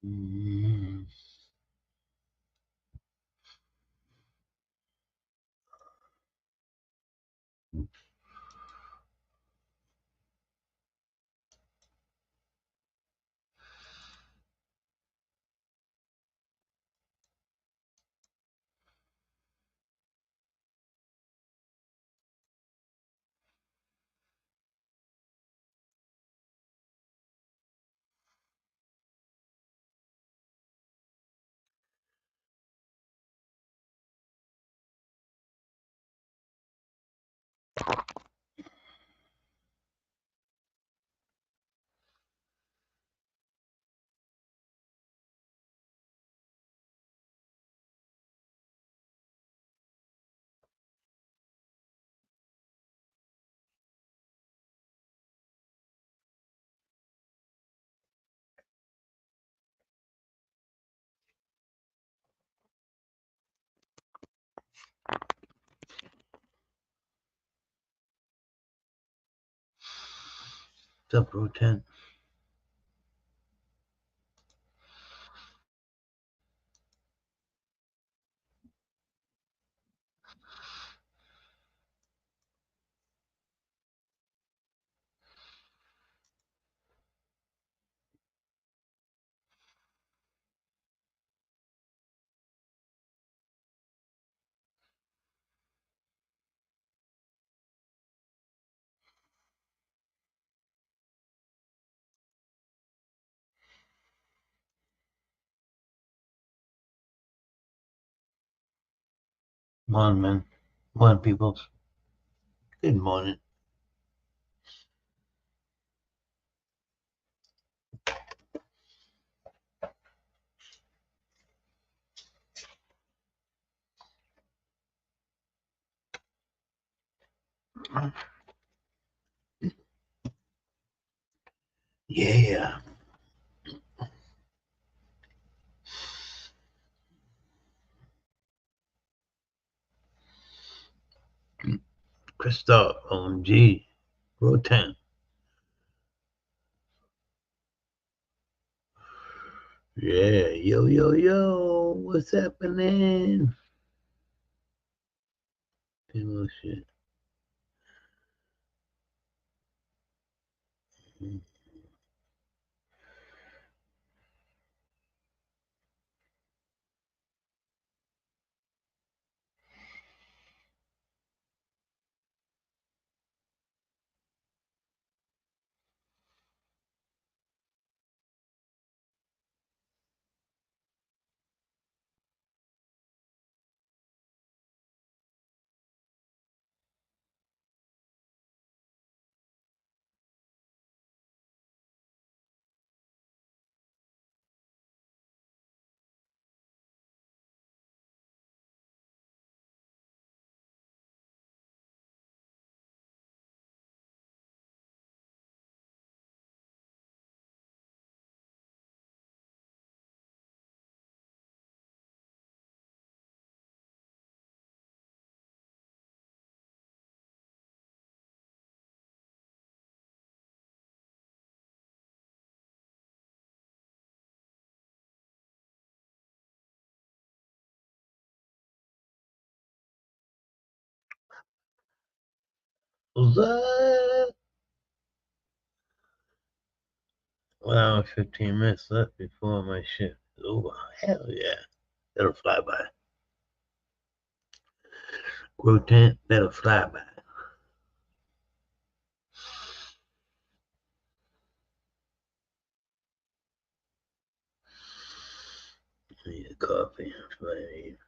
Mm. What's up, Rotan? Morning, man. Morning, people. Good morning. Yeah. Christoph, OMG, Rotan. Yeah, yo, yo, yo, what's happening? People shit. What? 1 hour, 15 minutes left before my shift is over. Hell yeah. That'll fly by. Rotan, that'll fly by. I need a coffee. That's what I need.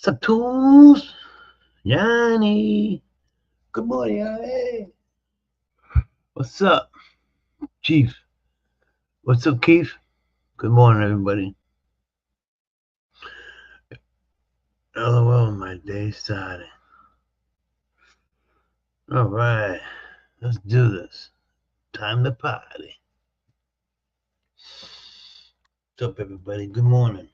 What's up, tools? Yanni. Good morning, Yanni. What's up, Chief? What's up, Keith? Good morning, everybody. LOL, my day started. All right, let's do this. Time to party. What's up, everybody? Good morning.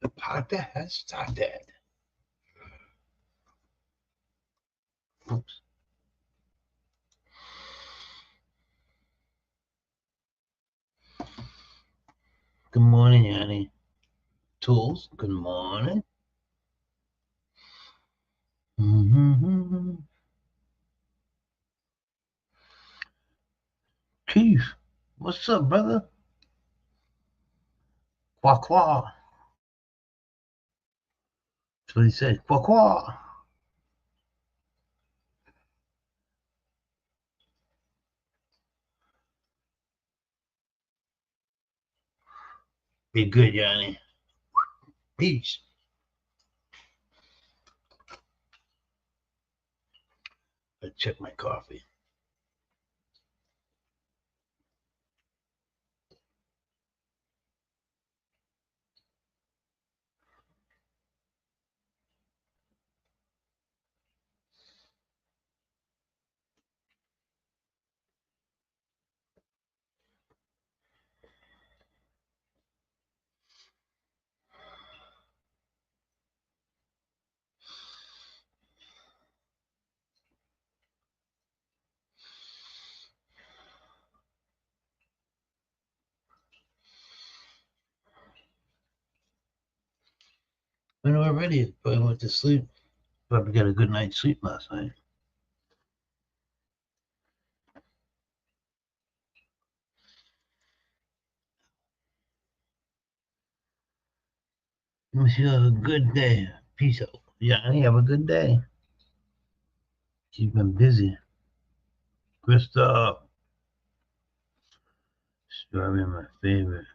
The party has started. Oops. Good morning, Yanni. Tools, good morning. Mm-hmm. Keith, what's up, brother? Qua qua. That's what he said. Qua qua. Be good, Yanni. Peace. Let's check my coffee. I know already. Probably went to sleep. Probably got a good night's sleep last night. Wish you have a good day. Peace out. Yanni, have a good day. She's been busy. Krista. Strawberry, my favorite.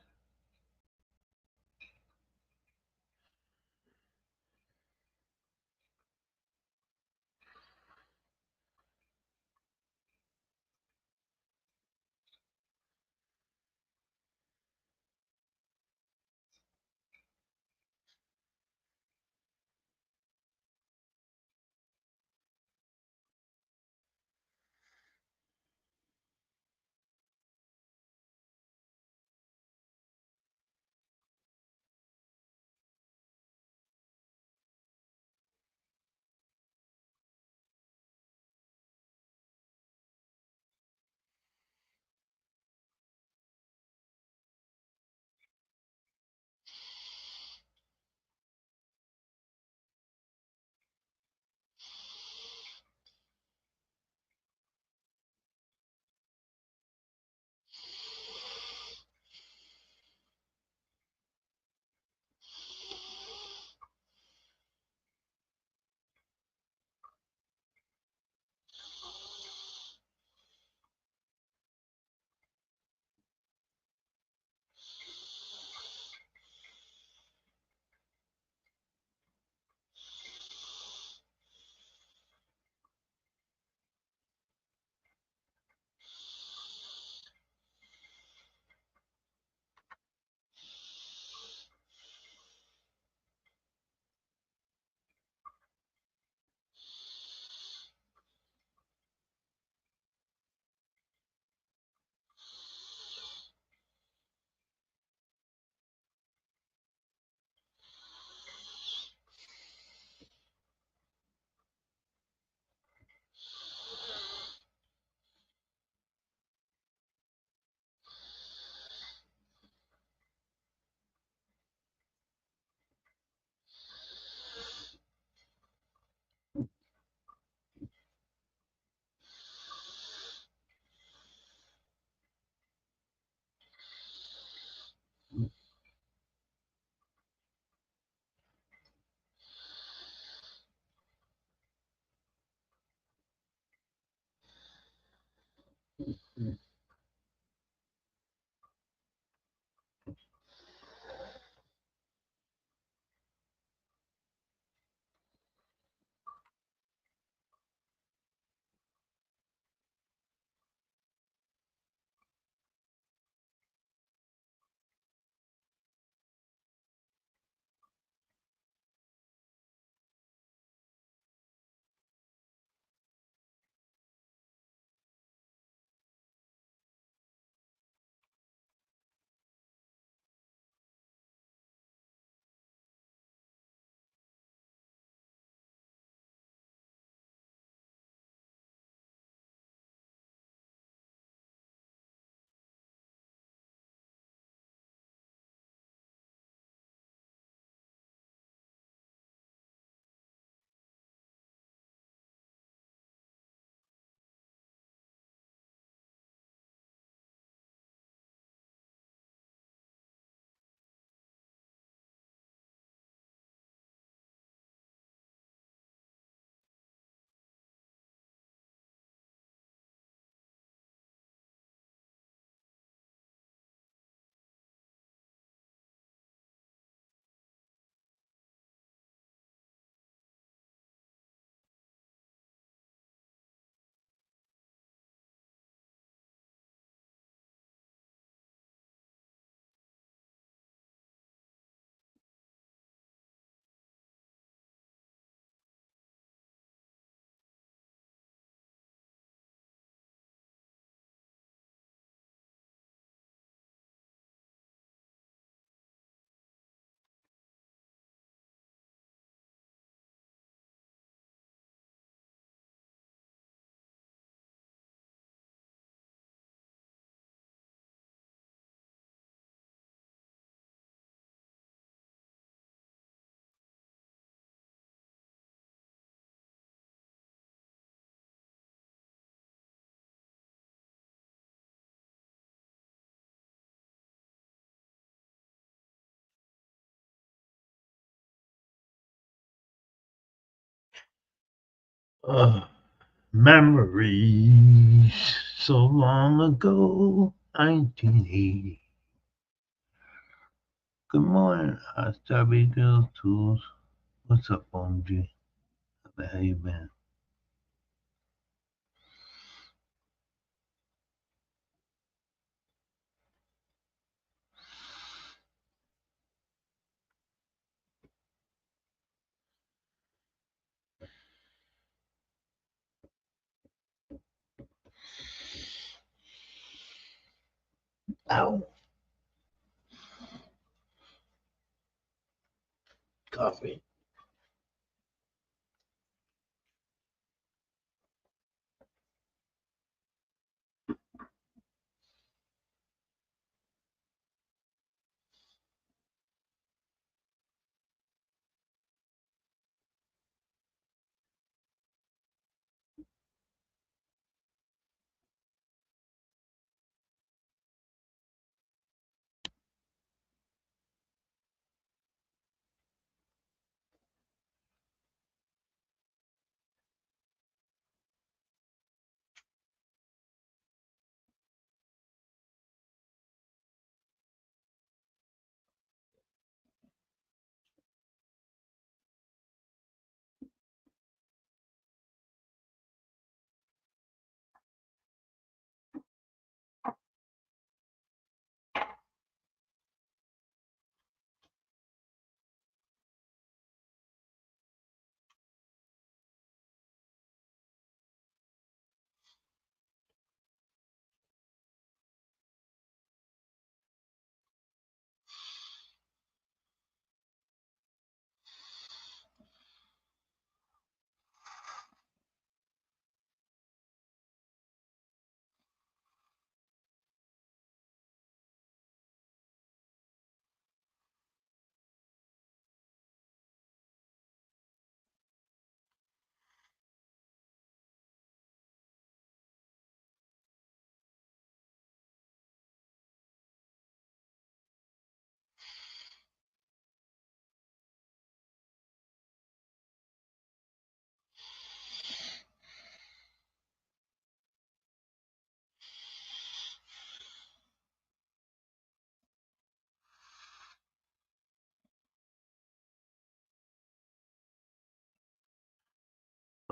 Memories so long ago, 1980. Good morning, Stubby Girl Tools. What's up, OMG? How you been? Ow, coffee.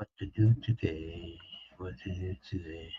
What to do today? What to do today?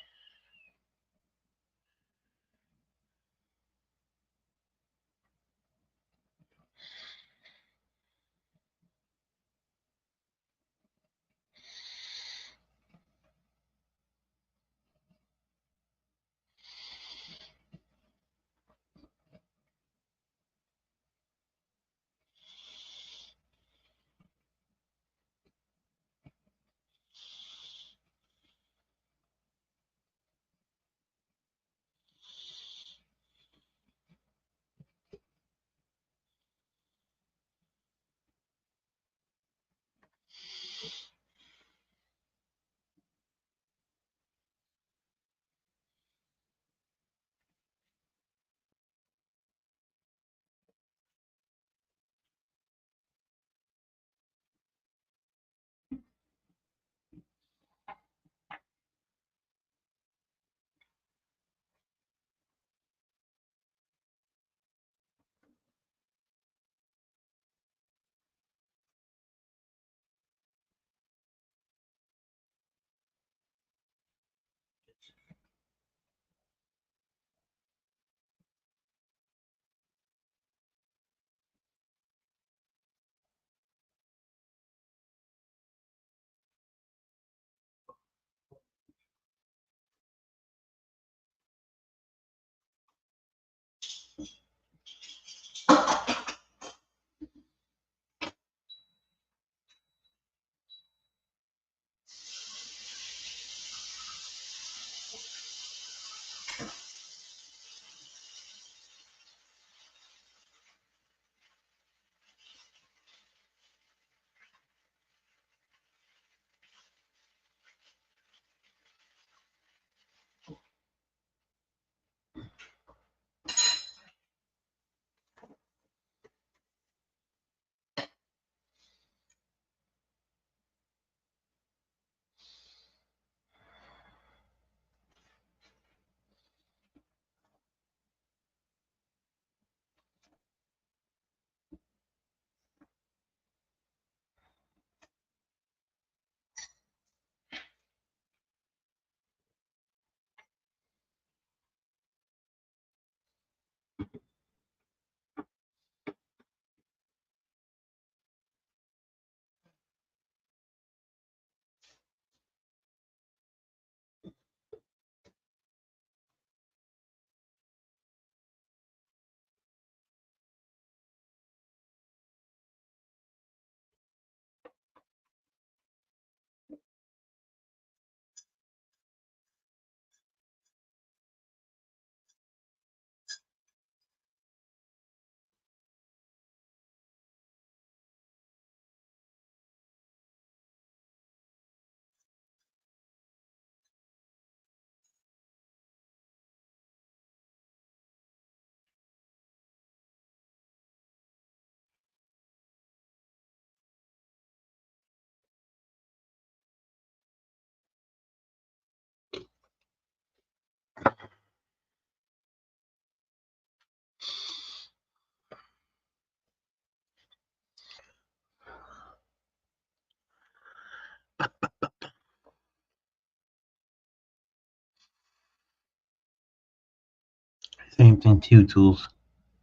Same thing too, tools.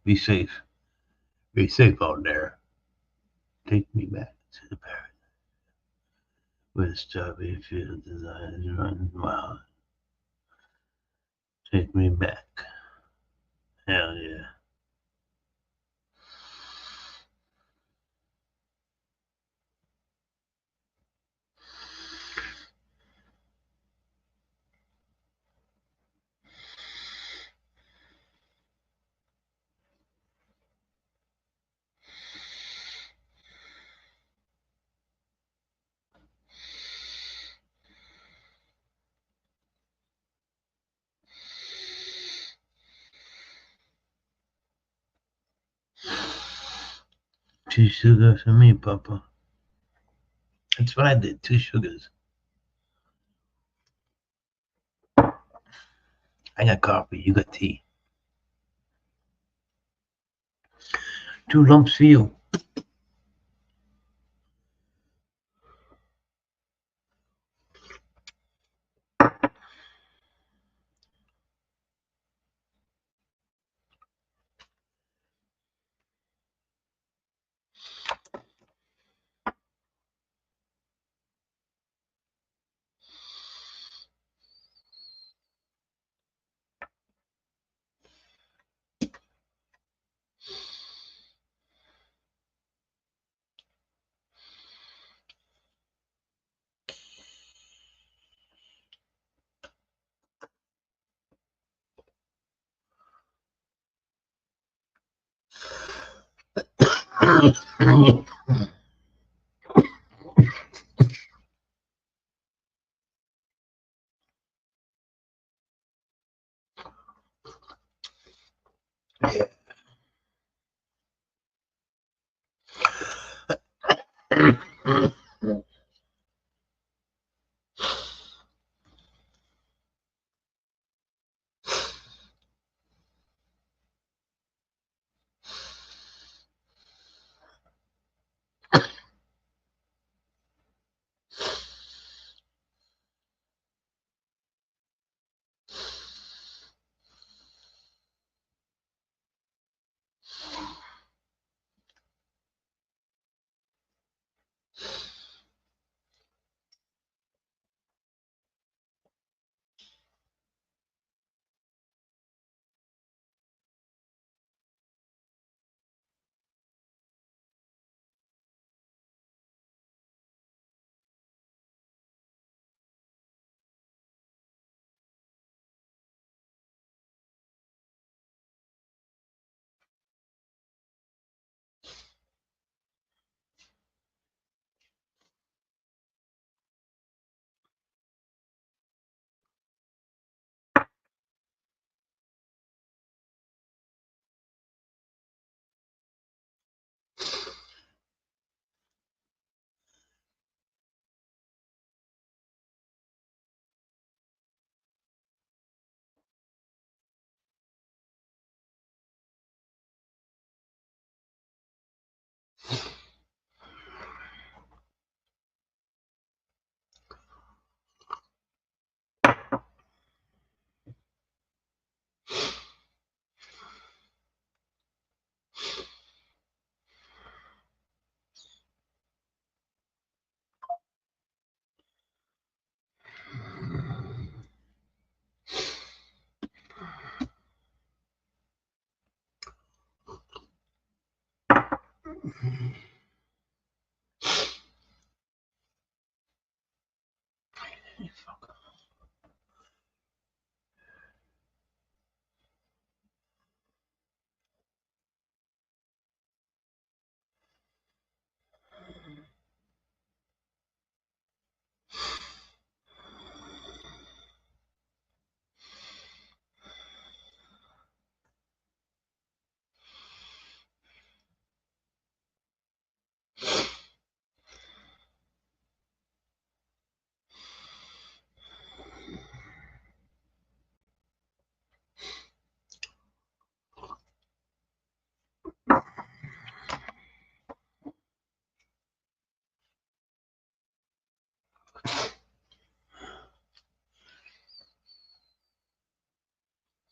Be safe. Be safe out there. Take me back to the paradise where strawberry field desires run wild. Take me back. Hell yeah. Two sugars for me, Papa. That's what I did. 2 sugars. I got coffee. You got tea. 2 lumps for you.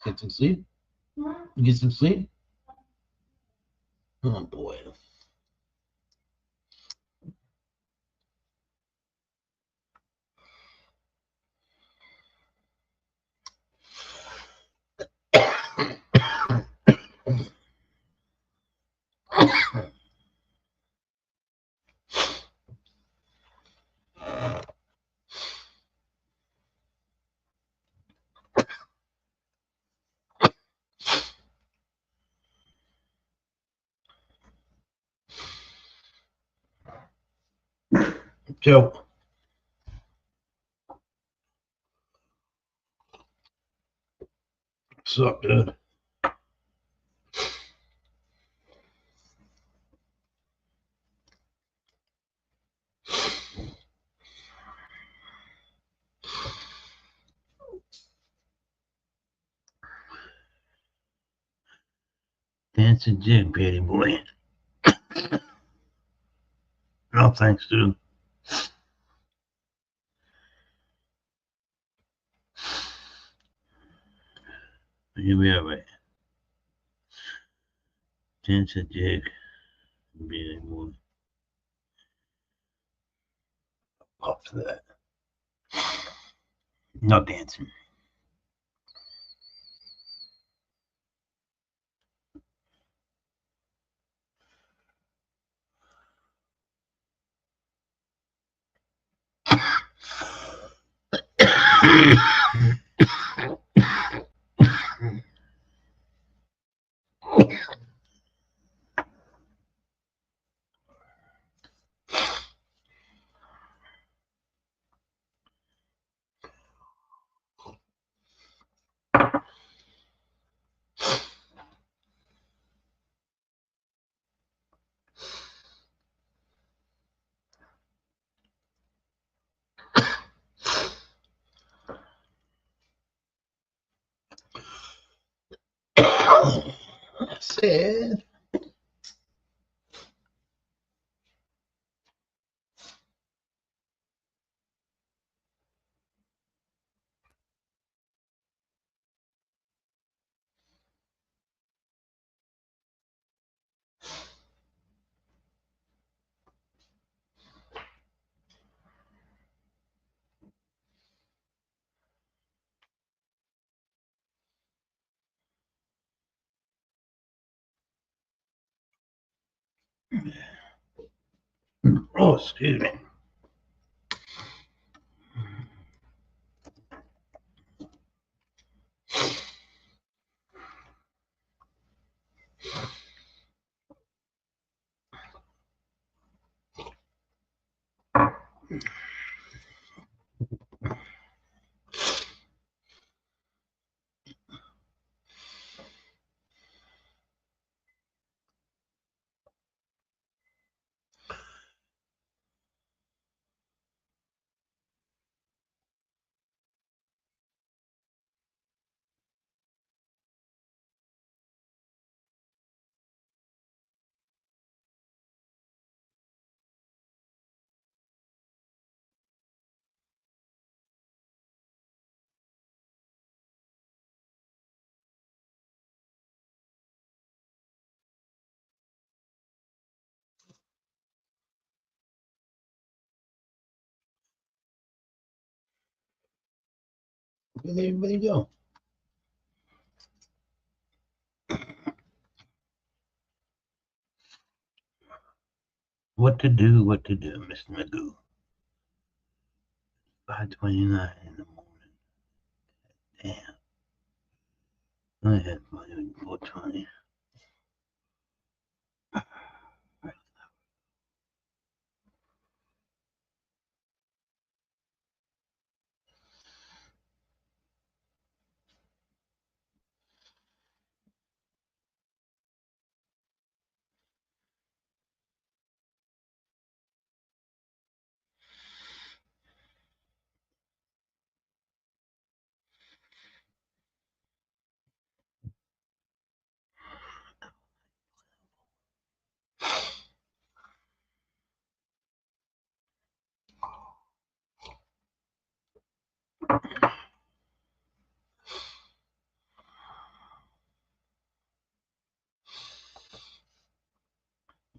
Get some sleep? Get some sleep? Oh boy. So, what's up, dude? Dancing jig, Patty boy. No, thanks, dude. You'll be alright. Dancing jig, Patty boy. Up to that. No dancing. I said. Oh, excuse me. Where did everybody go? What to do, Mr. Magoo? 5:29 in the morning. Damn. I had my 4:20.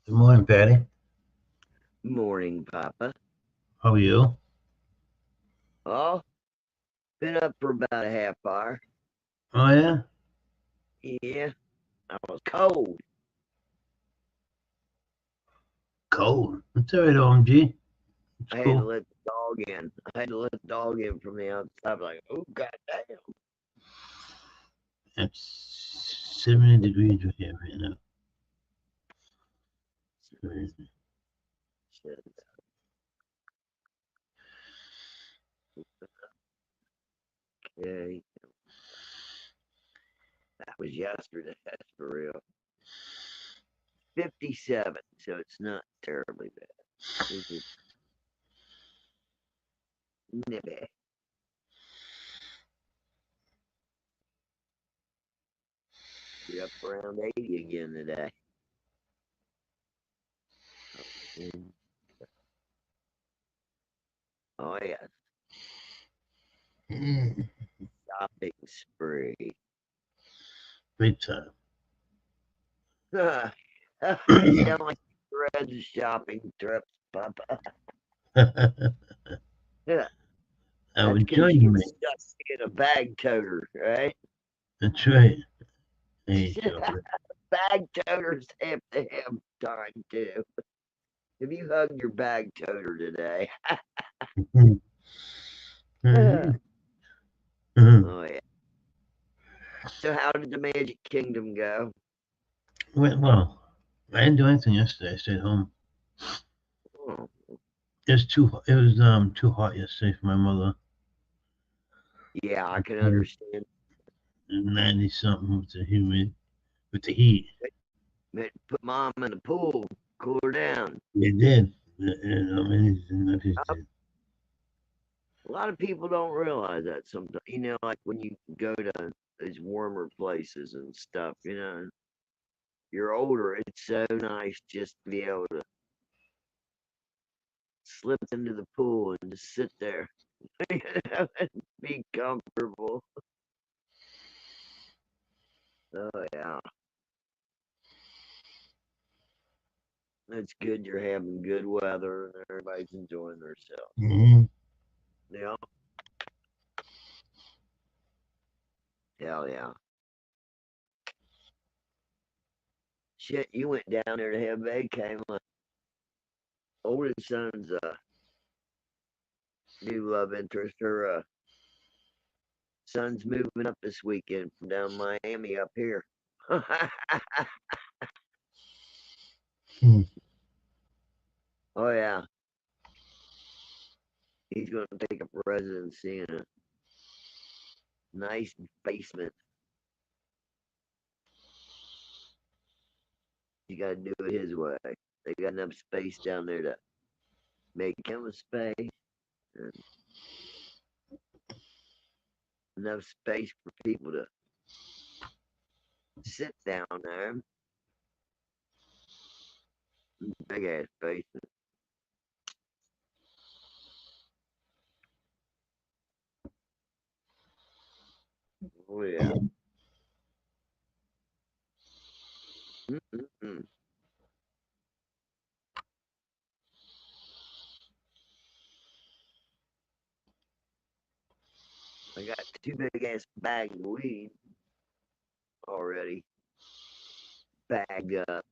Good morning, Patty. Morning, Papa. How are you? Oh, been up for about a half hour. Oh, yeah? Yeah, I was cold. Cold. It's all right, OMG. It's I had to cool. let the dog in. I had to let the dog in from the outside. I'm like, oh, goddamn. It's 70 degrees right here right now. Shit. Okay. That was yesterday. That's for real. 57, so it's not terribly bad. This is nibby. Be up around 80 again today. Oh, yeah. Shopping spree. Big time. You sound like Red's shopping trips, Papa. Yeah, I that's would because join you get me. stuck in a bag toter, right? That's right. Hey, Joker. Bag toters have to have time too. Have you hugged your bag toter today? Mhm. Oh yeah. So how did the Magic Kingdom go? Well, I didn't do anything yesterday. I stayed home. Oh, It was too hot yesterday for my mother. yeah, I can understand. 90 something with the heat. But put mom in the pool, cool her down. It did. I mean, A lot of people don't realize that sometimes. You know, like when you go to those warmer places and stuff, you know. You're older, it's so nice just to be able to slip into the pool and just sit there, you know, and be comfortable. Oh yeah, it's good you're having good weather and everybody's enjoying themselves. Mm-hmm. Yeah, hell yeah. Shit, you went down there to have vacay. My oldest son's new love interest. Her son's moving up this weekend from down Miami up here. Hmm. Oh yeah, he's gonna take up residency in a nice basement. You gotta do it his way. They got enough space down there to make him a space and enough space for people to sit down there. Big ass basement. Oh yeah. Mm-mm-mm. I got two big ass bags of weed already bagged up.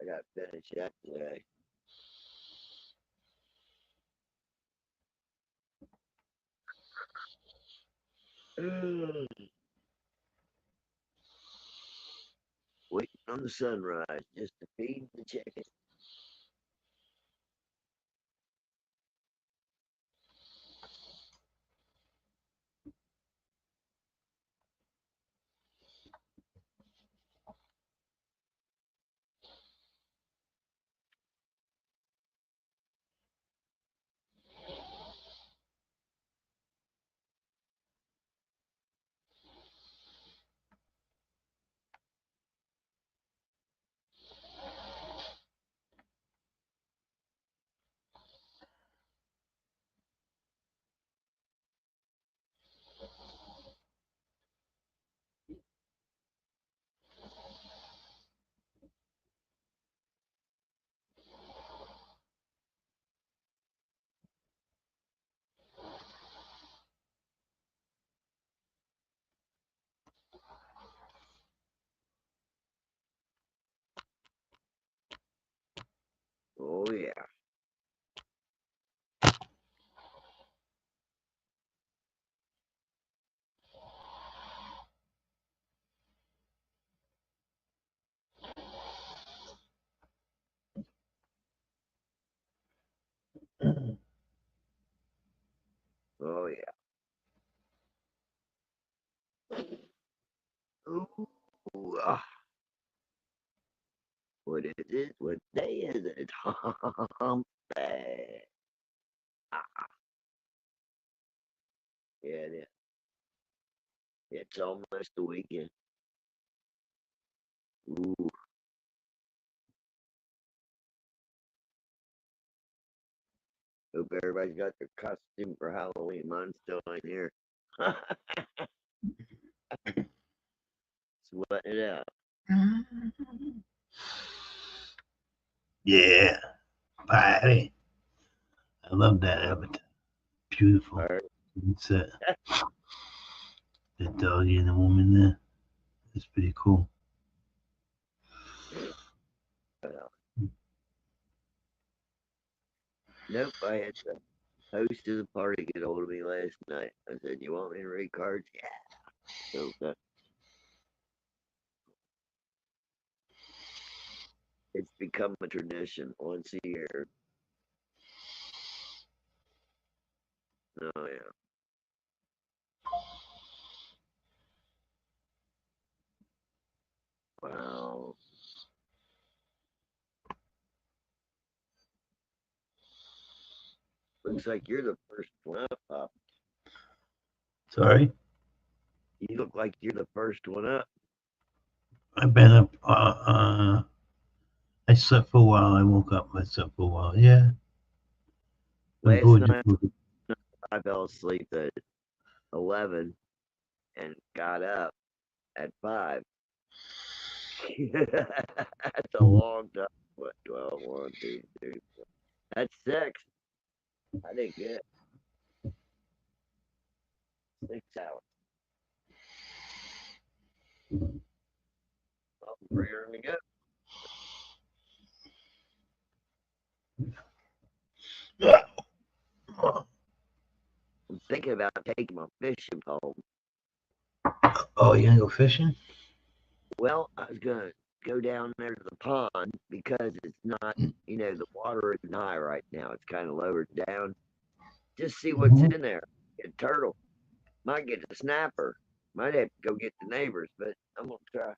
I got to finish that today. Waiting on the sunrise just to feed the chicken. Oh yeah. Oh yeah. Ooh, what is it? What day is it? Hump day. Ah, yeah, it is. It's almost the weekend. Ooh, hope everybody's got their costume for Halloween. Mine's still ain't here. Sweating it out. Yeah, party. I love that avatar. Beautiful. All right. It's the dog and the woman there. It's pretty cool. Well, nope, I had the host of the party get hold of me last night. I said, "You want me to read cards?" Yeah. So it's become a tradition once a year. Oh yeah. Wow. Looks like you're the first one up, Pop. Sorry? You look like you're the first one up. I've been up. I slept for a while. I woke up. I slept for a while. Yeah. Last night I fell asleep at 11 and got up at 5. That's a long time. What, 12, 1, 2, 3, 4. That's 6. I didn't get 6 hours. I'm rearing to go. I'm thinking about taking my fishing pole. Oh, you gonna go fishing? Well, I was gonna go down there to the pond because it's not, the water isn't high right now. It's kind of lowered down. Just see what's in there. Get a turtle. Might get a snapper. Might have to go get the neighbors, but I'm gonna try.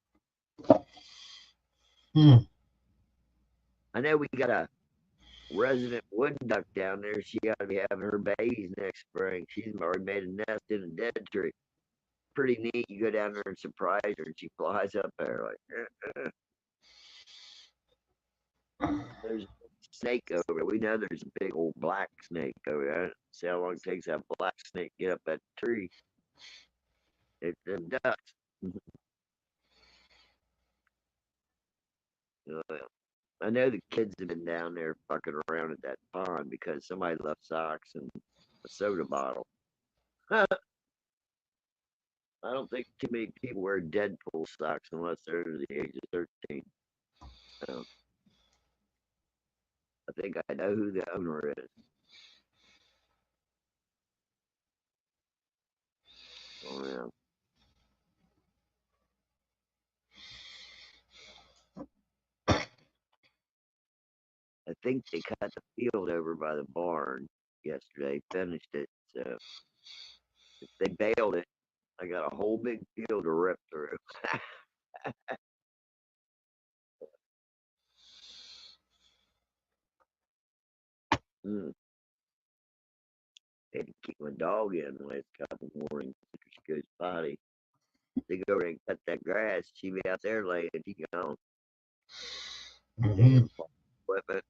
I know we got a resident wood duck down there. She ought to be having her babies next spring. She's already made a nest in a dead tree. Pretty neat. You go down there and surprise her, and she flies up there like. There's a snake over there. We know there's a big old black snake over there. See how long it takes that black snake to get up that tree. It's them ducks. I know the kids have been down there fucking around at that pond because somebody left socks and a soda bottle. I don't think too many people wear Deadpool socks unless they're under the age of 13. I think I know who the owner is. Oh, yeah. I think they cut the field over by the barn yesterday, finished it. So if they bailed it, I got a whole big field to rip through. Had to keep my dog in the last couple mornings because she goes potty. They go over and cut that grass. She be out there laying. She gone. Damn equipment.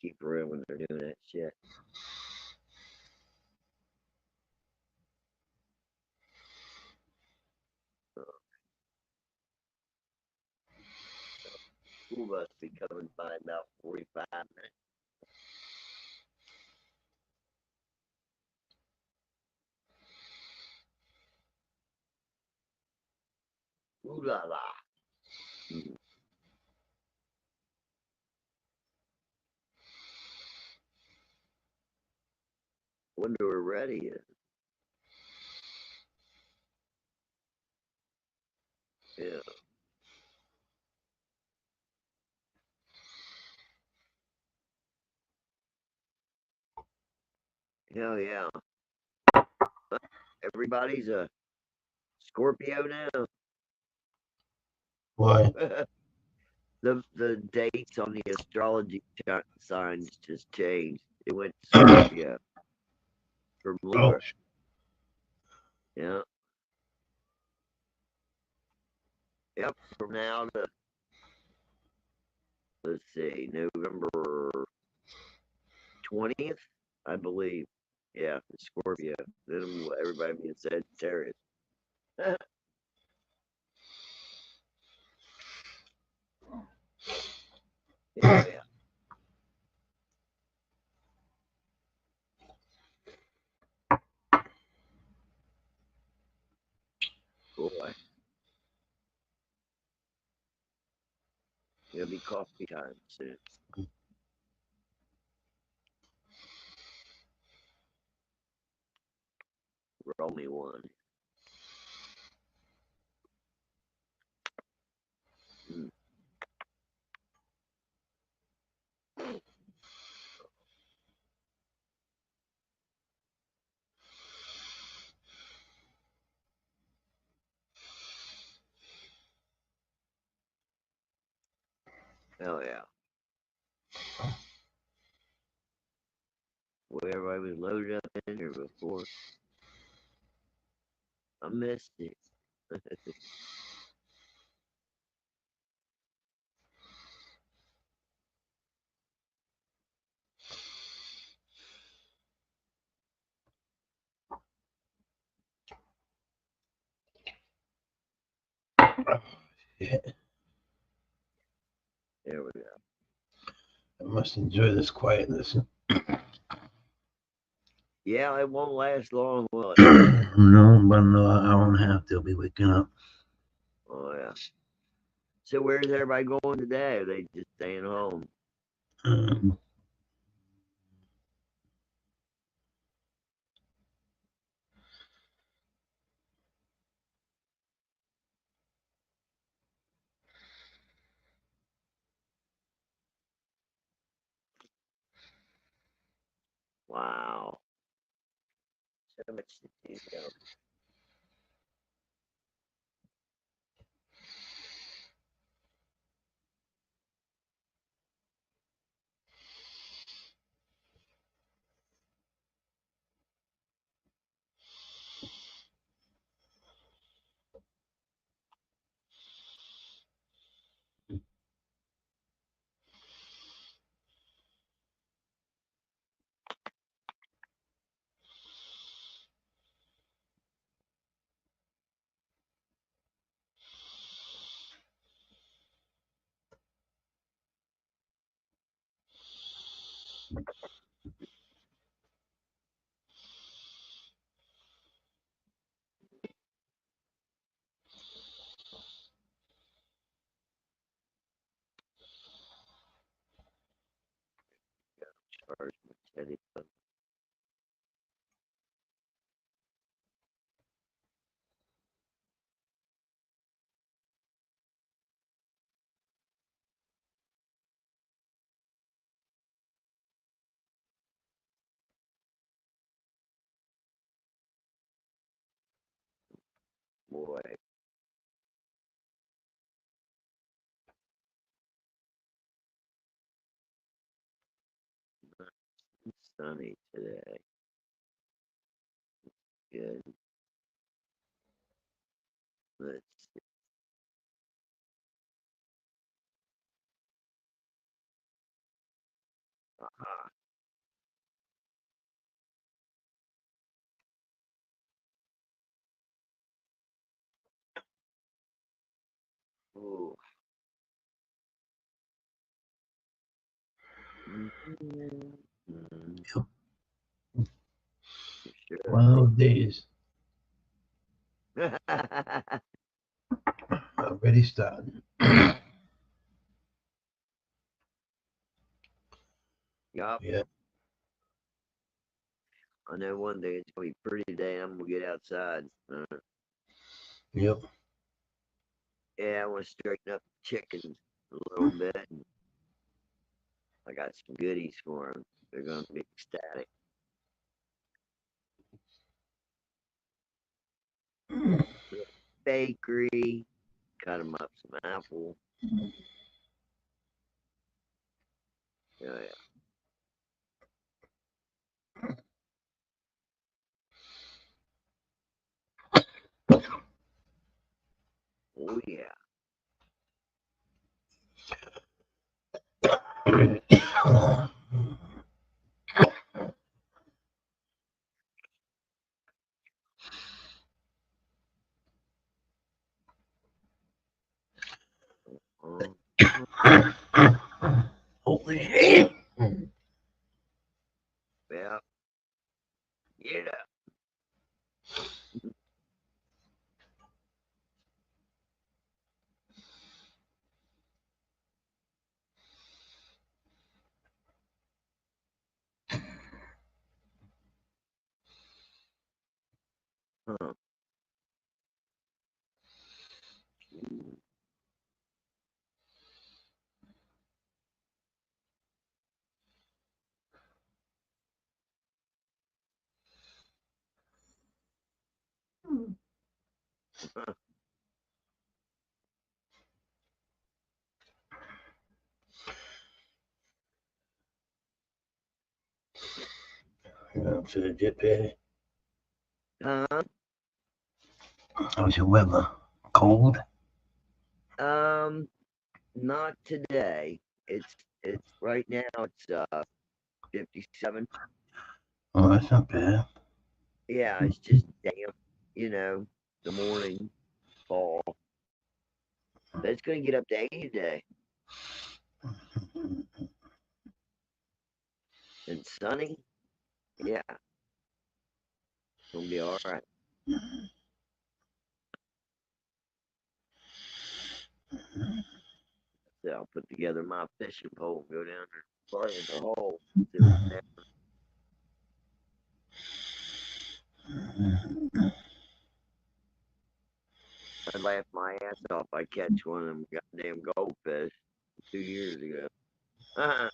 Keep her in when they're doing that shit. School bus be coming by in about 45 minutes. Ooh la la. Wonder where Reddy is. Yeah. Hell yeah. Everybody's a Scorpio now. Why? The dates on the astrology signs just changed. It went to Scorpio from Libra. Yeah. Yep. From now to, let's see, November 20th, I believe. Yeah, Scorpio. Then everybody being Sagittarius. Yeah. Boy. It'll be coffee time soon. Roll me one. Hell yeah. Where everybody was loaded up in there before. I missed it. Yeah, There we go. I must enjoy this quietness. Yeah, it won't last long, will it? No, but another hour and a half, they'll be waking up. Oh yeah. So where's everybody going today? Are they just staying home? Um, Wow. So much to do though. Charge my teddy up. Boy, it's sunny today. Good. Let's see. Aha. Ooh. Mm-hmm. yep, Sure. one of those days. Already starting. Yup. Yeah, I know one day it's gonna be pretty today. I'm gonna get outside. yep. Yeah, I want to straighten up the chickens a little bit. And I got some goodies for them. They're gonna be ecstatic. Bakery. Cut them up some apple. Yeah, yeah. Oh yeah. Um, Holy hell. yeah. Yeah. Huh. To the dip here. Huh? How's your weather? Cold? Not today. It's right now. It's 57. Oh, that's not bad. Yeah, it's just damp. The morning fall. But it's gonna get up to 80 today and sunny. Yeah, gonna be all right. So I'll put together my fishing pole and go down there, play in the hole. See what's there. I laughed my ass off. I catch one of them goddamn goldfish 2 years ago. Oh,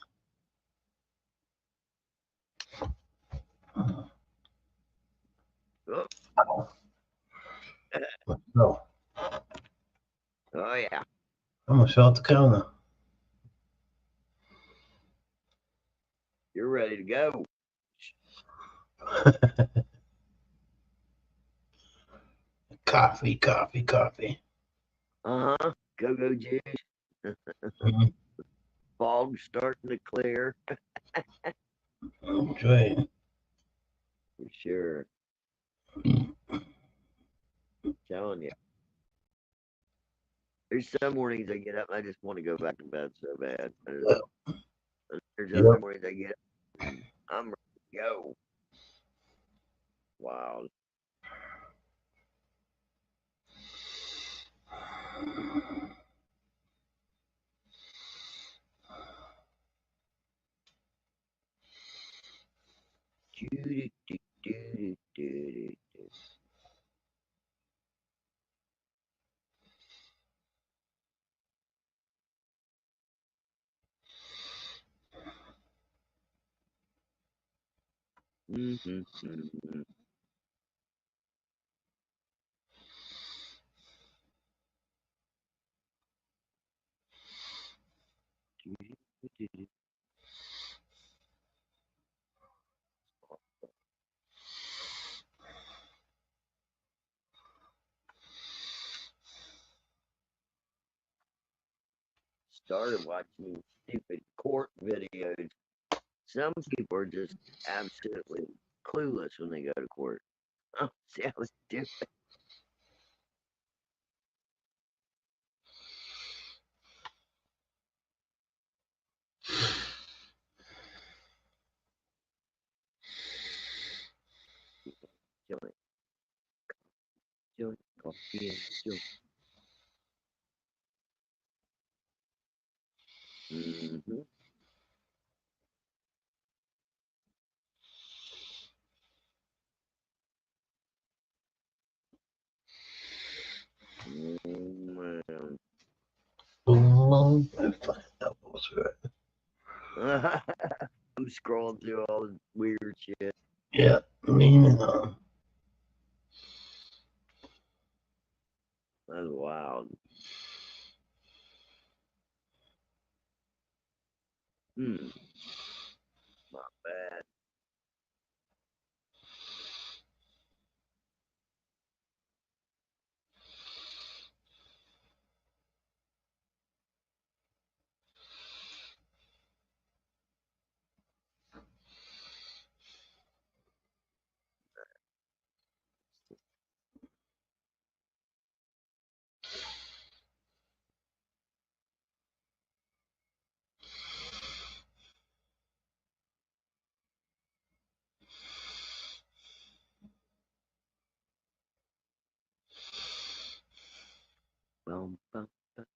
No, oh yeah, I'm gonna South Dakota. you're ready to go. Coffee, coffee, coffee. Uh-huh. Go juice. Mm-hmm. Fog's starting to clear. That's right. For sure. Telling you. There's some mornings I get up and I just want to go back to bed so bad. There's other Yep. mornings I get up and I'm ready to go. Wow. Mm-hmm. Started watching stupid court videos. Some people are just absolutely clueless when they go to court. Oh, see how it's different. Joint, joint, coffee and joint. Mm-hmm. Mm, Boom. That was right. I'm scrolling through all the weird shit. Yeah, meaning That's wild. Hmm, not bad. Bum, bum, bum.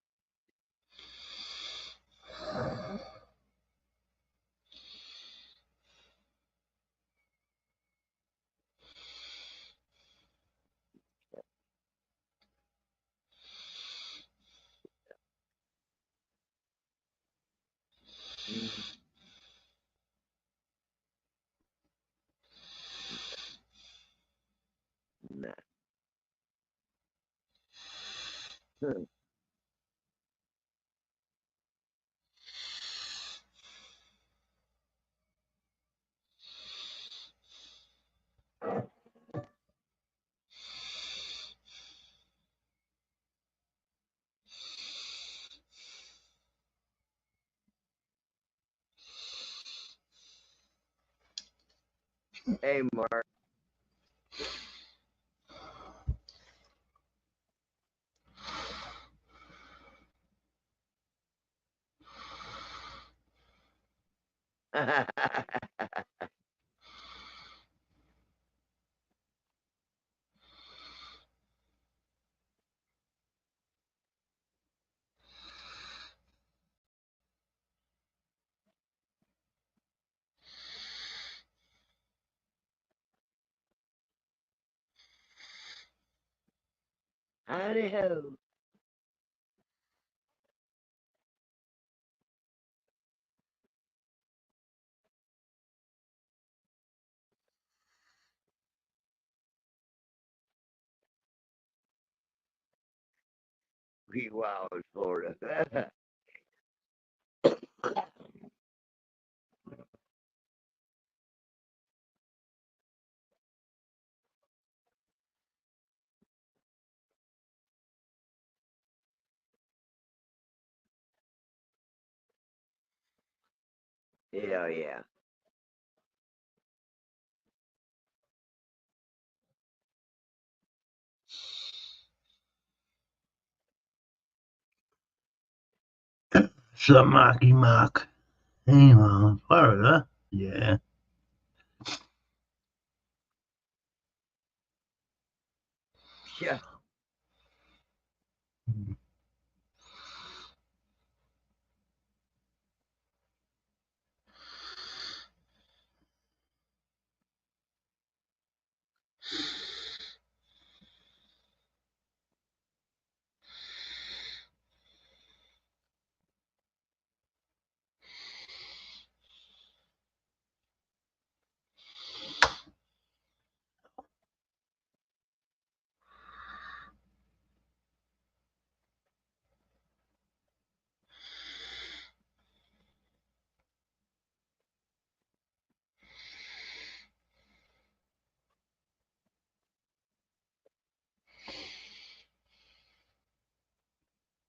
Mm, nah. Hey, Mark. Howdy ho. We wild in Florida. Yeah, yeah. Some Marky Mark. Hey, well, Florida. Yeah. Yeah.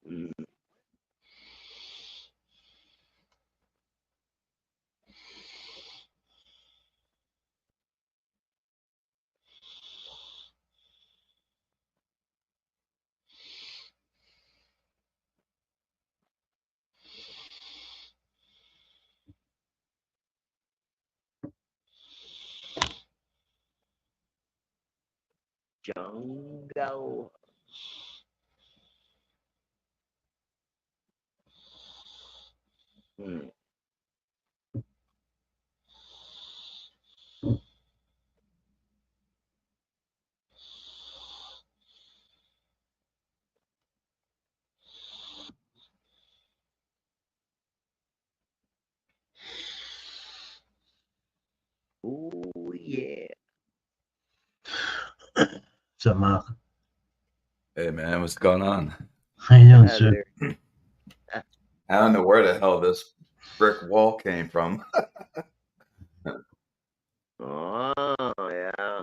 Mm. Jungle. Mm. Ooh, yeah. Some Mark. Hey man, what's going on? How you doing, Hi sir? there. I don't know where the hell this brick wall came from. Oh, yeah.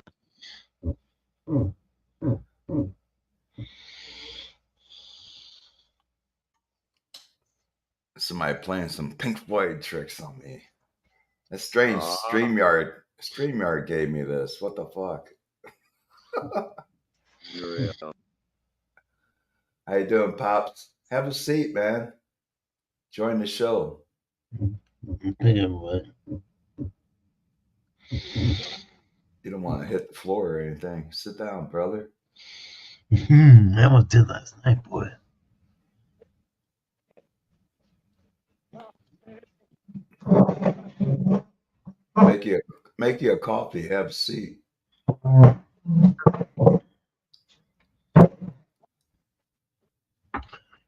Somebody playing some Pink Floyd tricks on me. That strange Oh, StreamYard gave me this. What the fuck? real. How you doing, Pops? Have a seat, man. Join the show. Think of what? You don't want to hit the floor or anything. Sit down, brother. That was did last night, boy. Make you a coffee. Have a seat.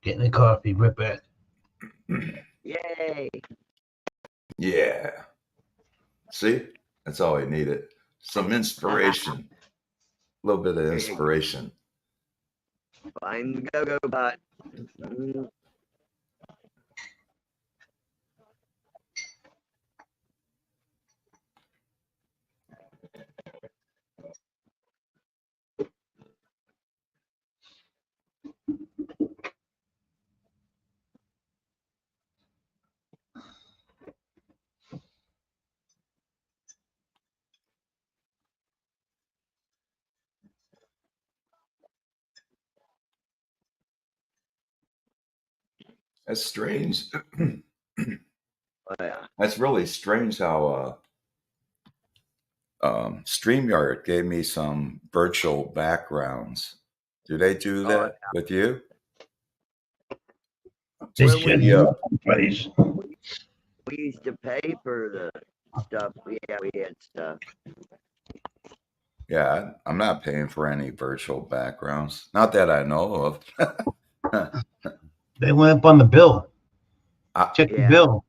Getting a coffee, right back. Yay. Yeah. See? That's all he needed. Some inspiration. A little bit of There you go. inspiration. Find the go-go bot. Mm. That's strange. Oh, yeah. That's really strange how StreamYard gave me some virtual backgrounds. Do they do Oh, that with you? They Just should free up. place. we used to pay for the stuff. Yeah, we had stuff. Yeah, I'm not paying for any virtual backgrounds. Not that I know of. They went up on the bill. Check the Yeah. bill.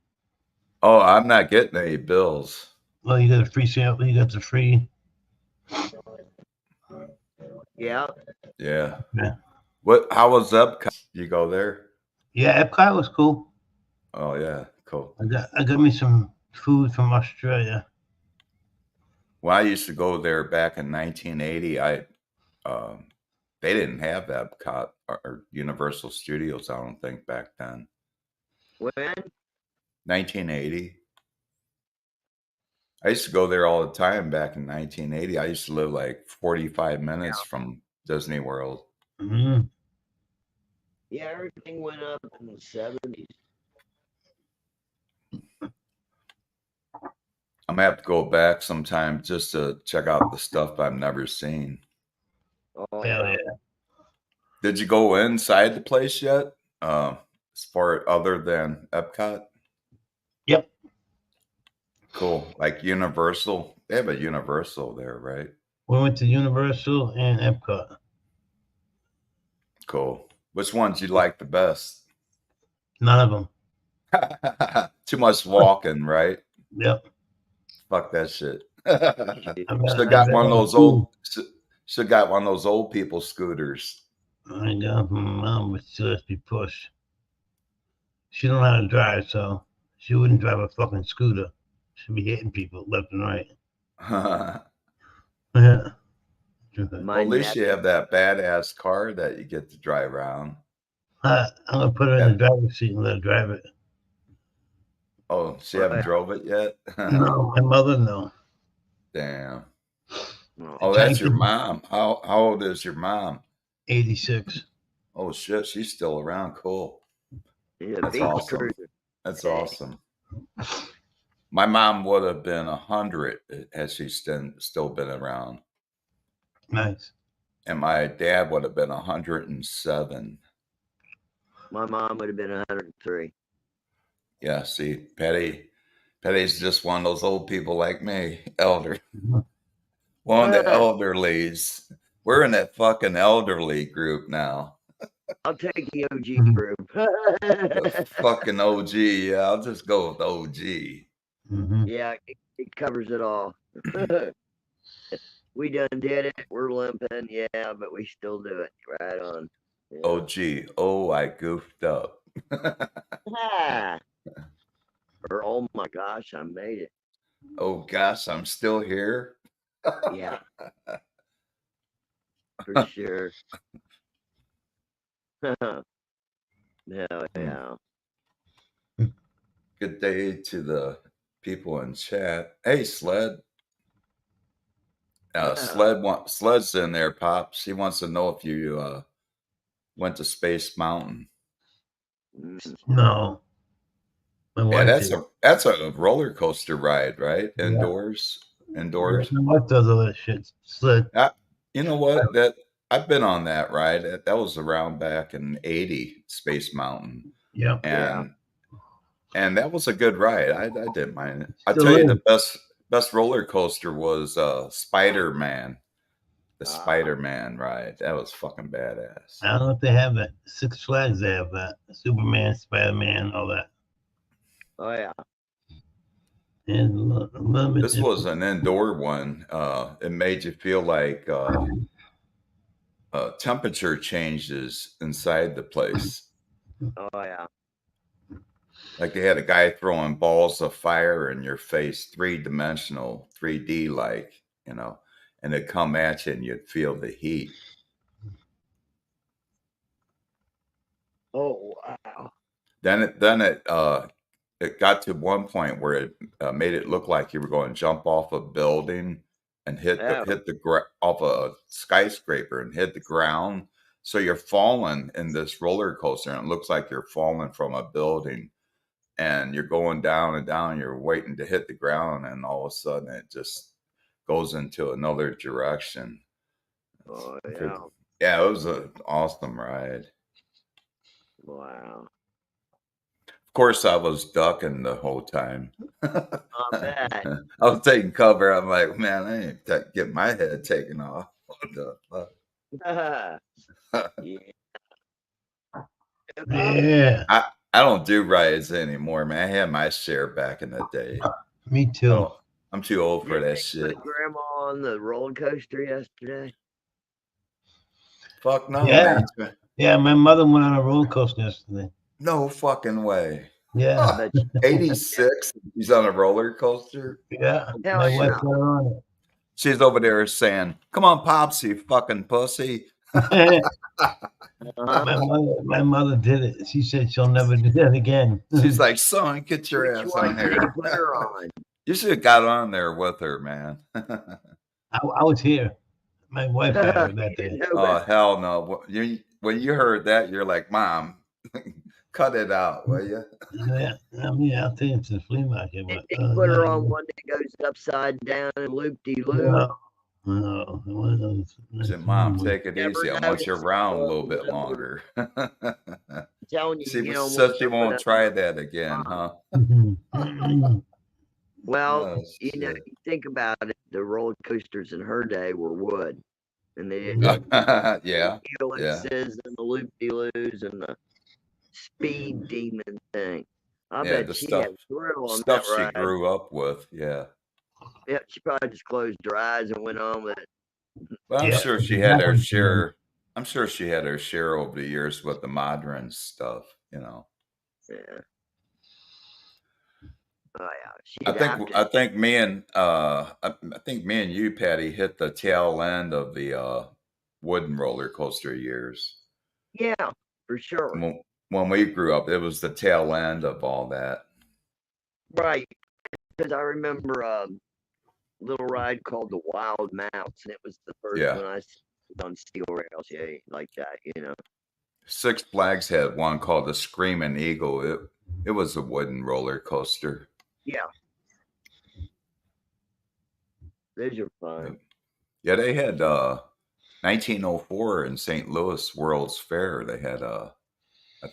Oh, I'm not getting any bills. Well, you got a free sample. You got the free. Yeah. Yeah. Yeah. What? How was Epcot? You go there? Yeah, Epcot was cool. Oh yeah, cool. I got me some food from Australia. When I used to go there back in 1980, they didn't have Epcot or Universal Studios. I don't think back then. When? 1980. I used to go there all the time back in 1980. I used to live like 45 minutes from Disney World. Mm-hmm. Yeah, everything went up in the 70s. I'm gonna have to go back sometime just to check out the stuff I've never seen. Oh, Hell yeah. Did you go inside the place yet? As far other than Epcot? Yep. Cool. Like Universal. They have a Universal there, right? We went to Universal and Epcot. Cool. Which ones you like the best? None of them. Too much walking, right? Yep. Fuck that shit. I Should have got one of those old. Should got one of those old people scooters. I got from my mom, but still has to be pushed. She don't know how to drive, so she wouldn't drive a fucking scooter. She'd be hitting people left and right. Yeah. Well, at least you have that badass car that you get to drive around. I'm gonna put her in the driver's seat and let her drive it. Oh, she haven't drove it yet? No, my mother, no. Damn. Oh, that's your mom. How old is your mom? 86. Oh shit, she's still around. Cool. Yeah, That's awesome. That's awesome. My mom would have been 100 had she still been around. Nice. And my dad would have been 107. My mom would have been 103. Yeah, see, Petty's just one of those old people like me, elder. One of the elderlies. We're in that fucking elderly group now. I'll take the OG group. The fucking OG. Yeah, I'll just go with OG. Mm-hmm. Yeah, it covers it all. We done did it. We're limping, yeah, but we still do it. Right on. Yeah. OG. Oh, I goofed up. Or oh my gosh, I made it. Oh gosh, I'm still here. Yeah. For sure. Hell yeah. Good day to the people in chat. Hey, Sled. Sled's in there, Pops. He wants to know if you went to Space Mountain. No. Yeah, that's a roller coaster ride, right? Indoors. What does all that shit? Sled. You know what? That I've been on that ride. That was around back in '80, Space Mountain. Yeah. And that was a good ride. I didn't mind it. I tell you, the best roller coaster was Spider-Man. The Spider-Man ride. That was fucking badass. I don't know if they have that. Six Flags, they have that. Superman, Spider-Man, all that. Oh yeah. And this was an indoor one. It made you feel like temperature changes inside the place. Oh yeah. Like they had a guy throwing balls of fire in your face, 3-dimensional, 3D like, you know, and it'd come at you and you'd feel the heat. Oh wow. Then it got to one point where it made it look like you were going to jump off a building and hit the off a skyscraper and hit the ground. So you're falling in this roller coaster, and it looks like you're falling from a building, and you're going down and down. You're waiting to hit the ground, and all of a sudden it just goes into another direction. Oh yeah. Yeah, it was an awesome ride. Wow. Of course, I was ducking the whole time. I bet. I was taking cover. I'm like, man, I ain't get my head taken off. What the fuck? Yeah. Yeah, I don't do rides anymore, man. I had my share back in the day. me too. Oh, I'm too old for Did that they shit. put Grandma on the roller coaster yesterday? Fuck no. Yeah. man. Yeah, my mother went on a roller coaster yesterday. No fucking way. Yeah, I bet you- 86. He's on a roller coaster. yeah. Hell My yeah. wife got her on She's over there saying, "Come on, Pops, you fucking pussy." it. Uh-huh. my mother did it. She said she'll never do that again. She's like, "Son, get your Which ass one on did here." you put her on? You should have got on there with her, man. I was here. My wife had her that day. Oh hell no! When you heard that, you're like, "Mom, cut it out, will you?" Yeah, I mean, I'll take him to the flea market. Did But, they put her on one that goes upside down and loop-de-loop? No, one of those. I said, "Mom, take it Never easy. I want you noticed. around a little bit longer." I'm telling you, She you know, said she won't try that again, huh? Well, Oh, you know, shit. you think about it, the roller coasters in her day were wood. And they didn't Yeah, have yeah. helices and the loop-de-loos and the speed demon thing. I Yeah, bet the she stuff- had a thrill on Stuff that she ride. grew up with, yeah. Yeah, she probably just closed her eyes and went on with it. But I'm Yeah, sure she had her exactly. share. I'm sure she had her share over the years with the modern stuff, you know. Yeah. Oh yeah. She I think me and you, Patty, hit the tail end of the wooden roller coaster years. Yeah, for sure. When we grew up, it was the tail end of all that. Right. Because I remember a little ride called the Wild Mouse, and it was the first Yeah. one I saw on steel rails, yeah, like that, you know. Six Flags had one called the Screaming Eagle. It was a wooden roller coaster. Yeah. Those are fun. Yeah, they had 1904 in St. Louis World's Fair. They had I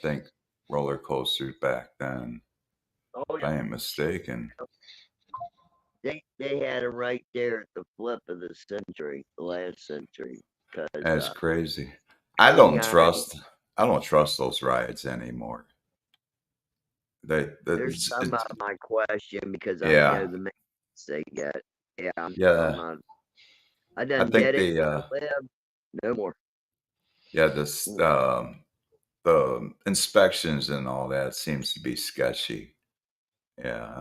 think roller coasters back then. Oh If I yeah. ain't mistaken. They had it right there at the flip of the century, the last century. That's crazy. I don't trust those rides anymore. There's some of my question because I Yeah. know the maintenance they get. Yeah. Yeah. I done think get it. the Live. No more. yeah, this the inspections and all that seems to be sketchy. Yeah,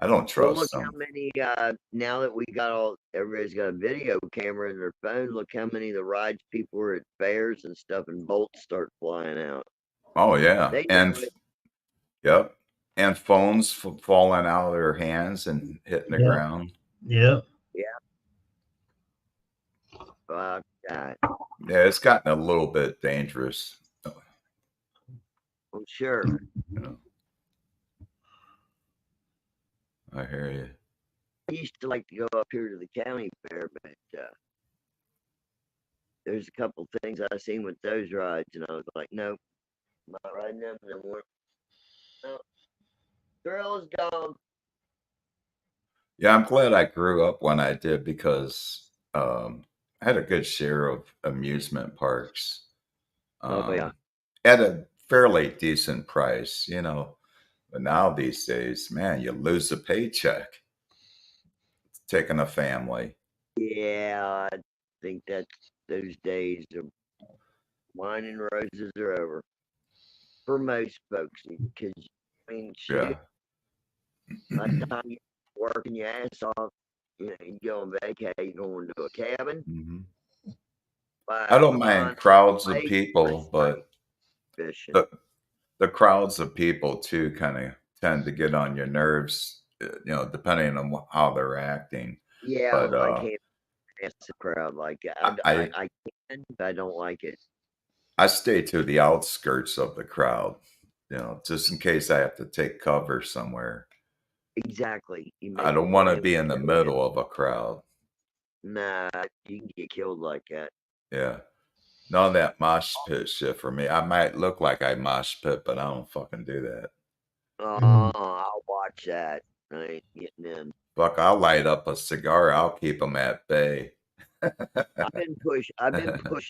I don't Well, trust look them. how many now that we got everybody's got a video camera in their phone. Look how many of the rides people were at fairs and stuff, and bolts start flying out. Oh yeah, They and know it. yep, and phones falling out of their hands and hitting the Yeah. ground. Yep. Fuck that. Yeah, it's gotten a little bit dangerous. I'm sure. You know. I hear you. I used to like to go up here to the county fair, but there's a couple things I seen with those rides, and I was like, nope, I'm not riding them anymore. No, thrill is gone. Yeah, I'm glad I grew up when I did because I had a good share of amusement parks. Oh yeah. At a fairly decent price, you know. But now these days, man, you lose a paycheck taking a family. Yeah, I think that those days of wine and roses are over for most folks. Because I mean, shit, by the time you're working your ass off, you know, you go on vacation, you go into a cabin. Mm-hmm. Buy I don't a mind pond, crowds of lake, people, but fishing. the crowds of people too kind of tend to get on your nerves, you know, depending on how they're acting. Yeah, But I can't ask the crowd like that. I can, but I don't like it. I stay to the outskirts of the crowd, just in case I have to take cover somewhere. Exactly. I don't want to be in the middle of a crowd. Nah, you can get killed like that. Yeah. None of that mosh pit shit for me. I might look like I mosh pit, but I don't fucking do that. Oh, I'll watch that. I ain't getting in. Fuck, I'll light up a cigar. I'll keep them at bay. I've been pushed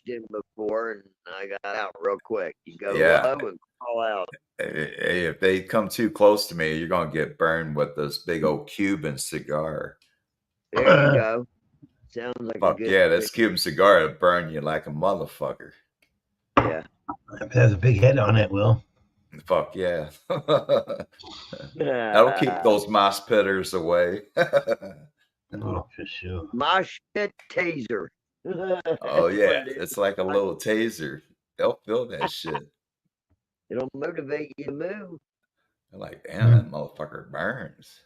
in before, and I got out real quick. You go Yeah. low and crawl out. Hey, if they come too close to me, you're gonna get burned with this big old Cuban cigar. There you go. Sounds like Fuck a good yeah, this Cuban cigar will burn you like a motherfucker. Yeah. It has a big head on it, Will. Fuck yeah. That'll keep those mosh pitters away. Oh, for sure. Mosh pit taser. Oh yeah, it's like a little taser. They'll feel that shit. It'll motivate you to move. They're like, damn, that motherfucker burns.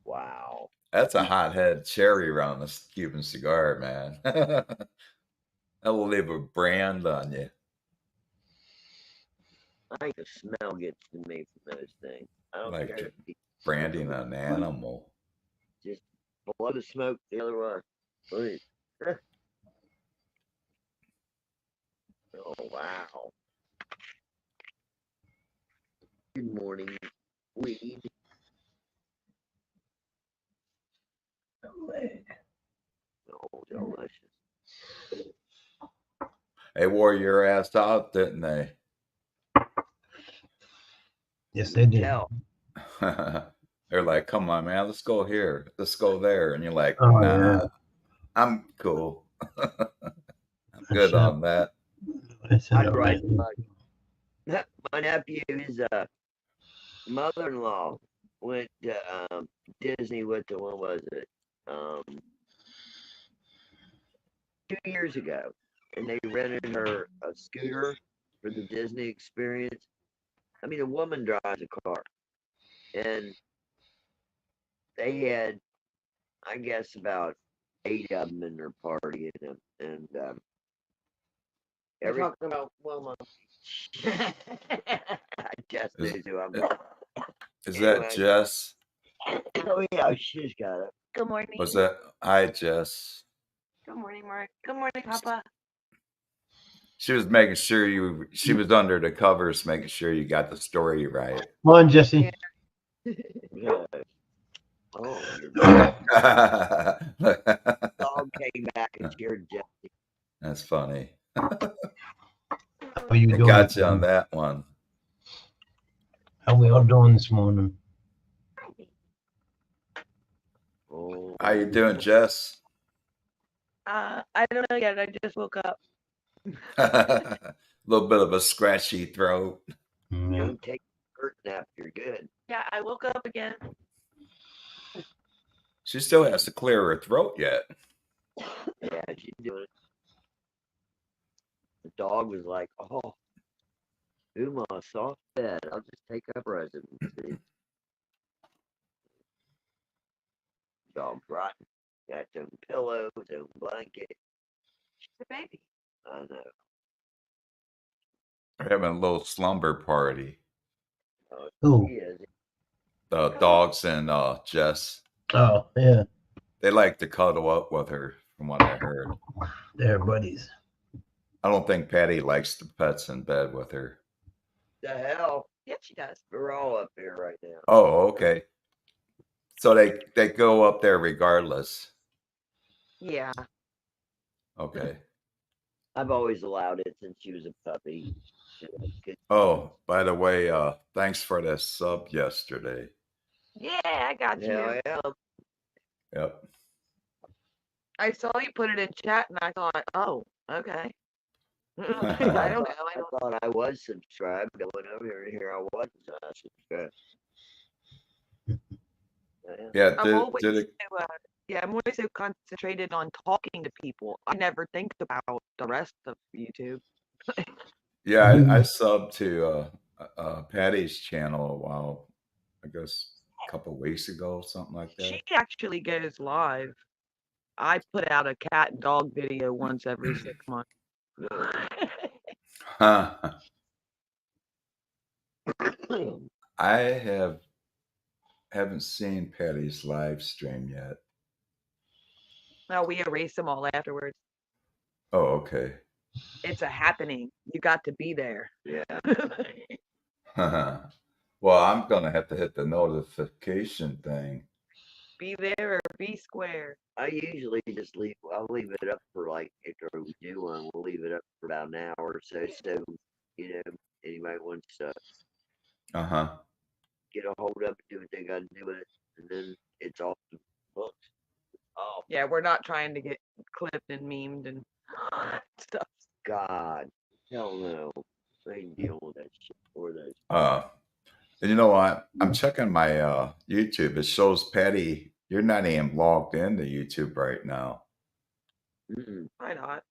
Wow. That's a hothead cherry around this Cuban cigar, man. That'll leave a brand on you. I think the smell gets to me from those things. I don't Like care. branding an animal. Just blow the smoke the other way. Please. Oh, wow. Good morning, weed. Oh, delicious. They wore your ass out, didn't they? Yes, they did. Tell. They're like, come on, man, let's go here. Let's go there. And you're like, Oh, nah, yeah. I'm cool. I'm good on that. I'd write my nephew, his mother-in-law went to Disney with the, what was it? 2 years ago. And they rented her a scooter for the Disney experience. I mean, a woman drives a car. And they had, I guess, about 8 of them in their party. And every talking about Wilma. I just knew who I'm talking. Is that Jess? Oh yeah, she's got it. Good morning. Was that? Hi, Jess. Good morning, Mark. Good morning, Papa. She was making sure she was under the covers, making sure you got the story right. Come on, Jesse. Yeah. Oh, dog came back and cheered Jesse. That's funny. How are you doing? Got you on that one. How we all doing this morning? Oh. How you doing, Jess? I don't know yet. I just woke up. A little bit of a scratchy throat. Yeah. Don't take a hurt nap. You're good. Yeah, I woke up again. She still has to clear her throat yet. Yeah, she's doing it. The dog was like, "Oh, Uma, soft bed. I'll just take up residency." Dog's rotten. Got its own pillow, its own blanket. She's a baby. I know. We're having a little slumber party. Who? He is. The dogs and Jess. Oh, yeah. They like to cuddle up with her, from what I heard. They're buddies. I don't think Patty likes the pets in bed with her. The hell? Yeah, she does. We're all up here right now. Oh, okay. So they go up there regardless. Yeah. Okay. I've always allowed it since she was a puppy. Oh, by the way, thanks for that sub yesterday. Yeah, I got you. Yeah, I am. Yep. I saw you put it in chat, and I thought, oh, okay. I don't know. I thought I was subscribed. I went over here. I wasn't subscribed. Yeah. I'm always so concentrated on talking to people. I never think about the rest of YouTube. Yeah, I subbed to Patty's channel a while, I guess a couple of weeks ago, something like that. She actually goes live. I put out a cat and dog video once every 6 months. Huh. I haven't seen Patty's live stream yet. No, we erase them all afterwards. Oh, okay. It's a happening. You got to be there. Yeah. Well, I'm gonna have to hit the notification thing. Be there or be square. I usually just I'll leave it up for like, after we do one, we'll leave it up for about an hour or so. So, anybody wants to get a hold of it, do what they got to do with it, and then it's off the books. Oh, Yeah, we're not trying to get clipped and memed and stuff. God. Hell no. I ain't dealing with that shit or that. And you know what? I'm checking my YouTube. It shows Patty, you're not even logged into YouTube right now. Why not?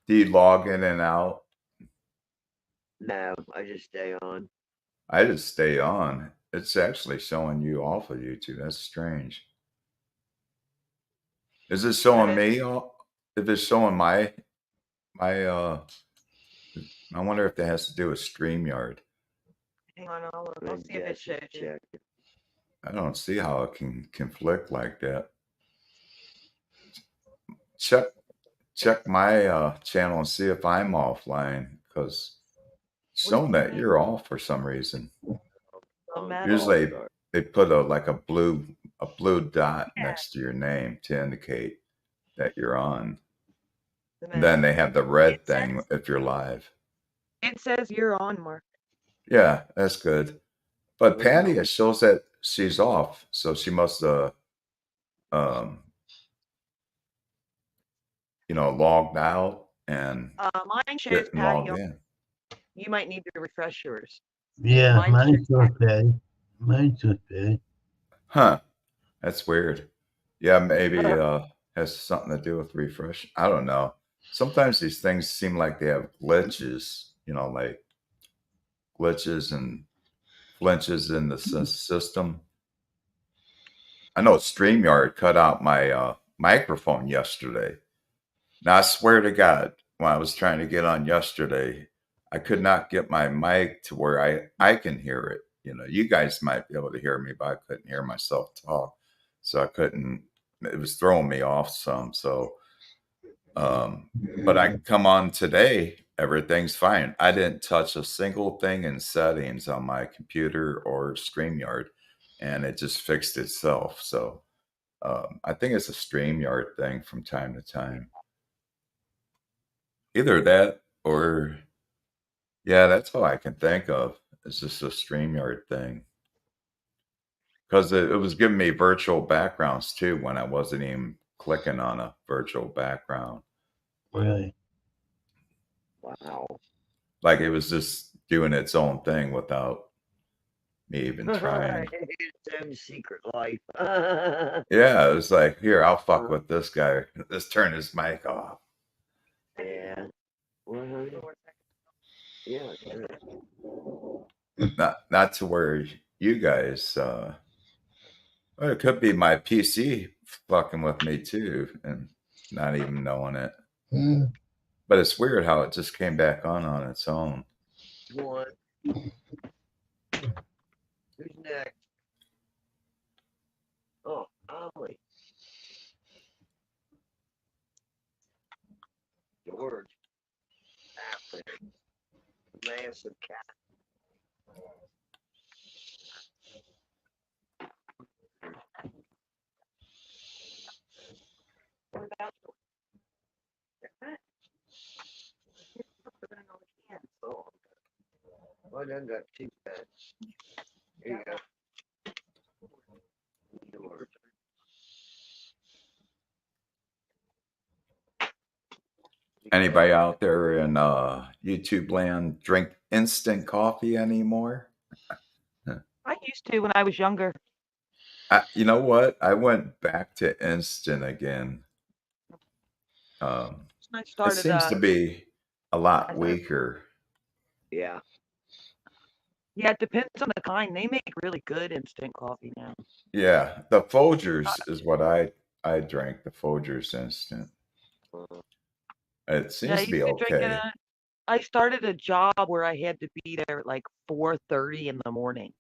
Do you log in and out? No, I just stay on. I just stay on. It's actually showing you off of YouTube. That's strange. Is it showing me? If it's showing my I wonder if that has to do with StreamYard. Hang on, I'll see if it shows you. I don't see how it can conflict like that. Check my channel and see if I'm offline, because it's showing that you're off for some reason. Usually they put a blue dot next to your name to indicate that you're on. And then they have the red thing if you're live. It says you're on, Mark. Yeah, that's good. But Patty, it shows that she's off, so she must logged out and mine shows getting logged in. You might need to refresh yours. Yeah, mine's okay. Mine's okay. Huh. That's weird. Yeah, maybe has something to do with refresh. I don't know. Sometimes these things seem like they have glitches, like glitches and flinches in the system. I know StreamYard cut out my microphone yesterday. Now, I swear to God, when I was trying to get on yesterday, I could not get my mic to where I can hear it. You guys might be able to hear me, but I couldn't hear myself talk. So I couldn't, it was throwing me off some. So, but I come on today, everything's fine. I didn't touch a single thing in settings on my computer or StreamYard, and it just fixed itself. So I think it's a StreamYard thing from time to time. Either that or, yeah, that's all I can think of. It's just a StreamYard thing. Because it was giving me virtual backgrounds too when I wasn't even clicking on a virtual background. Really? Wow. Like it was just doing its own thing without me even trying. Its own secret life. Yeah, it was like, here, I'll fuck with this guy. Let's turn his mic off. Yeah. Yeah. Not to where you guys. Well, it could be my PC fucking with me too, and not even knowing it. But it's weird how it just came back on its own. What? Who's next? Oh, Ollie. George. Apple. Massive cat. What about Oh, I done got two pets. Here you go. George. Anybody out there in YouTube land drink instant coffee anymore? I used to when I was younger. You know what? I went back to instant again. It seems to be a lot weaker. Yeah. Yeah, it depends on the kind. They make really good instant coffee now. Yeah, the Folgers is what I drank. The Folgers instant. It Yeah, I seems to used be to drink it. okay. I started a job where I had to be there at like 4:30 in the morning,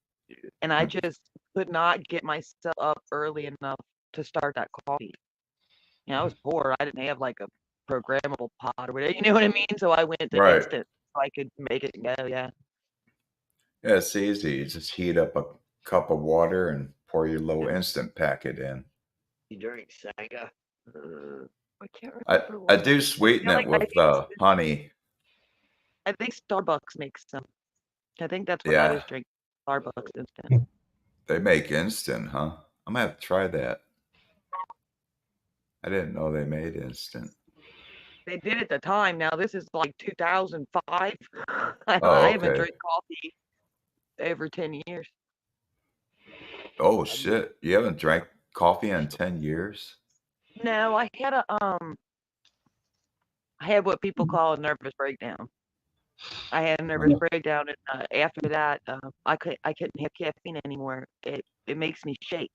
and I just could not get myself up early enough to start that coffee. You know, I was poor. I didn't have like a programmable pot or whatever. You know what I mean? So I went to Right. instant so I could make it go. Yeah. Yeah, it's easy. You just heat up a cup of water and pour your little instant packet in. You drink Sanga? I can't I remember I what. do sweeten Yeah, it like with honey. I think Starbucks makes some. I think that's what I Yeah, was drinking. Starbucks instant. they make instant, huh? I'm gonna have to try that. I didn't know they made instant. They did at the time. Now this is like 2005. I Oh, haven't okay. drank coffee over 10 years. Oh shit! You haven't drank coffee in 10 years? No, I had what people call a nervous breakdown. I had a nervous Uh, breakdown, and after that, I couldn't have caffeine anymore. It makes me shake.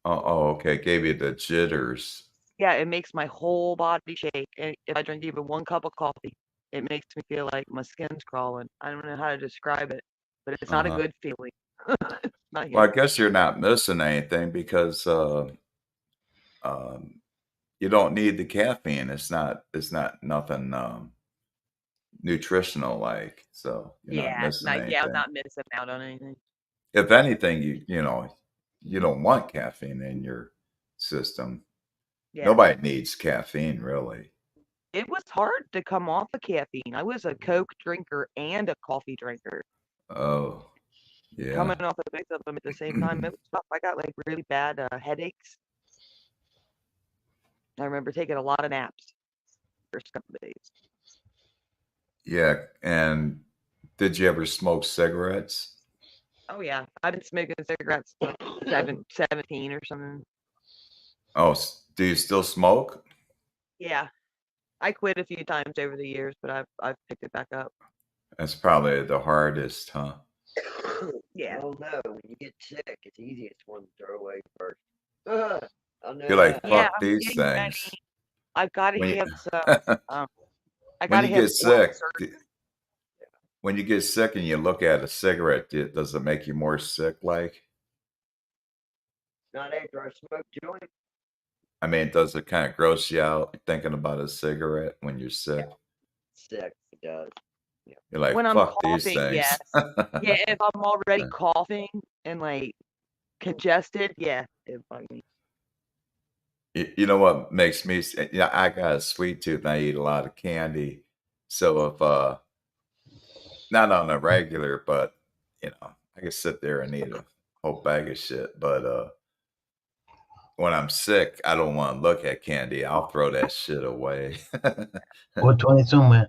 oh, okay. Gave you the jitters. Yeah, it makes my whole body shake. And if I drink even one cup of coffee, it makes me feel like my skin's crawling. I don't know how to describe it, but it's not a Uh-huh. good feeling. It's not Well, good. I guess you're not missing anything because um, you don't need the caffeine. It's not nothing nutritional like, so you're not Yeah, missing like yeah, I'm anything. not missing out on anything. If anything, you don't want caffeine in your system. Yeah. Nobody needs caffeine, really. It was hard to come off of caffeine. I was a Coke drinker and a coffee drinker. Oh, Coming yeah. off of both of them at the same time, it was tough. I got like really bad headaches. I remember taking a lot of naps for a couple of days. Yeah, and did you ever smoke cigarettes? Oh yeah, I've been smoking cigarettes since 17 or something. Oh, do you still smoke? Yeah, I quit a few times over the years, but I've picked it back up. That's probably the hardest, huh? Yeah. Well, no, when you get sick, it's easiest one to throw away first. I know You're like, that. Yeah, fuck I'm these getting ready. things. I've got to When have some. you Um, I when got you to have get oral sick, surgery. when you get sick and you look at a cigarette, does it make you more sick? Like, Not after I smoke joint. I mean, does it kind of gross you out thinking about a cigarette when you're sick? Sick, it does. You're like, When I'm fuck these coughing, things. yes. Yeah, if I'm already coughing and like congested, yeah, it bugs me. You know what makes me? Yeah, I got a sweet tooth and I eat a lot of candy. So if not on a regular, but I can sit there and eat a whole bag of shit. But when I'm sick, I don't want to look at candy. I'll throw that shit away. Or 20 somewhere.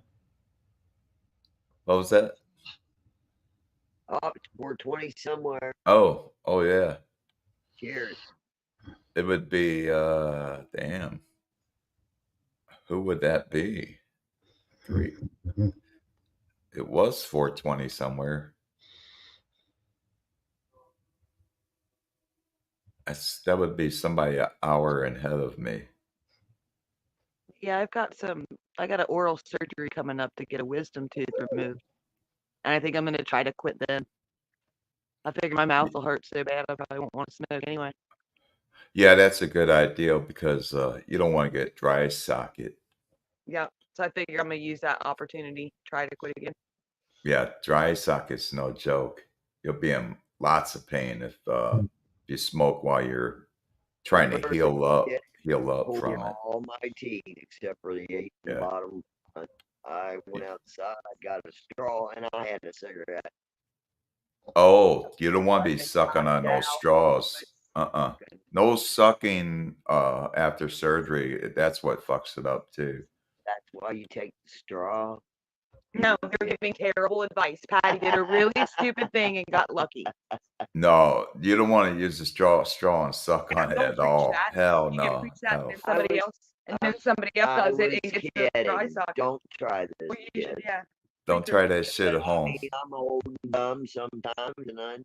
What was that? Oh, it's 420 somewhere. Oh yeah. Cheers. It would be damn. Who would that be? Three. Mhm. It was 420 somewhere. That would be somebody an hour ahead of me. Yeah, I got an oral surgery coming up to get a wisdom tooth removed. And I think I'm gonna try to quit then. I figure my mouth will hurt so bad I probably won't want to smoke anyway. Yeah, that's a good idea because you don't want to get dry socket. Yeah. So I figure I'm gonna use that opportunity, try to quit again. Yeah, dry socket's no joke. You'll be in lots of pain if you smoke while you're trying to First heal up thing pulled from it. all my teeth except for the eight in the Yeah. bottom. I went outside, got a straw, and I had a cigarette. Oh, you don't want to be Fucking sucking on knocked those out. straws. Fucking- No sucking after surgery. That's what fucks it up too. That's why you take the straw. No, you're giving terrible advice. Patty did a really stupid thing and got lucky. No, you don't want to use the straw and suck on it Don't at preach all. that. Hell You can no. preach that Hell. and somebody else I does it was and gets the dry kidding. socket. Don't try this, Well, you should, kid. yeah. Don't try that shit at I home. mean, I'm old and dumb sometimes, and I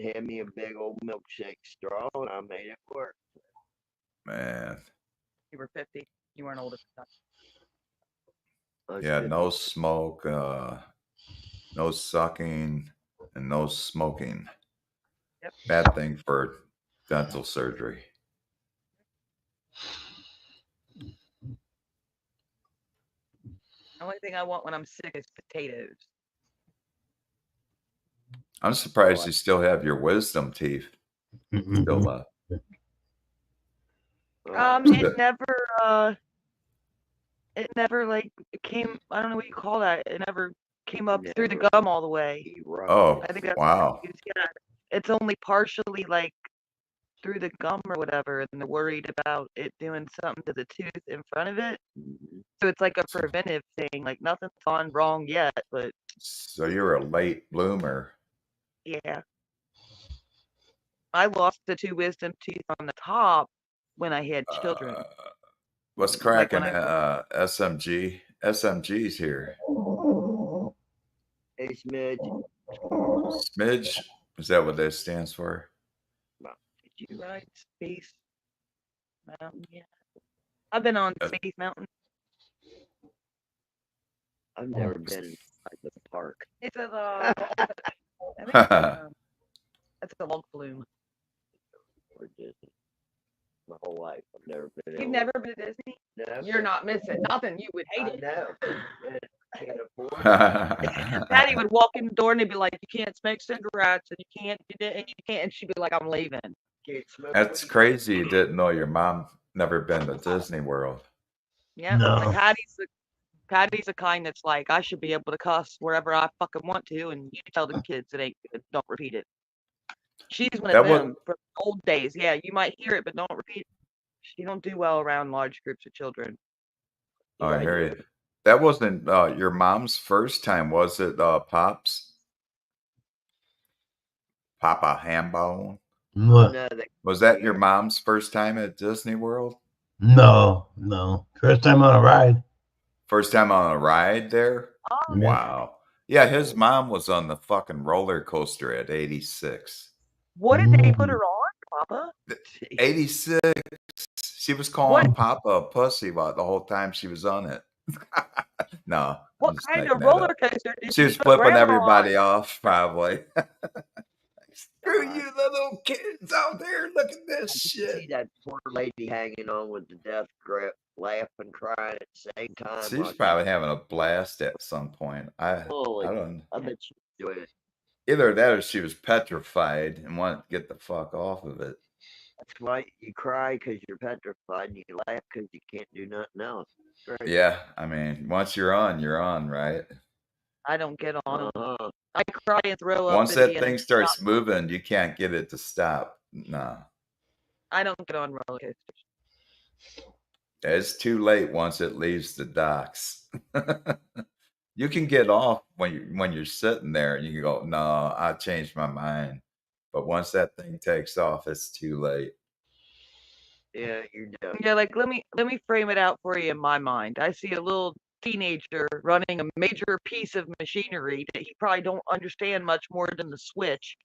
hand me a big old milkshake straw, and I made it work. Man. You were 50. You weren't old at the time. Yeah, no smoke, no sucking, and no smoking. Yep. Bad thing for dental surgery. The only thing I want when I'm sick is potatoes. I'm surprised you still have your wisdom teeth still left. It never like came. I don't know what you call that. It never came up through the gum all the way. Oh, I think that's wow. yeah, it's only partially like through the gum or whatever, and they're worried about it doing something to the tooth in front of it. So it's like a preventive thing. Like nothing's gone wrong yet, but So you're a late bloomer. yeah. I lost the 2 wisdom teeth on the top when I had children. What's Like cracking? when I SMG? SMG's here. Hey, Smidge. Smidge? Is that what that stands for? Did you ride Space Mountain yet? I've been on Space Mountain. I've never been inside the park. It's a I think it's a log flume. Or Disney. My whole life, I've never been. You've never been to Disney? No. You're not missing nothing. You would hate it. No. Can't afford it. Daddy would walk in the door and he'd be like, "You can't smoke cigarettes, and you can't do that, and you can't." And she'd be like, "I'm leaving." Can't smoke That's weed. crazy. You didn't know your mom never been to Disney World. Yeah, No. like Patty's the kind that's like, I should be able to cuss wherever I fucking want to, and you tell the kids it ain't good. Don't repeat it. She's one of them from old days. Yeah, you might hear it, but don't repeat it. She don't do well around large groups of children. Oh, I hear you. That wasn't your mom's first time, was it, Pops? Papa Hambone? What? No, Was that your mom's first time at Disney World? No. First time on a ride. First time on a ride there? Oh, Yeah. Wow. Yeah, his mom was on the fucking roller coaster at 86. what did they put her on, Papa? 86. She was calling Papa a pussy about the whole time she was on it. No. What kind of roller coaster did she was put flipping Grandma everybody on? off, probably. Screw you little kids out there. Look at this shit. See that poor lady hanging on with the death grip, laughing, crying at the same time. She's probably having a blast at some point. I don't. I bet she enjoyed it. Either that or she was petrified and wanted to get the fuck off of it. That's why you cry because you're petrified, and you laugh because you can't do nothing else. Right. Yeah, I mean, once you're on, right? I don't get on. I cry and throw up. Once that thing starts moving, you can't get it to stop. No. I don't get on roller coasters. It's too late once it leaves the docks. You can get off when you're sitting there and you can go, no, I changed my mind. But once that thing takes off, it's too late. Yeah, you're done. Yeah, like let me frame it out for you in my mind. I see a little teenager running a major piece of machinery that he probably don't understand much more than the switch.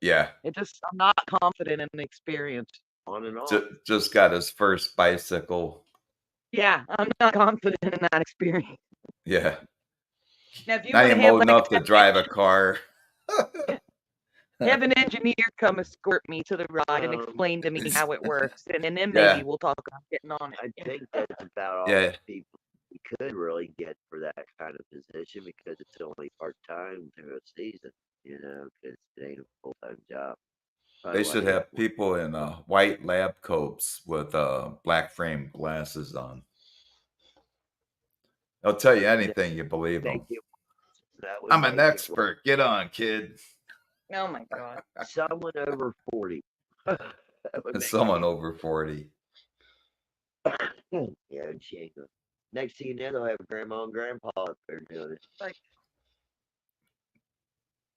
Yeah. I'm not confident in the experience. On and off. Just got his first bicycle. Yeah, I'm not confident in that experience. Yeah. Now, if you not even old like enough to drive a car. Have an engineer come escort me to the ride and explain to me how it works, and then maybe we'll talk about getting on it. I think that's about all the people you could really get for that kind of position because it's only part-time through a season, because it ain't a full-time job. They should have people in white lab coats with black frame glasses on. They'll tell you anything you believe them. I'm an expert. Get on, kid. Oh my God. Someone over 40. Someone over 40. Yeah, she ain't gonna. Next thing you know, they'll have grandma and grandpa up there doing it. Like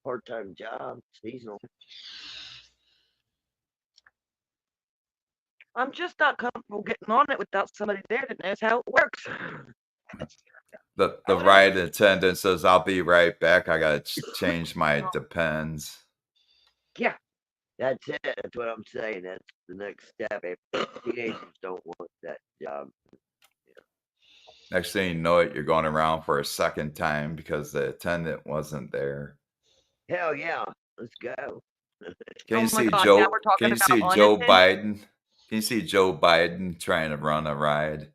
part-time job, seasonal. I'm just not comfortable getting on it without somebody there that knows how it works. The ride attendant says, "I'll be right back. I gotta change my Depends." Yeah, that's it. That's what I'm saying. That's the next step. If teenagers don't want that job, Next thing you know it, you're going around for a second time because the attendant wasn't there. Hell yeah, let's go. Can Oh you my see God, Joe? now we're talking Can you see about Joe unattended? Biden? Can you see Joe Biden trying to run a ride?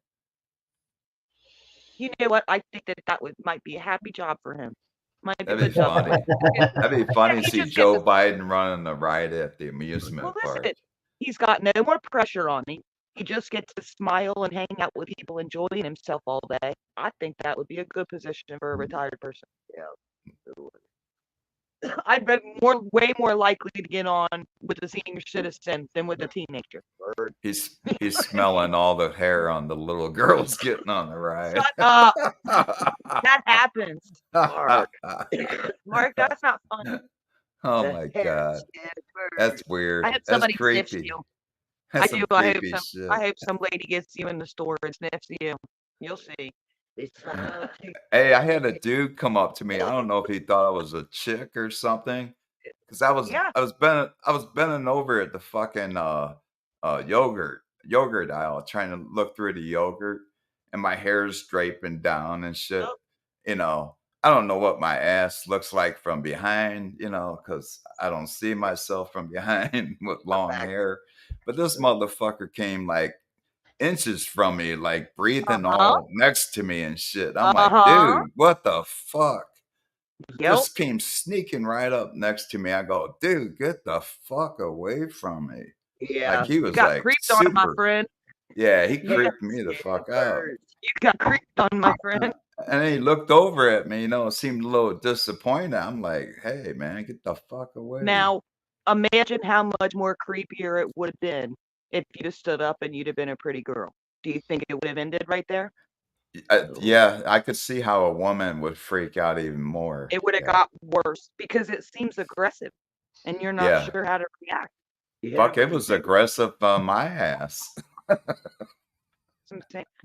You know what? I think that might be a happy job for him. Might be a That'd good be job for him. funny. That'd be funny to he see just gets Joe to, Biden running a ride at the well, amusement park. listen, he's got no more pressure on him. He just gets to smile and hang out with people, enjoying himself all day. I think that would be a good position for a retired person. Yeah. Good one. I'd be way more likely to get on with a senior citizen than with a teenager. Bird. He's smelling all the hair on the little girls getting on the ride. Shut up. That happens. Mark. Mark, that's not funny. Oh The my hair God. skin bird. That's weird. I hope That's somebody sniffs creepy. you. That's I some do. I hope creepy some. shit. I hope some lady gets you in the store and sniffs you. You'll see. They smile too. Hey, I had a dude come up to me. I don't know if he thought I was a chick or something, because I was Yeah. bending over at the fucking yogurt aisle trying to look through the yogurt, and my hair's draping down and shit. Oh. You know, I don't know what my ass looks like from behind, you know, because I don't see myself from behind with long hair. But this motherfucker came like inches from me, like breathing all next to me and shit. I'm like, dude, what the fuck? Yep. Just came sneaking right up next to me. I go, dude, get the fuck away from me. Yeah. Like he was got like creeped on, my super. friend. Yeah, he Yeah, creeped me the skin fuck out. bird. You got creeped on, my friend. And then he looked over at me, you know, seemed a little disappointed. I'm like, hey man, get the fuck away. Now, imagine how much more creepier it would have been if you'd have stood up and you'd have been a pretty girl. Do you think it would have ended right there? Yeah, I could see how a woman would freak out even more. It would have got worse because it seems aggressive and you're not Yeah. sure how to react. Yeah, Fuck, it was aggressive on my ass.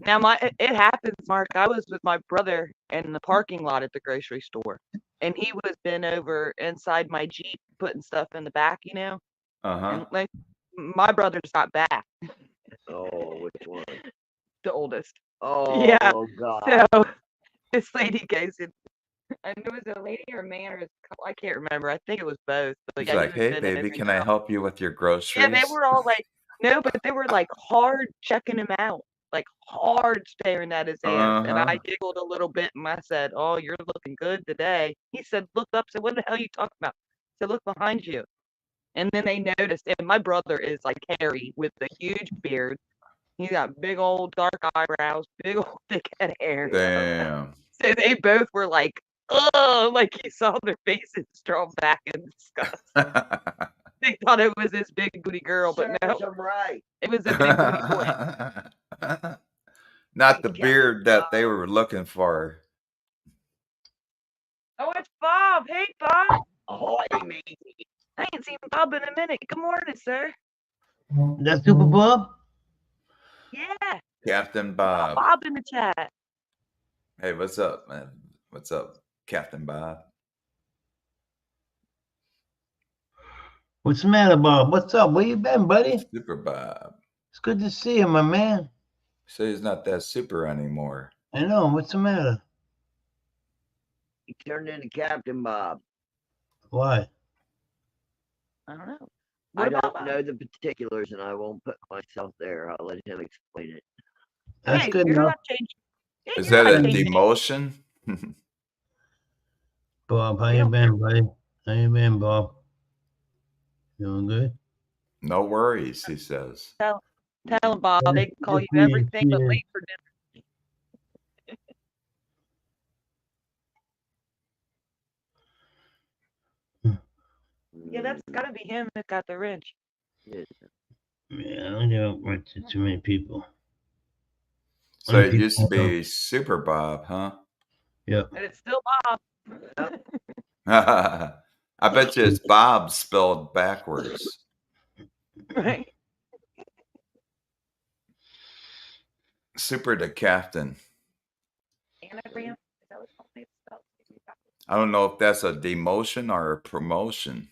Now, it happens, Mark. I was with my brother in the parking lot at the grocery store, and he was bent over inside my Jeep putting stuff in the back, you know. Uh-huh. And like my brother's got back, Oh, which one? the oldest. Oh, Yeah. God. So this lady goes in, and it was a lady or a man or a couple, I can't remember. I think it was both. But He's yeah, he like, was hey bending baby, over can I down. help you with your groceries? Yeah, they were all like, no, but they were like hard checking him out, like hard staring at his ass. And I giggled a little bit and I said, oh, you're looking good today. He said, look up. I said, what the hell are you talking about? I said, look behind you. And then they noticed, and my brother is like hairy with a huge beard. He's got big old dark eyebrows, big old thick head hair. Damn. So they both were like, oh, like he saw their faces draw back in disgust. They thought it was this big booty girl, but no, I'm right. it was a big booty boy. Not the beard that they were looking for. Oh, it's Bob. Hey, Bob. Ahoy, matey. I ain't seen Bob in a minute. Good morning, sir. That's Super Bob? Yeah. Captain Bob. Bob in the chat. Hey, what's up, man? What's up, Captain Bob? What's the matter, Bob? What's up? Where you been, buddy? Super Bob. It's good to see you, my man. So he's not that super anymore. I know. What's the matter? He turned into Captain Bob. Why? I don't know. I don't know the particulars, and I won't put myself there. I'll let him explain it. That's hey, good you're enough. not changing. Hey, Is you're that not a changing. demotion? Bob, how you been, buddy? How you been, Bob? Doing good? No worries, he says. Tell him, Bob. They can call you everything but late for dinner. Yeah, that's got to be him that got the wrench. Yeah. Yeah, I don't give up much to too many people. So it used to be Super Bob, huh? Yep. And it's still Bob. I bet you it's Bob spelled backwards. Right. Super to Captain. Anagram? Is that what it's spelled? I don't know if that's a demotion or a promotion.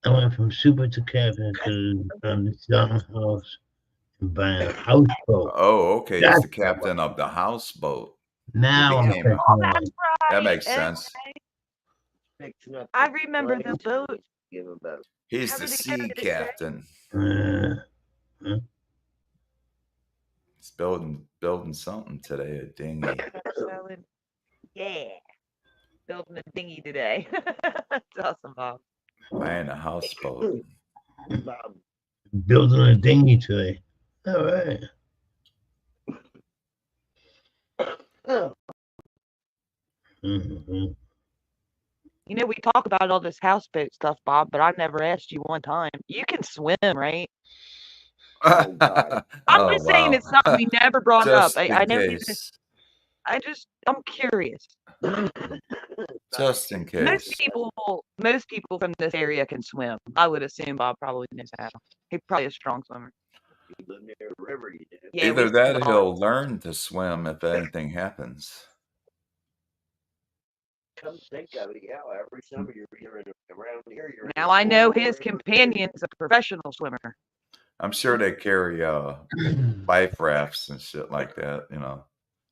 I went from super to captain to the young house and buying a houseboat. Oh, okay. He's That's the captain of the houseboat. Now I'm became a- catching Oh, on. that's right. That makes eh, sense. Fixing up I the remember the place, boat. give a boat. He's How the did it go? sea Did it say? captain. Uh, He's building something today, a dinghy. Showing- Yeah. Building a dinghy today. That's awesome, Bob. Buying a houseboat. Bob, building a dinghy today. All right. Mhm. You know, we talk about all this houseboat stuff, Bob, but I've never asked you one time. You can swim, right? Oh, God. I'm Oh, just saying wow. it's something we never brought up. Just I in know you case. I'm curious. Just in Most case. people from this area can swim. I would assume Bob probably knows how. He's probably a strong swimmer. You live near a river, you do. Yeah, we Either swim that or all- he'll learn to swim if anything happens. Come think of it, yeah, every summer you're around here. You're in Now the I know pool, his river. companion's a professional swimmer. I'm sure they carry life rafts and shit like that,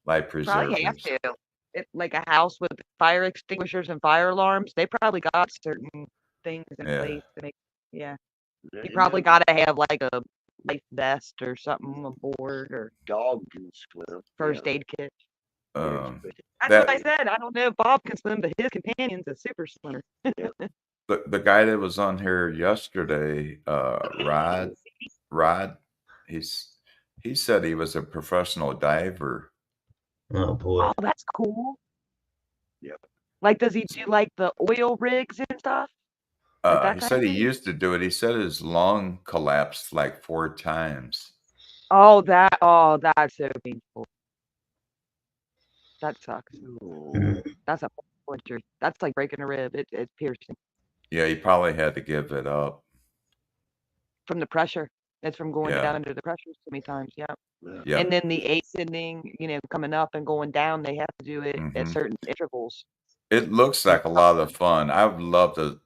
life Probably have preservers. to. It's like a house with fire extinguishers and fire alarms. They probably got certain things in Yeah. place to make. Yeah, They you probably know got to have like a life vest or something aboard or dog can swim. first yeah. aid kit. Um, That's That- what I said. I don't know if Bob can swim, but his companion's a super swimmer. the guy that was on here yesterday, Rod, he said he was a professional diver. Oh boy. Oh, that's cool. Yeah. Like, does he do like the oil rigs and stuff? Like that He kind said of he thing? used to do it. He said his lung collapsed like 4 times. Oh, that's so painful. That sucks. Oh, That's a butcher. That's like breaking a rib. It's piercing Yeah, he probably had to give it up. from the pressure. It's from going Yeah. down under the pressure so many times. Yeah. Yeah. And then the ascending, coming up and going down, they have to do it at Mhm. certain intervals. It looks like a lot of fun. I would love to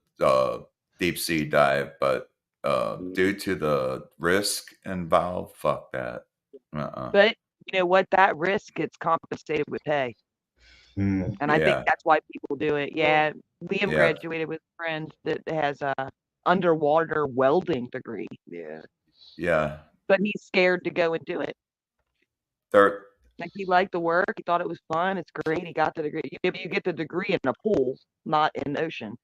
deep sea dive, but due to the risk involved, fuck that. But you know what? That risk gets compensated with pay. Mm. And I Yeah. think that's why people do it. Yeah. Liam Yeah. graduated with a friend that has a underwater welding degree, yeah. Yeah. but he's scared to go and do it. There, Like he liked the work, he thought it was fun, it's great. He got the degree. You get the degree in a pool, not in the ocean.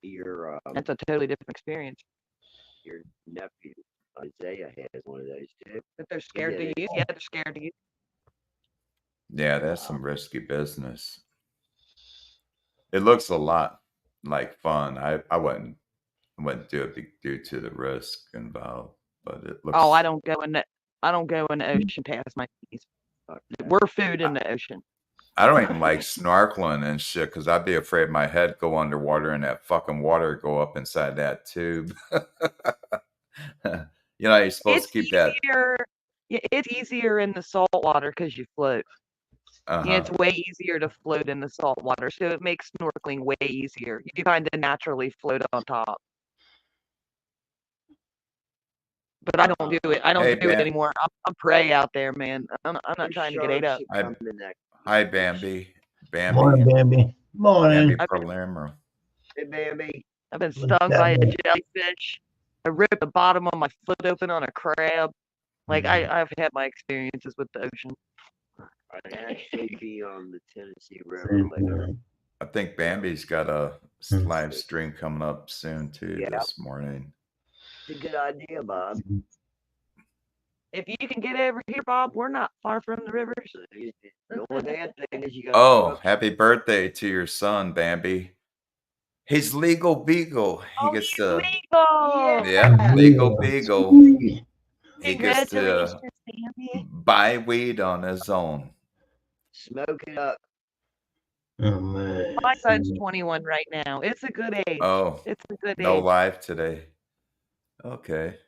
Your That's a totally different experience. your nephew Isaiah has one of those too. But they're scared to did it. use. Yeah, they're scared to use. yeah, that's some risky business. It looks a lot like fun. I wouldn't do it due to the risk involved, but it looks. Oh, I don't go in the ocean past my knees. Fuck that. We're food in the ocean. I don't even like snorkeling and shit because I'd be afraid my head go underwater and that fucking water go up inside that tube. You're supposed to keep that. It's easier in the salt water because you float. Uh-huh. Yeah, it's way easier to float in the salt water, so it makes snorkeling way easier. You kind of naturally float on top. But I don't do it. I don't Hey, do it man. anymore. I'm prey out there, man. I'm not There's trying to get ate up. sharks that come in that- Hi, Bambi. Morning, Bambi. Morning. Bambi Palermo. Hey, Bambi. I've been What's stung that by a mean? jellyfish. I ripped the bottom of my foot open on a crab. Like Mhm. I've had my experiences with the ocean. I actually be on the Tennessee River Same later. thing. I think Bambi's got a Hmm. live stream coming up soon too Yeah. this morning. It's a good idea, Bob. If you can get over here, Bob, we're not far from the rivers. The only bad thing is you got. Oh, happy birthday to your son, Bambi. He's legal beagle. He gets he's to legal. yeah, legal beagle. He gets Congratulations, to Bambi. buy weed on his own. Smoke it up. Oh man. My son's 21 right now. It's a good age. Oh, It's a good no age. live today. Okay.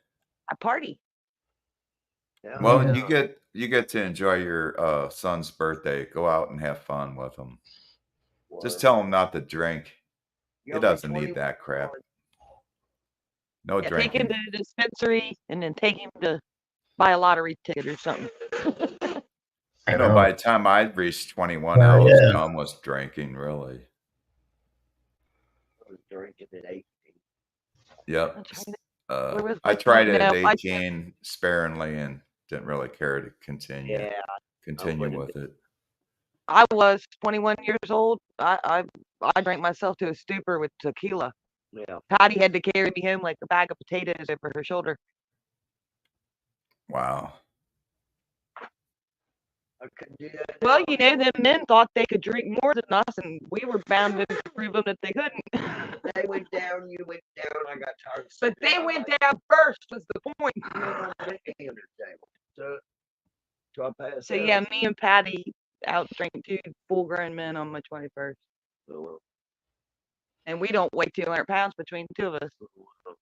A party. Hell Well, yeah. you get to enjoy your son's birthday. Go out and have fun with him. Just What? tell him not to drink. He You'll be doesn't need 21. that crap. No Yeah, take him drinking. to the dispensary and then take him to buy a lottery ticket or something. I know by the time I reached 21, Oh, I was yeah. done with drinking, really. I was drinking at 18. Yep. I'm trying to- where was I my tried it at no, I- 18 sparingly and didn't really care to continue would've with it. I was 21 years old. I drank myself to a stupor with tequila. Yeah. Patty had to carry me home like a bag of potatoes over her shoulder. Wow. I couldn't do that. Well, now. you know, them men thought they could drink more than us, and we were bound to prove them that they couldn't. They went down, you went down, I got tired of But sitting they down, went I down first was the point. went to the under table. So I passed So out. yeah, me and Patty out drank 2 full-grown men on my 21st, So, and we don't weigh 200 pounds between the two of us.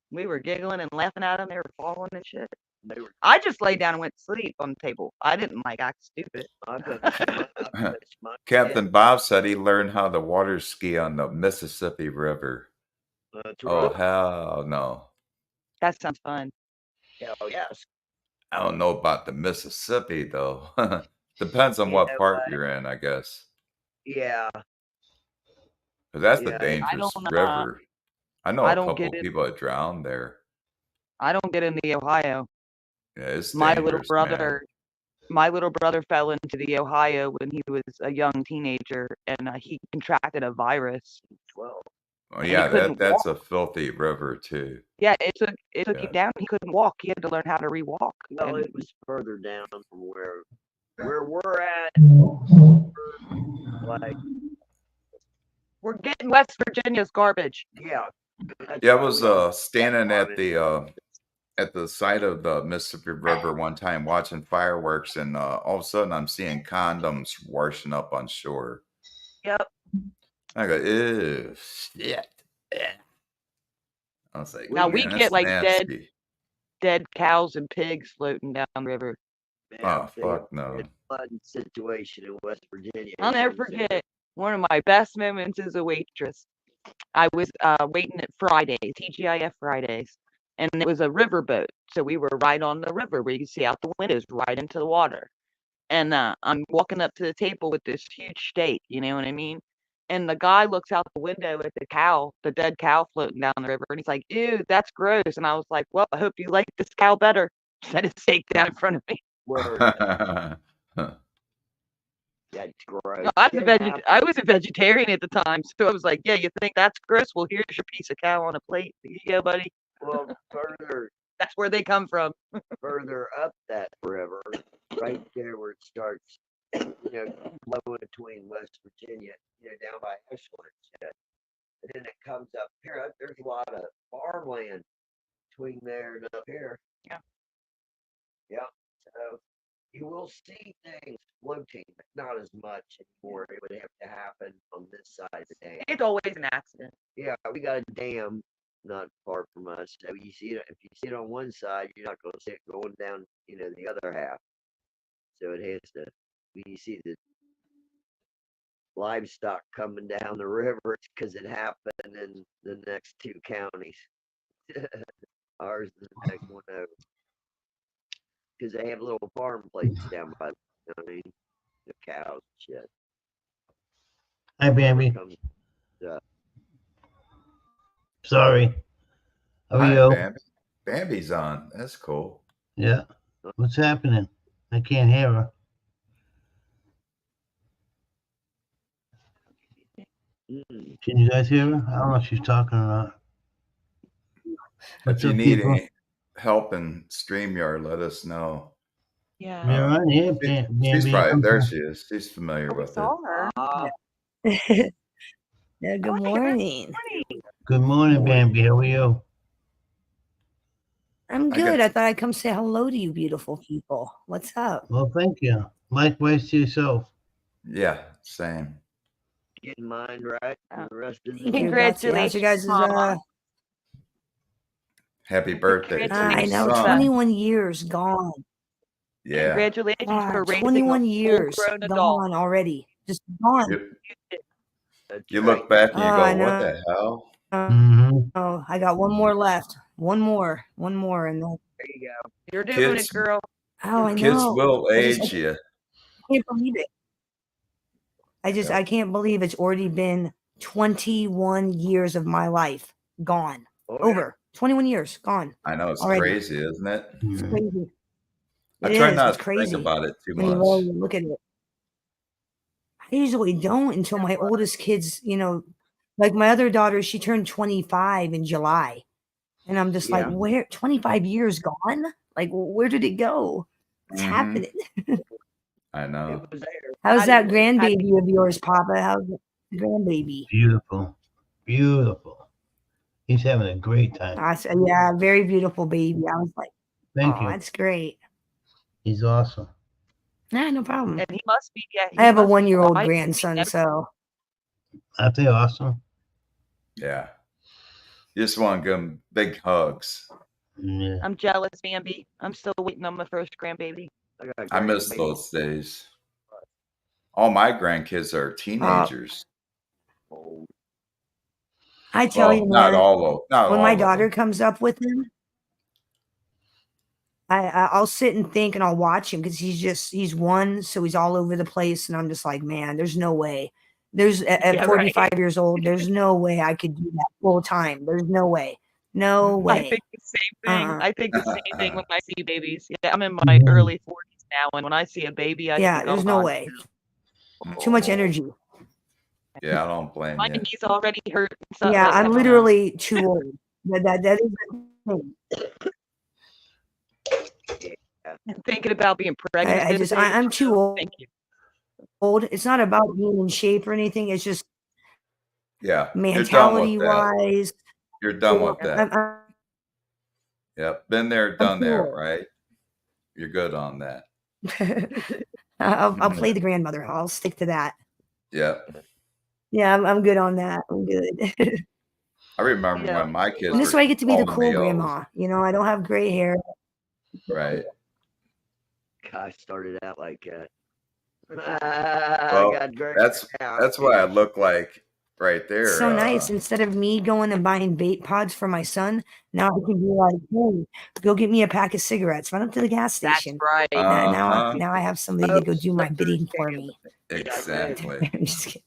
We were giggling and laughing at them. They were falling and shit. they were. I just laid down and went to sleep on the table. I didn't like act stupid. I finished my Captain Bob said he learned how to water ski on the Mississippi River. That's Oh, right. hell no. That sounds fun. Hell yes. I don't know about the Mississippi, though. Depends on You what know part what? you're in, I guess. Yeah. 'Cause that's Yeah, the I dangerous don't, river. I know I a don't couple get it. people that drowned there. I don't get into the Ohio. Yeah, it's My little dangerous, man. brother fell into the Ohio when he was a young teenager, and he contracted a virus. 12. Oh, he yeah, couldn't that's a filthy river, too. Yeah, it took Yeah. him down. He couldn't walk. He had to learn how to rewalk. Well, and it was further down from where we're at. Like, we're getting West Virginia's garbage. yeah. Yeah, I was standing at the side of the Mississippi River one time watching fireworks, and all of a sudden I'm seeing condoms washing up on shore. Yep. I go, ew, shit. I was like, Now we "Man, get that's like nasty." dead cows and pigs floating down the river. Oh, fuck no. Flooding situation in West Virginia. I'll never forget one of my best moments as a waitress. I was waiting at Fridays, TGIF Fridays, and it was a riverboat. So we were right on the river where you could see out the windows right into the water. And I'm walking up to the table with this huge steak, you know what I mean? And the guy looks out the window at the dead cow floating down the river, and he's like, "Ew, that's gross." And I was like, "Well, I hope you like this cow better." Set his steak down in front of me. Word. That's gross. No, I was a vegetarian at the time, so I was like, "Yeah, you think that's gross? Well, here's your piece of cow on a plate. Here you go, buddy." Well, further That's where they come from. further up that river, right there where it starts, flowing between West Virginia, down by Ashland. And then it comes up here. There's a lot of farmland between there and up here. Yeah. Yeah. So you will see things floating, but not as much anymore. It would have to happen on this side of the dam. It's always an accident. Yeah, we got a dam not far from us. So you see it if you see it on one side, you're not gonna see it going down, the other half. So it has to when you see the livestock coming down the river, it's because it happened in the next 2 counties. Ours is the next one over. Because they have little farm plates down by, the cows and shit. Hi, Bambi. Sorry. How are Hi, you? Bambi. Bambi's on. That's cool. Yeah. What's happening? I can't hear her. Can you guys hear her? I don't know if she's talking or not. If you need any help in StreamYard, let us know. Yeah. You're on here, She's probably there. She is. She's familiar We with it. saw her. Yeah, good morning. Good morning, Bambi. How are you? I'm I good. got- I thought I'd come say hello to you beautiful people. What's up? Well, thank you. Likewise to yourself. Yeah, same. Getting mine right. And the rest of Thank you, the Betsy. How's you guys' Mama. Happy birthday to I your know, son. 21 years gone. Yeah. Congratulations for God, raising 21 a years full-grown adult. gone already. Just gone. You look back and you Oh, go, I what know. the hell? Mm-hmm. Oh, I got one more left. One more, and then. There you go. You're doing Kids- it, girl. Oh, I know. Kids will I just- age you. can't believe it. Yeah. I can't believe it's already been 21 years of my life gone. Oh, yeah. Over 21 years gone. I know it's Already. crazy, isn't it? It's Mhm. crazy. I It try is. not It's to crazy think about it too when you much. really look at it. I usually don't until my oldest kids, like my other daughter, she turned 25 in July. And I'm just like, Yeah. where 25 years gone? Like, where did it go? What's Mhm. happening? I It know. was there. How's that Anyway, grandbaby of yours, Papa? How's the grandbaby? Beautiful. Beautiful. He's having a great time. I said, yeah, very beautiful baby. I was like, Thank oh, you. that's great. He's awesome. Nah, no problem. And he must be. Yeah, I have a he must be 1-year-old quiet. grandson, never- so Aren't they awesome? Yeah. You just want to give him big hugs. Yeah. I'm jealous, Bambi. I'm still waiting on my first grandbaby. got I miss grandbaby. those days. All my grandkids are teenagers. Oh, I tell Well, you, not man, all of not when all my of daughter them. comes up with him, I'll sit and think and I'll watch him because he's one, so he's all over the place, and I'm just like, man, there's no way. At Yeah, right. 45 years old, there's no way I could do that full time. There's no way. No I way. think the same thing. Uh-uh. I think the same thing when I see babies. Yeah, I'm in my Mhm. early 40s now, and when I see a baby, I Yeah, think, oh there's no God, way. Too much oh, energy. Yeah, I don't blame my you. knees already hurt. So Yeah, like, I I'm don't know. literally too old. That is the thing. And thinking about being pregnant. I at just this age, I'm too old. Thank you. It's not about being in shape or anything. It's just Yeah, you're done mentality with that. wise. You're done with that. I'm Yep, been there, I'm done there, cool. right? You're good on that. I'll play the grandmother. I'll stick to that. Yep. Yeah, I'm good on that. I'm good. I remember Yeah. when my kids And this were way I get to be the calling cool me old. grandma. I don't have gray hair. Right. I started out like that. Well, I got gray That's hair. that's what I look like right there. It's so nice. Instead of me going and buying vape pods for my son, now I can be like, hey, go get me a pack of cigarettes. Run up to the gas That's station. right. Uh-huh. Now I have somebody to go do my bidding for me. Exactly. I'm just kidding.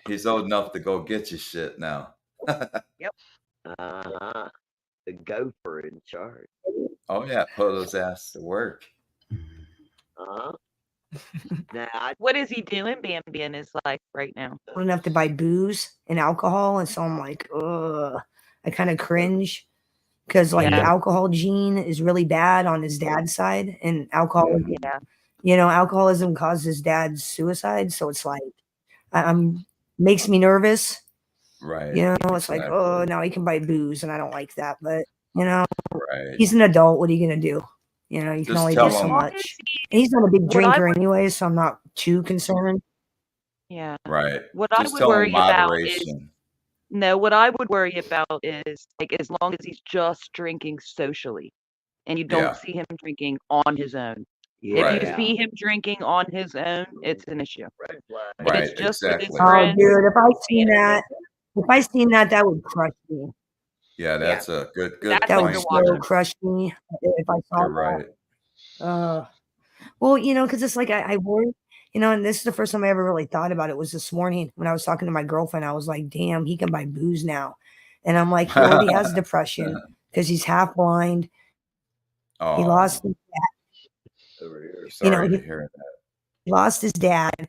He's old enough to go get you shit now. Uh-huh. The gopher in charge. Oh yeah, put his ass to work. Uh-huh. Now, What is he doing, Bambi, in his life right now? Old enough to buy booze and alcohol, and so I'm like, ugh. I kind of cringe because like the Yeah. alcohol gene is really bad on his dad's side, and alcoholism, Yeah. alcoholism caused his dad's suicide. So it's like, I'm makes me nervous. Right. It's like, Exactly. oh, now he can buy booze, and I don't like that. But Right. he's an adult. What are you gonna do? You can Just only tell do so him- much. And he's not a big What I drinker anyway, so I'm not too concerned. Yeah. Right. What I Just would tell him worry about is moderation. no. What I would worry about is like as long as he's just drinking socially, and you don't Yeah. see him drinking on his own. yeah. If you see him drinking on his own, it's an issue. Red flag. If Right, it's just with his exactly. Oh, friends, dude, if I seen that, that would crush me. Yeah, that's a good That's That what would you're point. so watching. crush me if I saw You're that. right. Well, because it's like I worry, and this is the first time I ever really thought about it was this morning when I was talking to my girlfriend. I was like, damn, he can buy booze now. And I'm like, he already has depression because he's half blind. Oh, He lost Over here. sorry he- to hear that. he lost his dad.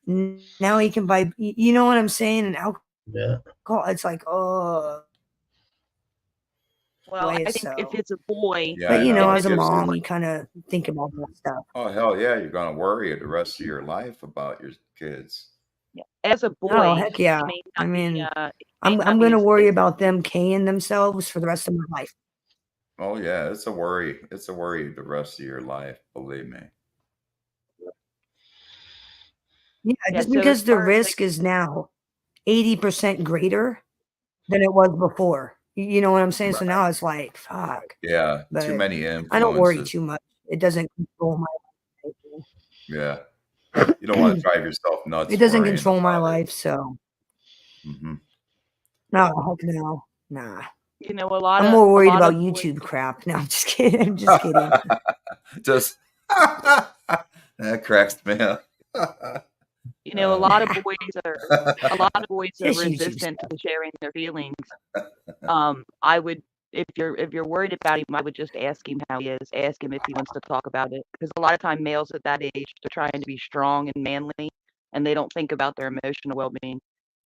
Now he can buy, you know what I'm saying? And Yeah. alcohol, it's like, oh. Well, I way, think if so- it's a boy, Yeah, But I know, as it a gives you mom, like- you kind of think about that stuff. Oh hell yeah, you're gonna worry the rest of your life about your kids. as a boy, Oh, heck he yeah. may I not be, mean, he I'm may not be going to as worry fit. about them K-ing themselves for the rest of my life. Oh yeah, it's a worry. It's a worry the rest of your life, believe me. Yeah, Yeah, just so because as the far as, like- risk is now 80% greater than it was before. You know what I'm saying? So now it's like, fuck. Yeah, But too many influences. I don't worry too much. It doesn't control my life. Yeah, you don't want to drive yourself nuts. It doesn't worrying control my about it. life, so Mhm. no, heck no. Nah. You know, a lot I'm of more worried a lot about of boys- YouTube crap. No, I'm just kidding. I'm just kidding. Just That cracks me up. You know, a lot of boys are Just YouTube resistant to sharing their feelings. I would, if you're worried about him, I would just ask him how he is. Ask him if he wants to talk about it, because a lot of time males at that age, they're trying to be strong and manly, and they don't think about their emotional well-being.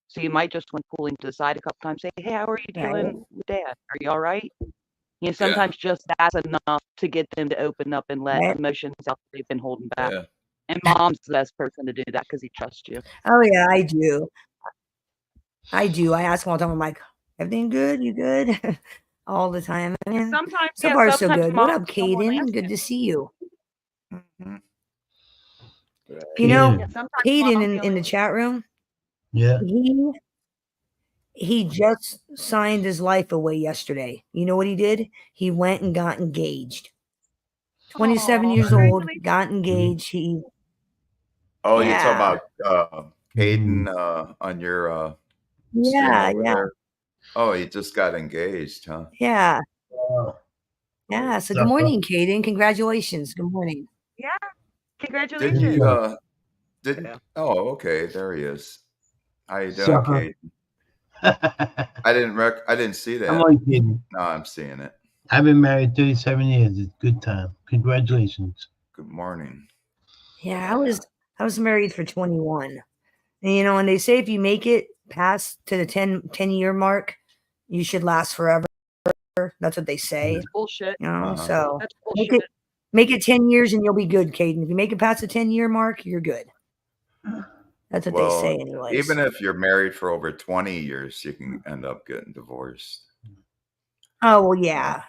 So you might just want to pull him to the side a couple times, say, "Hey, how are you Right. doing with Dad? Are you all right?" You know, sometimes just that's enough to get them to open up and let Right. emotions out that they've been holding back. Yeah. And mom's the best person to do that because he trusts you. Oh yeah, I do. I ask him all the time. I'm like, everything good? You good? All the time. And Sometimes, so yeah, far so sometimes good. What up, moms don't wanna Caden? ask Good him. to see you. Mhm. You know, Yeah, sometimes Caden moms in feel the chat room, Yeah. he just signed his life away yesterday. You know what he did? He went and got engaged. 27 Aw, years old, congratulations. got engaged. He Oh, you talking yeah. about Caden on your stream Yeah, over yeah, there? Oh, he just got engaged, huh? yeah. Oh, Yeah. So good sucker. morning, Caden. Congratulations. Good morning. Yeah, Didn't congratulations. you didn't Yeah. oh, okay, there he is. How you doing, Sucker. Caden? I didn't see I'm that. only kidding. No, I'm seeing it. I've been married 37 years. It's a good time. Congratulations. Good morning. Yeah, I was married for 21. And you know, and they say if you make it past to the 10-year mark, you should last forever. That's what they say. That's bullshit. You know, Uh-huh. so That's make bullshit. it 10 years and you'll be good, Caden. If you make it past the 10-year mark, you're good. That's what they Well, say anyways. even if you're married for over 20 years, you can end up getting divorced. Oh well, yeah.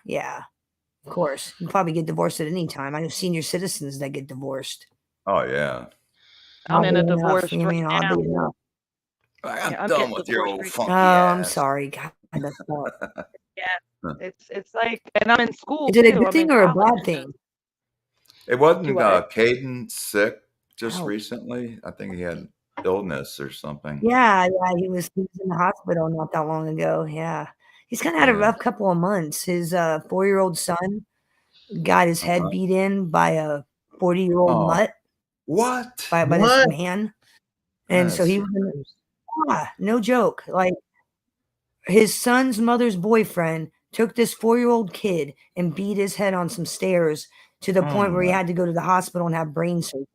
Of course. You can probably get divorced at any time. I know senior citizens that get divorced. Oh yeah. I'm in a Oddly enough, divorce I mean, right now. oddly enough. I'm Yeah, I'm done getting with your divorced old right funky Oh, I'm ass. sorry. God, that's not. It's like, and I'm in school Is it a too. good I'm thing in or a college. bad thing? It wasn't Do what? Caden sick just Ouch. recently? I think he had illness or something. Yeah, he was in the hospital not that long ago. Yeah. He's kind of had a Yeah. rough couple of months. His 4-year-old son got his head Uh-huh. beat in by a 40-year-old Oh, mutt what? by this What? man. And so That's he was no joke. Like his son's mother's boyfriend took this 4-year-old kid and beat his head on some stairs to the Oh point where he my- had to go to the hospital and have brain surgery.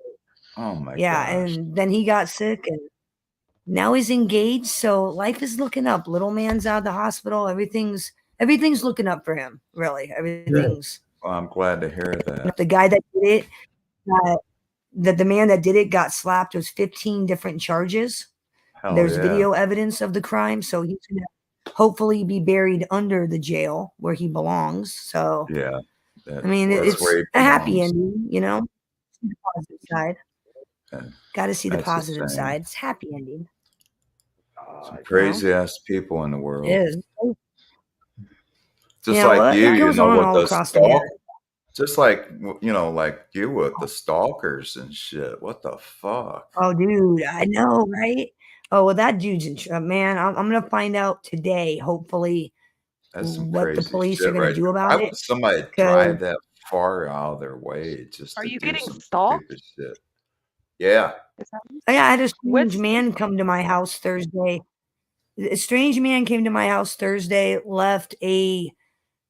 Oh my Yeah, gosh. and then he got sick and now he's engaged, so life is looking up. Little man's out of the hospital. Everything's looking up for him. Really, everything's. Well, I'm glad to hear that. The guy that did it, the man that did it got slapped with 15 different charges. Hell There's yeah. video evidence of the crime, so he's gonna hopefully be buried under the jail where he belongs. So Yeah. I mean, that's it's where he a happy belongs. ending, you know. See the positive side. Yeah, Got to see the that's a positive shame. side. It's happy ending. Some crazy ass people in the world. It is. Just Yeah, like well, you, it goes on with all the across the board. just like like you with the stalkers and shit. What the fuck? Oh, dude, I know, right? Oh, well, that dude's in man. I'm gonna find out today, hopefully, That's some what the crazy police shit are gonna right do there. about Why it. would somebody 'Cause- drive that far out of their way just Are to you do getting some stalked? stupid shit? Yeah. Is that Oh, yeah, I had a strange What's- man come to my house Thursday. A strange man came to my house Thursday, left a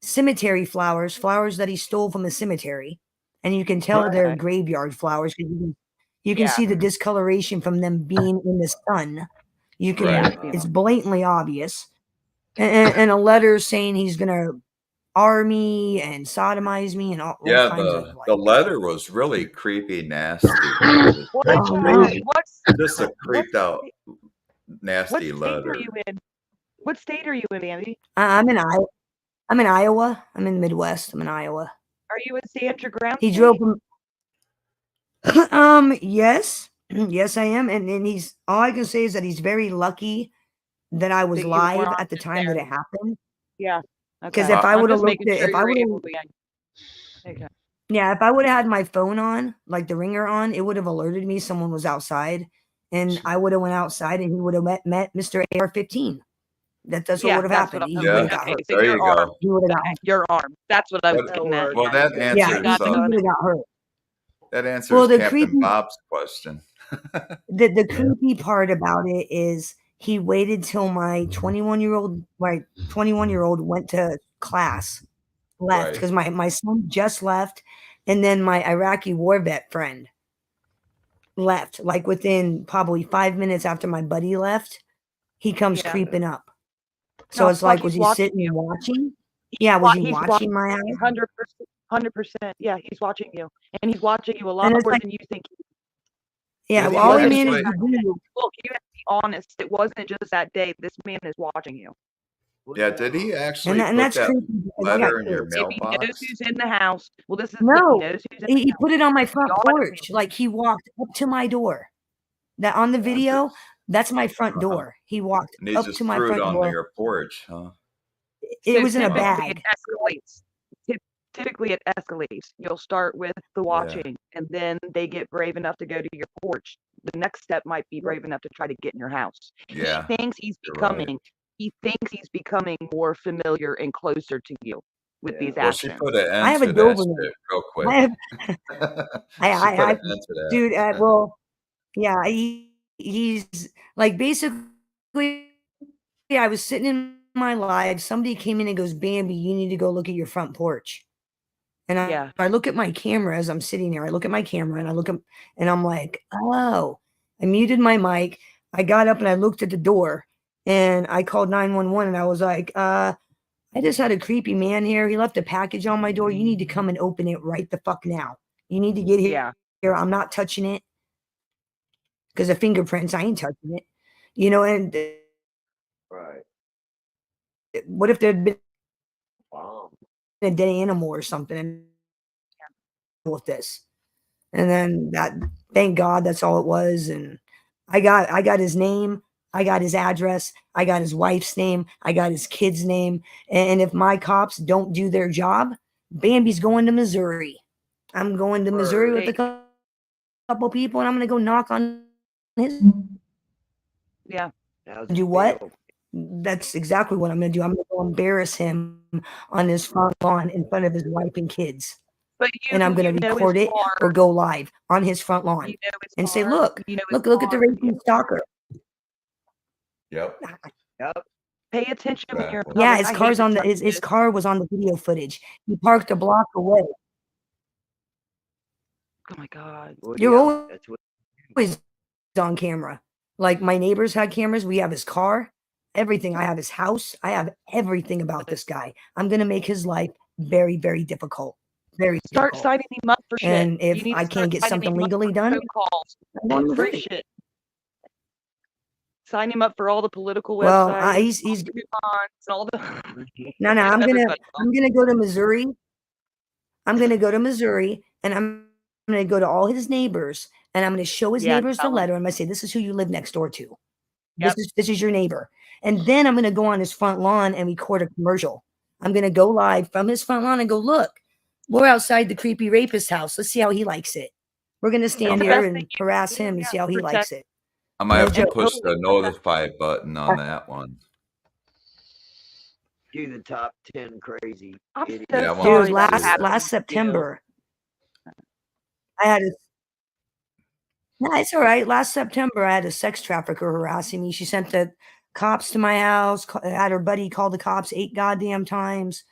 cemetery flowers that he stole from the cemetery, and you can tell they're Okay. graveyard flowers because you can Yeah. see the discoloration from them being in the sun. You can, Right. it's blatantly obvious. And a letter saying he's gonna army and sodomize me and all Yeah, kinds of the letter was really creepy, nasty. What, That's crazy. what's Just a creeped out, what nasty state letter. are you in? What state are you in, Andy? I'm in Iowa. I'm in Iowa. I'm in the Midwest. I'm in Iowa. Are you in Sandra Ground? He drove from. Yes, yes, I am, and he's. All I can say is that he's very lucky that I was That you live weren't at the time that there. it happened. Yeah. Because Okay. if I I'm would have just looked making at, sure if I you're would have, able to. Okay. yeah, if I would have had my phone on, like the ringer on, it would have alerted me someone was outside, and I would have went outside, and he would have met Mr. AR-15. That's what Yeah, would have that's what happened. I'm He would Yeah, have got okay, hurt. so there you're you armed. go. He would have got Okay, hurt. you're armed. That's what I was Well, getting at. Well, that Yeah, answers got he the would have got hurt. That answers Well, the Captain creepy Bob's question. the Yeah. creepy part about it is he waited till my 21-year-old went to class, left Right. because my son just left, and then my Iraqi war vet friend left. Like within probably 5 minutes after my buddy left, he comes Yeah. creeping up. So No, it's like, fuck, was he's he watching sitting you. watching? Yeah, was he watching my house? 100%. Yeah, he's watching you, and he's watching you a lot And it's more like, than you think. yeah, Did well, he all he actually- managed to do. Look, you have to be honest. It wasn't just that day. This man is watching you. Yeah, did he actually And put that's that creepy because I got letter in your kids. If he knows mailbox? who's in the house, well, this is No, he knows who's in the he house. put it on my front Y'all have to- porch. Like he walked up to my door. That on the video, that's my front door. He walked And he up just to my threw it front onto door. your porch, huh? It was in a Typically, bag. It escalates. Typically, it escalates. You'll start with the watching, and then they get brave enough to go to your porch. The next step might be brave enough to try to get in your house. Yeah. He thinks he's you're right. becoming. He thinks he's becoming more familiar and closer to you with these Well, she actions. put an I have end a to that Doberman. shit real quick. I have, She put an end to that. dude. Well, yeah, he's like basically. I was sitting in my live. Somebody came in and goes, "Bambi, you need to go look at your front porch." And Yeah. I look at my camera as I'm sitting there. I look at my camera and I look at, and I'm like, oh, I muted my mic. I got up and I looked at the door and I called 911 and I was like, I just had a creepy man here. He left a package on my door. You need to come and open it right the fuck now. You need to get here. Yeah. Here, I'm not touching it because the fingerprints, I ain't touching it. You know, and Right. what if there'd been Bomb. a dead animal or something and with this? And then that, thank God, that's all it was. And I got his name, I got his address, I got his wife's name, I got his kid's name. And if my cops don't do their job, Bambi's going to Missouri. I'm going to Missouri with a couple people, and I'm going to go knock on his. Yeah. How's Do it what? feel? That's exactly what I'm going to do. I'm going to go embarrass him on his front lawn in front of his wife and kids. But And I'm going to record it or go live on his front lawn and say, look, look at the raping stalker. Yep. Yep. Pay attention when you're. in Exactly. Yeah, public. his I car's hate on to the tell his you this. car was on the video footage. He parked a block away. Oh my God. Well, You're yeah, that's what. always on camera. Like my neighbors had cameras. We have his car, everything. I have his house. I have everything about this guy. I'm gonna make his life very, very difficult. Very Start difficult. signing him up for shit. And You if need to I start can't get signing something him up legally for done, phone calls I'm going and to free Missouri. shit. Sign him up for all the political Well, websites, he's coupons, and all the. no. I'm Everybody. gonna go to Missouri. I'm gonna go to Missouri, and I'm gonna go to all his neighbors, and I'm gonna show his Yeah, neighbors the tell 'em. letter. I'm gonna say, "This is who you live next door to. Yep. This is your neighbor." And then I'm gonna go on his front lawn and record a commercial. I'm gonna go live from his front lawn and go, "Look, we're outside the creepy rapist house. Let's see how he likes it. We're gonna stand the here best and thing you harass can do, him and yeah, see how he protect- likes it." I might have to Yeah. push the notify button on that one. Do the top 10 crazy. I'm idiots. so Yeah, I want sorry Dude, that that too. happened last to you. September, I had a. No, it's all right. Last September, I had a sex trafficker harassing me. She sent the cops to my house. Had her buddy call the cops 8 goddamn times.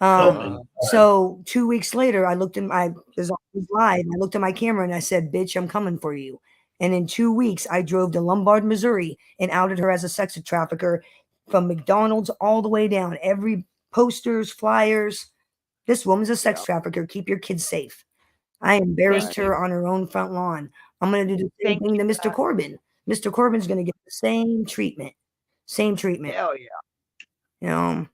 So 2 weeks later, I looked in my was live. I looked at my camera and I said, "Bitch, I'm coming for you." And in 2 weeks, I drove to Lombard, Missouri, and outed her as a sex trafficker from McDonald's all the way down. Every posters, flyers. This woman's a sex trafficker. Keep your kids safe. I embarrassed Thank her on her own front lawn. I'm going to do the same Thank thing to you for Mr. that. Corbin. Mr. Corbin's going to get the same treatment. Same treatment. Hell yeah, You know,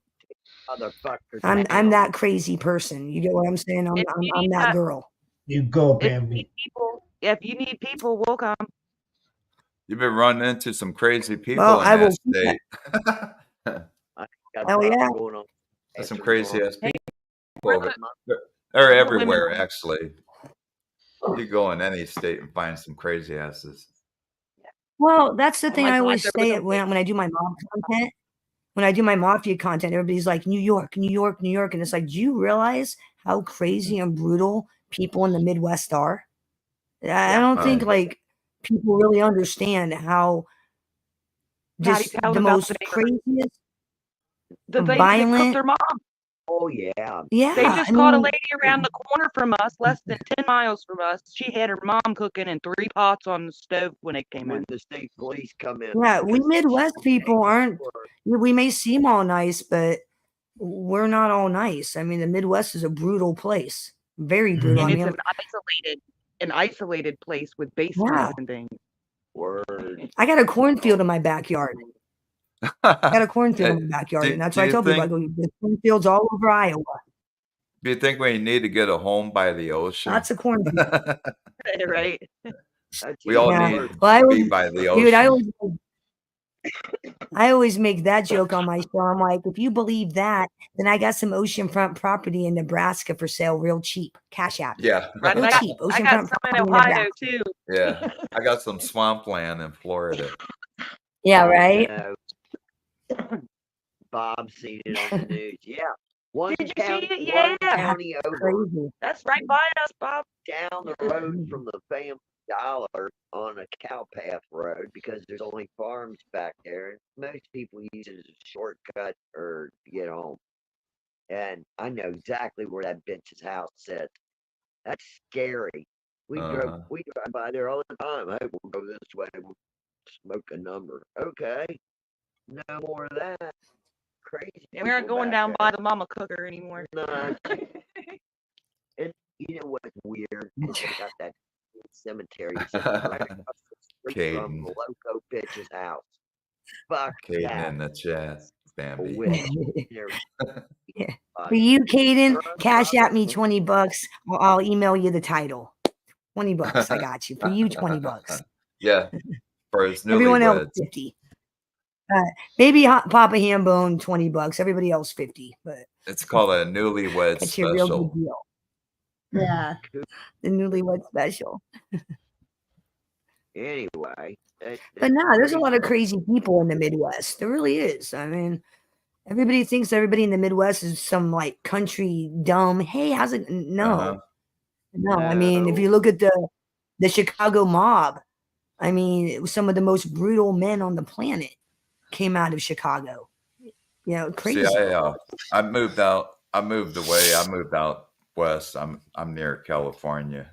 motherfucker. I'm that crazy person. You get what I'm saying? If you I'm need that that- girl. You go, If you Bambi. need people, we'll come. You've been running into some crazy people Well, in I that will- state. Got Hell yeah. something going on. There's some Answer crazy phone. ass people. We're over the- They're the everywhere, women- actually. You go in any state and find some crazy asses. Well, that's the Oh thing my I God, always there say was a it when I do my mob content. When I do my mafia content, everybody's like, New York, New York, New York. And it's like, do you realize how crazy and brutal people in the Midwest are? I don't think Right. like people really understand how Patty, just tell the them about most the neighbor, craziest, the lady that cooked violent. their mom. Oh yeah. They Yeah, just I caught a mean, lady around the corner from us, less than 10 miles from us. She had her mom cooking in 3 pots on the stove when they came When in. the state police come in. yeah, we because Midwest people aren't. or- We may seem all nice, but we're not all nice. I mean, the Midwest is a brutal place, very brutal. I And it's mean, an isolated place with basements yeah, and things. Word. I got a cornfield in my backyard. I got a cornfield in my backyard, and that's Do what I you tell people. I think go, "There's cornfields all over Iowa. do you think we need to get a home by the ocean? Lots of cornfield." Right? That's We all even Yeah. need worse. Well, I to be always, by the dude, ocean. I always make that joke on my show. I'm like, if you believe that, then I got some oceanfront property in Nebraska for sale, real cheap. Cash app, Yeah. Right. real I got cheap. I got Oceanfront some in property in Ohio Nebraska. too. Yeah. I got some swampland in Florida. Yeah, right. Bob seen it on the news. Yeah. One Did you see county, it? one Yeah. county over Crazy. That's right by us, Bob. down the road from the Family Dollar on a cowpath road because there's only farms back there, and most people use it as a shortcut or to get home. And I know exactly where that bitch's house sits. That's scary. We Uh-huh. drive by there all the time. Hey, we'll go this way. We'll smoke a number. Okay, no more of that. Crazy. And we aren't people going back down there. by the mama cooker anymore. No, and you know what's weird? Is they got that cemetery sitting right across the street from Caden. the loco bitch's house. Fuck Caden that. in the chat. Bambi. Witch. Yeah. For you, Caden, cash at me $20. I'll email you the title. $20. I got you. For you, $20. Yeah. For his Everyone else, newlyweds. 50. Maybe Papa Hambone, $20. Everybody else, 50. But It's called a newlywed catch you a real special. good deal. Yeah, the newlywed special. Anyway. But no, there's a lot of crazy people in the Midwest. There really is. I mean, everybody thinks everybody in the Midwest is some like country dumb. Hey, how's it? No, Uh-huh. no. I mean, if you look at the Chicago mob, I mean, it was some of the most brutal men on the planet came out of Chicago. You know, crazy. See, I moved out. I moved away. I moved out west. I'm near California.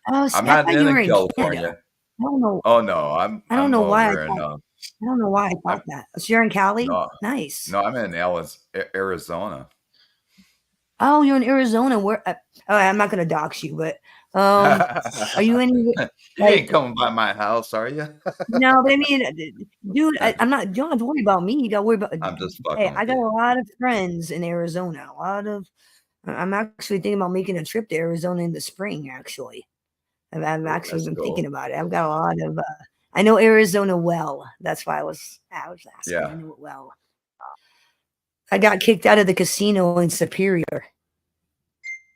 Oh, see, I'm I not thought you were in in California. Canada. I don't know. Oh no, I'm. I don't I'm know why I over in, thought. I don't know why I thought that. So you're in Cali? No, Nice. no, I'm in Arizona. Oh, you're in Arizona. Where? I'm not gonna dox you, but are you in? You Like, ain't coming by my house, are you? no, but I mean, dude, I'm not. You don't have to worry about me. You got to worry about. I'm just Hey, fucking I with got you. a lot of friends in Arizona. A lot of. I'm actually thinking about making a trip to Arizona in the spring. Actually, I've actually That's been cool. thinking about it. I've got a lot of. I know Arizona well. That's why I was asking. Yeah. I know it well. I got kicked out of the casino in Superior.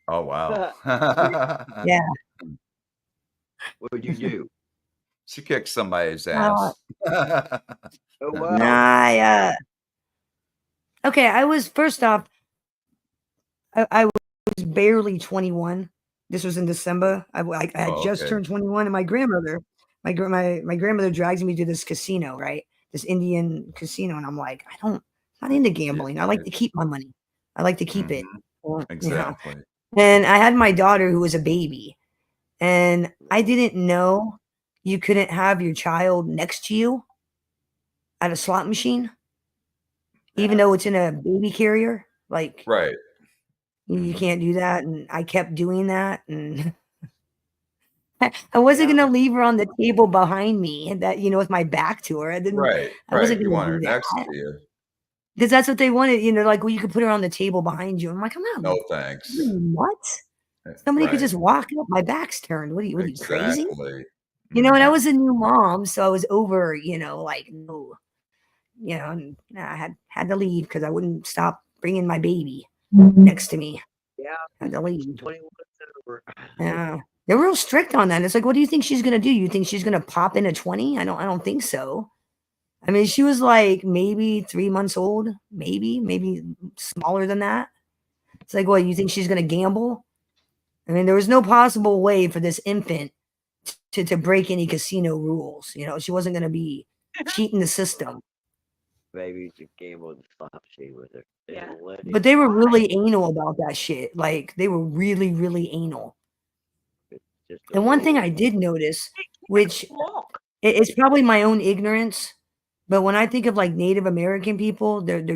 Oh wow. Yeah. What would you do? She kicked somebody's ass. Oh wow. Nah, okay, I was first off, I was barely 21. This was in December. I had just Okay. turned 21, and my grandmother drags me to this casino, right? This Indian casino, and I'm like, I'm not into gambling. I like to keep my money. I like to keep it. Mhm. You know? Exactly. And I had my daughter who was a baby, and I didn't know you couldn't have your child next to you at a slot machine, even though it's in a baby carrier. Like, Right. you can't do that. And I kept doing that. And I wasn't going to leave her on the table behind me, and that, with my back to her. I didn't, Right. I wasn't Right. You going want to her do that. next to you. Because that's what they wanted. Like, well, you could put her on the table behind you. I'm like, I'm not. No thanks. What? Somebody could Right. just walk up. My back's turned. What are you crazy? Exactly. And I was a new mom, so I was over, like, no, and I had to leave because I wouldn't stop bringing my baby next to me. Yeah. I had to leave. 21 over. Yeah. They're real strict on that. It's like, what do you think she's gonna do? You think she's gonna pop in a 20? I don't think so. I mean, she was like maybe 3 months old, maybe smaller than that. It's like, what, you think she's gonna gamble? I mean, there was no possible way for this infant to break any casino rules. You know, she wasn't going to be cheating the system. Maybe you should gamble the slot machine with her. They Yeah. won't let you. But they were really anal about that shit. Like they were really, really anal. Just a And one thing rule. I did notice, which Walk. it's probably my own ignorance, but when I think of like Native American people, they're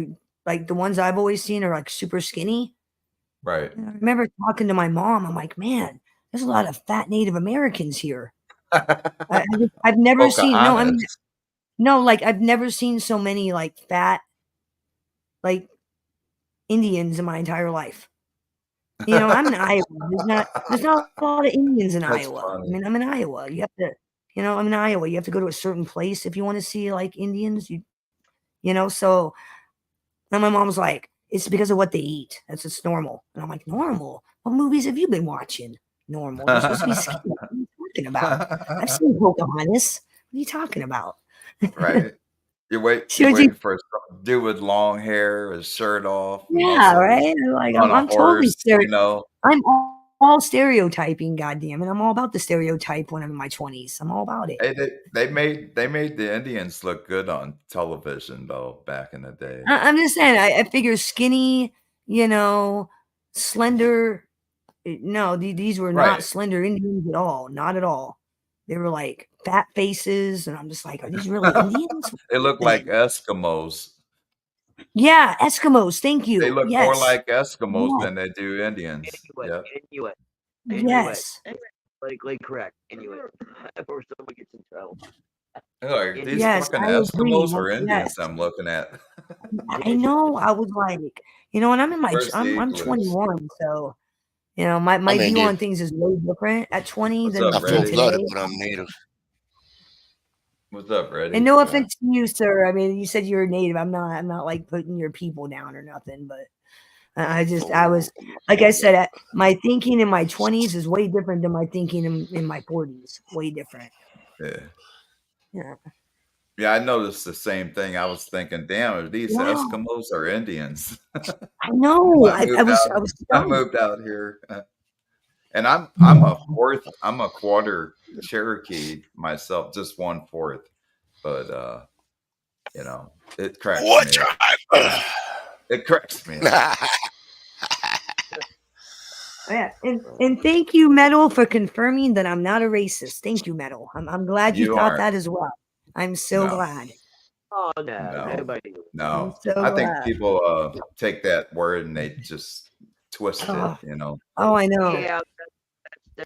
like the ones I've always seen are like super skinny. Right. And I remember talking to my mom. I'm like, man, there's a lot of fat Native Americans here. I've never seen like I've never seen so many like fat like Indians in my entire life. You know, I'm in Iowa. There's not a lot of Indians in That's Iowa. funny. I mean, I'm in Iowa. You have to, you know, I'm in Iowa. You have to go to a certain place if you want to see like Indians. You know, so and my mom's like, it's because of what they eat. That's just normal. And I'm like, normal? What movies have you been watching? Normal. They're supposed to be skinny. What are you talking about? I've seen Pocahontas. What are you talking about? Right. You're She was waiting for some dude with long hair, his shirt off, yeah, muscles, right. Like on a I'm totally horse, you know. I'm all stereotyping, goddamn it. I'm all about the stereotype when I'm in my 20s. I'm all about it. Hey, they made the Indians look good on television though back in the day. I'm just saying, I figure skinny, you know, slender. No, these were not Right. slender Indians at all. Not at all. They were like fat faces, and I'm just like, are these really Indians? They look like Eskimos. Yeah, Eskimos. Thank you. They look yes. more like Eskimos Yes. than they do Indians. Inuit. Yeah. Inuit. Yes. Politically correct. Inuit. Before someone gets in trouble. Like these Yes, fucking I agree. Eskimos or Yes. Indians I'm looking at. I know. I was like, you know, and I'm in my Where's the I'm igloos? 21, so you know, my I'm view Indian. on things is way different at 20 What's than, up, I'm than Reddy? full blooded, today. but I'm native. What's up, Reddy? And no Yeah. offense to you, sir. I mean, you said you're a native. I'm not like putting your people down or nothing, but I was like I said, my thinking in my 20s is way different than my thinking in my 40s. Way different. Yeah. Yeah. Yeah, I noticed the same thing. I was thinking, damn, are these Yeah. Eskimos or Indians? I know. I I was I stunned. moved out here, and I'm a quarter Cherokee myself, just 1/4. But you know, it cracks What me. tribe? It cracks me. up. Yeah, and thank you, Metal, for confirming that I'm not a racist. Thank you, Metal. I'm glad you You thought aren't. that as well. I'm so No. glad. Oh no, No. nobody. No, So I think glad. people take that word and they just twist Oh. it. You know, Oh, I know. Yeah,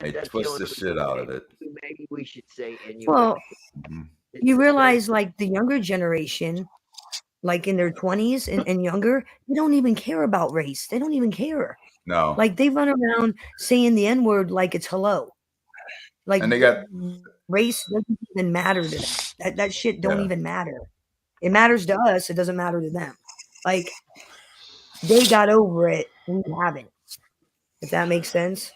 they that's twist only the shit out of it. Maybe we should say Inuit. Well, Mhm. It's you the realize same. like the younger generation, like in their 20s and younger, they don't even care about race. They don't even care. No, Like they run around saying the N-word like it's hello. Like and they got race doesn't even matter to them. That shit don't Yeah. even matter. It matters to us. It doesn't matter to them. Like they got over it. We haven't. If that makes sense.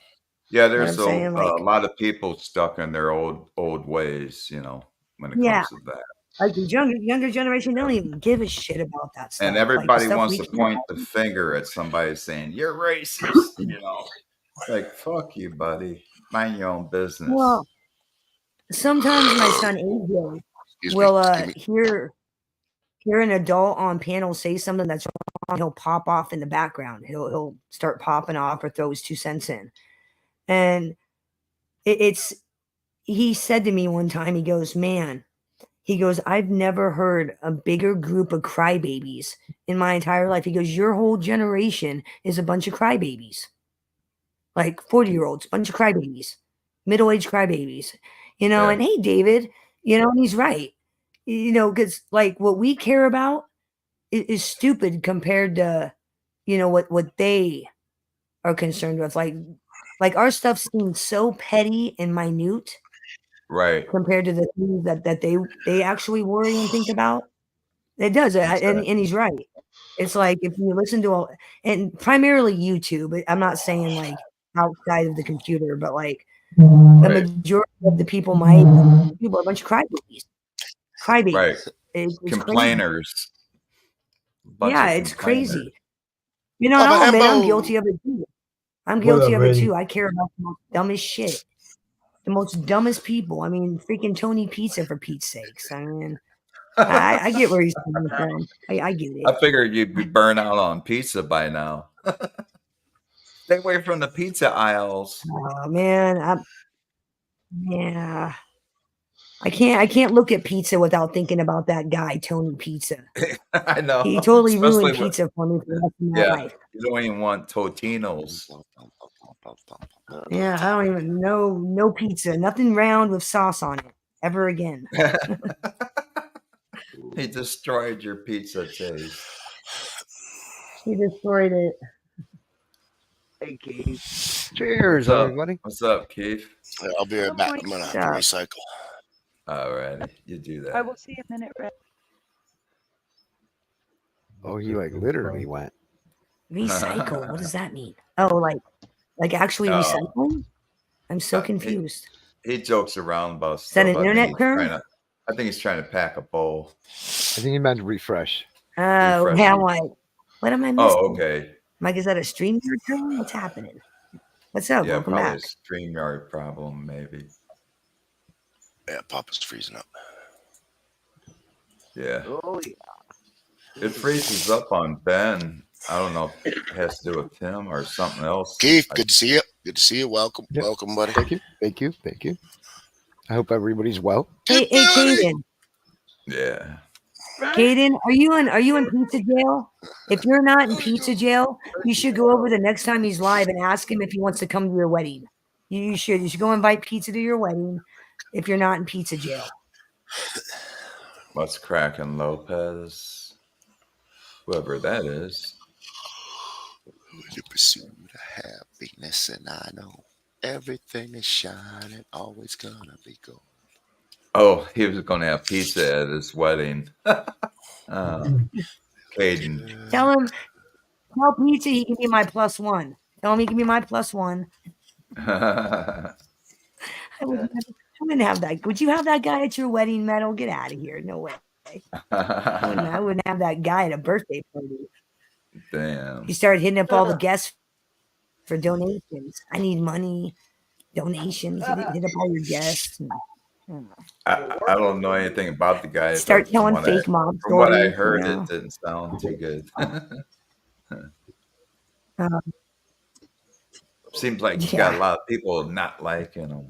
yeah. You know what There's I'm saying? a Like, lot of people stuck in their old ways. You know, when it yeah. comes to that, like the younger generation, they don't even give a shit about that stuff. and Like the everybody stuff wants we to care point about. the finger at somebody saying you're racist. You know, like fuck you, buddy. Mind your own business. Well, sometimes my son AJ Excuse me. will Excuse me. hear an adult on panel say something that's wrong, he'll pop off in the background. He'll start popping off or throw his 2 cents in. And he said to me one time, he goes, man, he goes, I've never heard a bigger group of crybabies in my entire life. He goes, your whole generation is a bunch of crybabies. Like 40-year-olds, bunch of crybabies, middle-aged crybabies, you know, Yeah. and hey, David, you know, and he's right. You know, because like what we care about is stupid compared to, you know, what they are concerned with. Like our stuff seems so petty and minute Right. compared to the things that they actually worry and think about. It does, and he's right. It's like if you listen to and primarily YouTube. I'm not saying like outside of the computer, but like the Right. majority of the people my age, people are a bunch of crybabies. Crybabies. Right. It's crazy. Complainers. Bunch Yeah, of it's complainers. crazy. You know, Baba no, man, I'm Embo. guilty of it too. I'm What guilty up, of it Reddy? too. I care about the most dumbest shit. the most dumbest people. I mean, freaking Tony Pizza, for Pete's sakes. I mean, I get where he's coming from. I get it. I figured you'd be burnt out on pizza by now. Stay away from the pizza aisles. Oh man, yeah. I can't look at pizza without thinking about that guy, Tony Pizza. I know. He totally Especially ruined pizza for me for the rest of my yeah, life. you don't even want Totino's. Yeah, I don't even know no pizza, nothing round with sauce on it ever again. He destroyed your pizza taste. He destroyed it. Hey, Keith. Cheers, What's up? everybody. What's up, Keith? Yeah, I'll be right back. I'm gonna have to recycle. All right, you do that. I will see you in a minute, Red. Oh, he like literally went. Recycle. What does that mean? Oh, like actually Oh. recycling? I'm so He- confused. He jokes around about Is that stuff. an internet term? I think he's trying to pack a bowl. I think he meant refresh. Oh, refresh yeah, me. like, what am I missing? Oh, okay. Mike, is that a StreamYard term? What's happening? What's up? Yeah, Welcome probably back. a StreamYard problem, maybe. Yeah, Papa's freezing up. Yeah. Oh, yeah. It freezes up on Ben. I don't know if it has to do with him or something else. Keith, good to see you. Good to see you. Welcome. Yep. Welcome, buddy. Thank you. Thank you. Thank you. I hope everybody's well. Hey, Caden. Yeah. Caden, are you in pizza jail? If you're not in pizza jail, you should go over the next time he's live and ask him if he wants to come to your wedding. You should. You should go invite pizza to your wedding if you're not in pizza jail. What's cracking, Lopez? Whoever that is. The pursuit of happiness, and I know everything is shining, always gonna be gold. Oh, he was going to have pizza at his wedding. Caden. Tell pizza he can be my +1. Tell him he can be my +1. I wouldn't have that. Would you have that guy at your wedding, Metal? Get out of here. No way. I wouldn't have that guy at a birthday party. Damn. He started hitting up all the guests for donations. I need money. Donations. Hit up all your guests. I don't know anything about the guy. Start but telling from fake mob From what I stories, heard, you know? it didn't sound too good. Seems like you got a lot of people not liking him.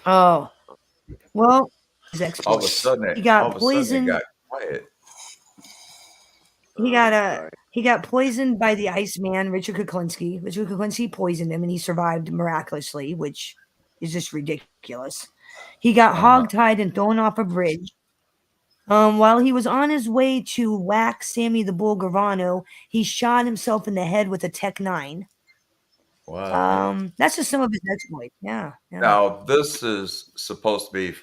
Oh, well, his All of a exploits. sudden, He got all of a sudden poisoned. it got quiet. He got poisoned by the Iceman, Richard Kuklinski. Richard Kuklinski poisoned him, and he survived miraculously, which is just ridiculous. He got hogtied and thrown off a bridge. While he was on his way to whack Sammy the Bull Gravano, he shot himself in the head with a Tech 9. Wow. That's just some of his exploits. Yeah. Now, this is supposed to be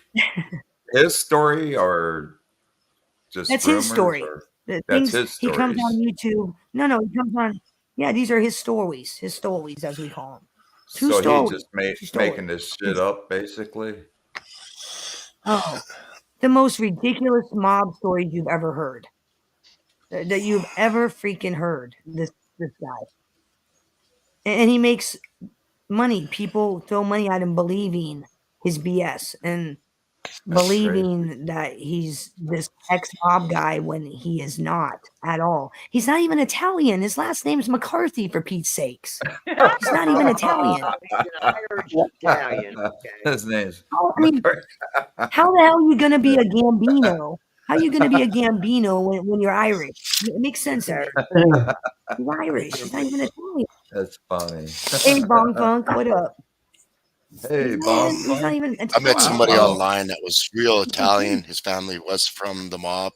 his story or just That's his rumors, story. or- The That's things his he comes on stories. YouTube. No, he comes on. Yeah, these are his stories as we call them. True So stories. he's just True stories. making this shit up, basically. Oh, the most ridiculous mob stories you've ever heard. That you've ever freaking heard. This guy, and he makes money. People throw money at him, believing his BS and believing that he's this ex-mob guy when he is not at all. He's not even Italian. His last name's McCarthy, for Pete's sakes. He's not even Italian. He's an Irish Italian. Okay. His name's I mean, how the hell are you going to be a Gambino? How are you going to be a Gambino when you're Irish? It makes sense to me. He's Irish. He's not even Italian. That's funny. Hey, Bong Funk, what up? Hey, Man, Bob. he's not even I met somebody Wow. online that was real Italian. His family was from the mob.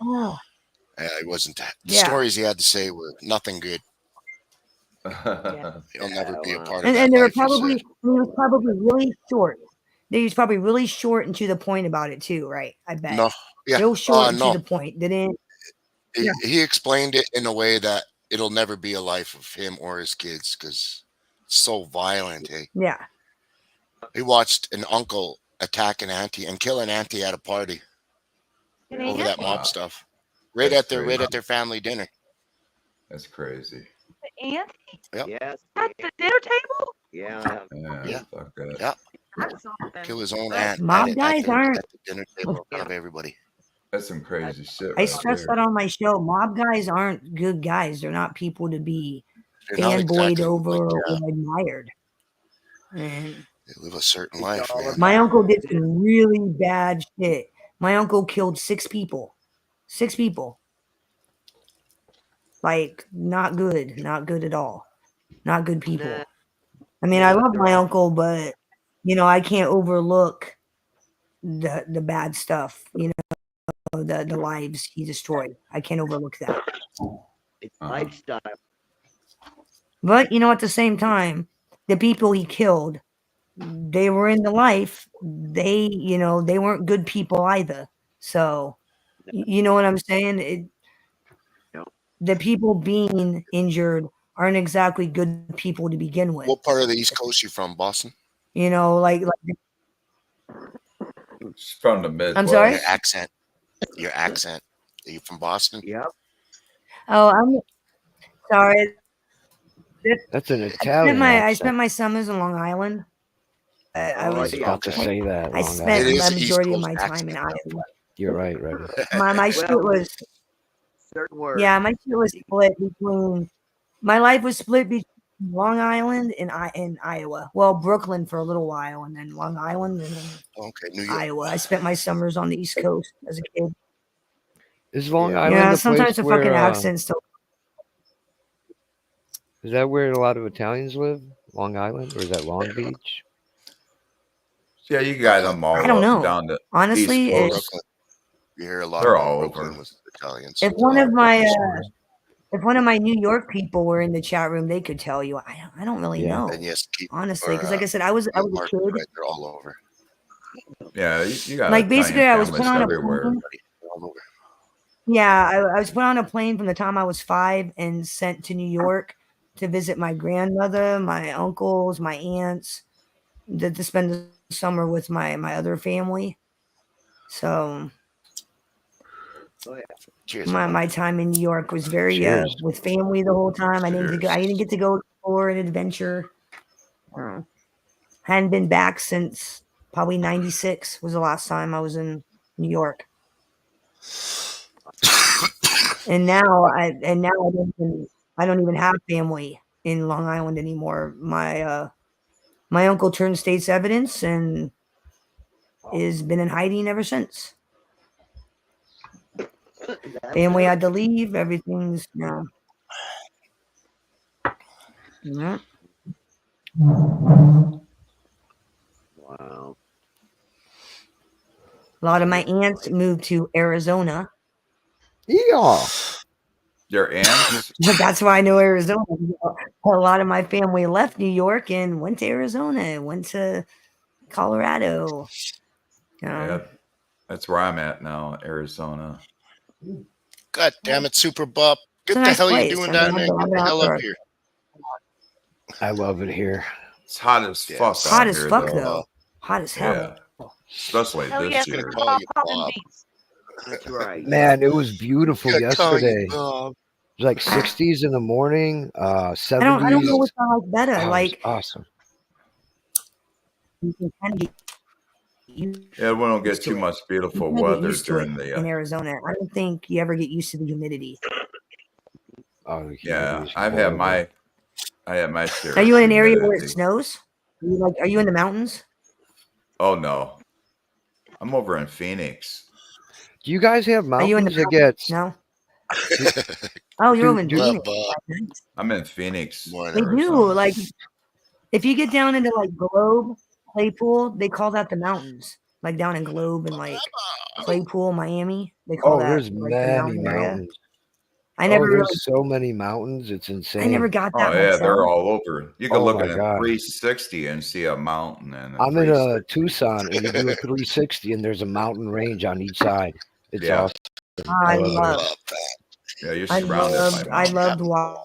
Oh, It wasn't. The Yeah. stories he had to say were nothing good. Yeah. He'll never be a wow. part of and that they were life, he probably said. he was probably really short. He was probably really short and to the point about it too, right? I bet. No, yeah, Real short and no. to the point. Didn't He explained it in a way that it'll never be a life of him or his kids because it's so violent. Hey, yeah. he watched an uncle attack an auntie and kill an auntie at a party And over he- that Wow. mob stuff. right That's at their family dinner. That's crazy. Auntie Yep. Yes. at the dinner table? Yeah. Yeah, Yeah. fuck that. Yeah. That's something. Kill his own Right. aunt Mob at guys aren't. the dinner table in front of everybody. That's some crazy shit I right stress there. that on my show. Mob guys aren't good guys. They're not people to be They're not fanboyed exactly over like, or admired. And they live a certain It's life, all man. about- my uncle did some really bad shit. My uncle killed 6 people. 6 people. Like, not good. Not good at all. Not good people. Nah. I mean, I No, love they're my all- uncle, but I can't overlook the bad stuff. The lives he destroyed. I can't overlook that. It's Uh-huh. lifestyle. But at the same time, the people he killed, they were in the life. They weren't good people either. So, you know what I'm saying? Yep. The people being injured aren't exactly good people to begin with. What part of the East Coast you from? Boston? Like It's from the Midwest. I'm sorry? Your accent. Your accent. Are you from Boston? Yep. oh, I'm sorry. That's an I Italian spent accent. my summers in Long Island. I Oh, I was was about to okay. say that. I Long spent It is the an East majority of Coast my time in accent. Iowa. You're right, right. My shit was Certain words. Yeah, my shit was split between. My life was split between Long Island and Iowa. Well, Brooklyn for a little while, and then Long Island, and then Okay, New York. Iowa. I spent my summers on the East Coast as a kid. Is Long Yeah. Island Yeah, the sometimes place the where, fucking accent still. is that where a lot of Italians live? Long Island, or is that Long Beach? Yeah, you got them all I don't up and know. down the Honestly, East it's, Coast. Brooklyn. You hear a lot They're about all Brooklyn over. with Italians. if one of my New York people were in the chat room, they could tell you. I don't really Yeah. know, And yes, keep honestly, because like I said, I was a Mark, kid. right, they're all over. Yeah, you got Like basically, I was Italian put on families a everywhere. plane. They're all over. Yeah, I was put on a plane from the time I was 5 and sent to New York to visit my grandmother, my uncles, my aunts, to spend the summer with my other family. So Oh, yeah. Cheers. my time in New York was very Cheers. with family the whole time. I didn't Cheers. get to go explore an adventure. Hadn't been back since probably 96 was the last time I was in New York. And now I don't even have family in Long Island anymore. My uncle turned state's evidence and has been in hiding ever since. Family had to leave. Everything's Yeah. Wow. A lot of my aunts moved to Arizona. Yeah. Your aunts? That's why I know Arizona. A lot of my family left New York and went to Arizona, went to Colorado. Yeah, that's where I'm at now, Arizona. God damn it, Super Bob. Get It's a the nice hell place. you doing I down mean, there? I've Get been the out hell there. up here. I love it here. It's hot as Yeah. fuck Hot out as here, fuck though. though. Hot as hell. Yeah, especially Hell yeah, this gonna year. call you popping Bob. beats. That's right. Man, it was beautiful Gotta call you yesterday. It Bob. was like 60s in the morning, 70s. I don't know what I like better. Oh, it was Like awesome. you can kind of Yeah, we don't get used to too it. much You beautiful can get weather used to it during the. in Arizona. I don't think you ever get used to the humidity. Oh, the Yeah, humidity is I had horrible. my share. Are you of in an area where it humidity. snows? Are you in the mountains? Oh no, I'm over in Phoenix. Do you guys have Are you in the mountains that get? No. Oh, you're over in do- Phoenix. Bob. Nice. I'm in Phoenix. Morning. They do. Arizona. Like if you get down into like Globe, Claypool, they call that the mountains. Like down in Globe and like Claypool, Miami, they call Oh, that there's like the many mountain area. mountains. I never There's really, so many mountains. It's insane. I never got Oh that yeah, myself. they're all over. You can Oh, look my at a God. 360 and see a mountain. And I'm in a Tucson, and you do a 360, and there's a mountain range on each side. It's Yeah. awesome. I love it. love. Love that. Yeah, you're I surrounded loved. by I mountains. loved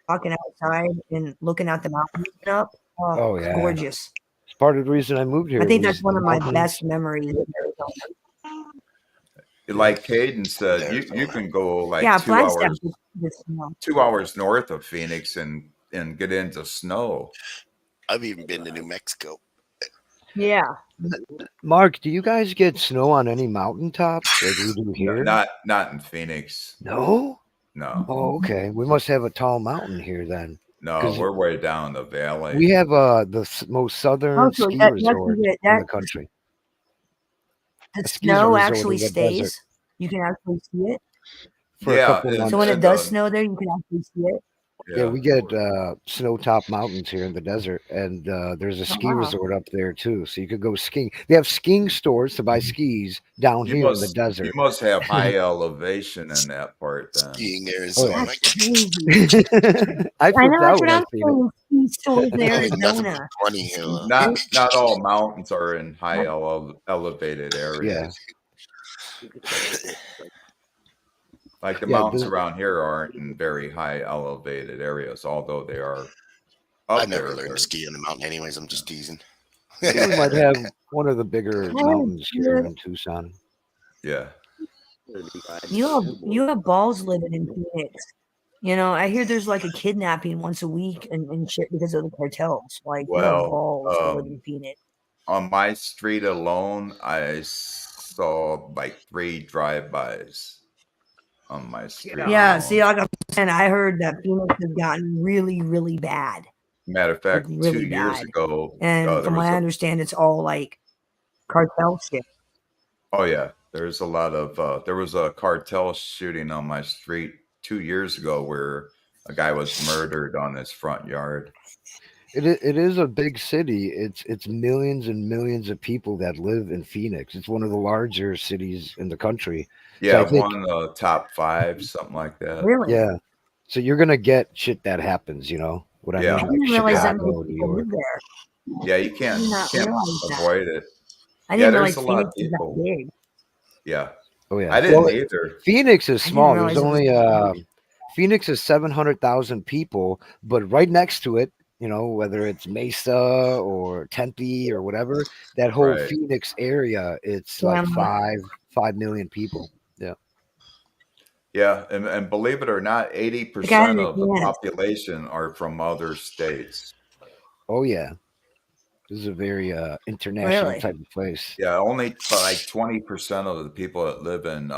walking outside and looking at the mountains up. Oh, yeah. Gorgeous. It's part of the reason I moved here. I think was that's one the of my mountains. best memories of Arizona. like Caden said, you can go like Yeah, 2 Flagstaff hours gets snow. 2 hours north of Phoenix and get into snow. I've even been to New Mexico. Yeah. Mark, do you guys get snow on any mountaintops like we do here? Not in Phoenix. No? No. Oh, okay. We must have a tall mountain here then. No, 'Cause we're way down the valley. We have most southern Also, ski that- resort that- in the country. The A ski snow resort actually in the stays. desert. You can actually see it. For a Yeah, couple and- months. So when it and, does snow there, you can actually see it. Yeah, we get snow-top mountains here in the desert, and there's a ski wow. resort up there too. So you could go skiing. They have skiing stores to buy skis down You here in the must, desert. you must have high elevation in that part then. Skiing Arizona. That's crazy. I I freaked know out that's when what I I'm seen it. saying. Ski stores in Nothing Arizona. but 20 hill. Not all mountains are in high elevated areas. Like the Yeah, mountains the- around here aren't in very high elevated areas, although they are up I never there. learned to ski on the mountain anyways. I'm just teasing. We might have one of the bigger mountains here in Tucson. Yeah. You have balls living in Phoenix. You know, I hear there's like a kidnapping once a week and shit because of the cartels. Like, you have Well, balls to live in Phoenix. On my street alone, I saw like 3 drive-bys on my street. Yeah, alone. see, like I'm saying, I heard that Phoenix has gotten really, really bad. Matter of fact, like, really 2 years bad. ago, And there from what was I a- understand, it's all like cartel shit. Oh yeah, there's a lot of there was a cartel shooting on my street 2 years ago where a guy was murdered on his front yard. It is a big city. It's millions and millions of people that live in Phoenix. It's one of the larger cities in the country. Yeah, I think- one top 5, something like that. Really? Yeah. So you're gonna get shit that happens, you know what I Yeah. I mean? didn't Like realize that Chicago, many New people York. live there. Yeah, you can't, did not you can't realize that. avoid it. I Yeah, didn't there's realize a lot of Phoenix is that people. big. Yeah, Oh yeah. I didn't Well, either. Phoenix is I didn't small. realize There's it was only that big. Phoenix is 700,000 people, but right next to it, you know, whether it's Mesa or Tempe or whatever, that whole Right. Phoenix area, it's Yeah, like I'm- 5 million people. Yeah. Yeah, and believe it or not, 80% guy of the that- population are from other states. Oh yeah. This is a very international Really? type of place. Yeah, only like 20% of the people that live in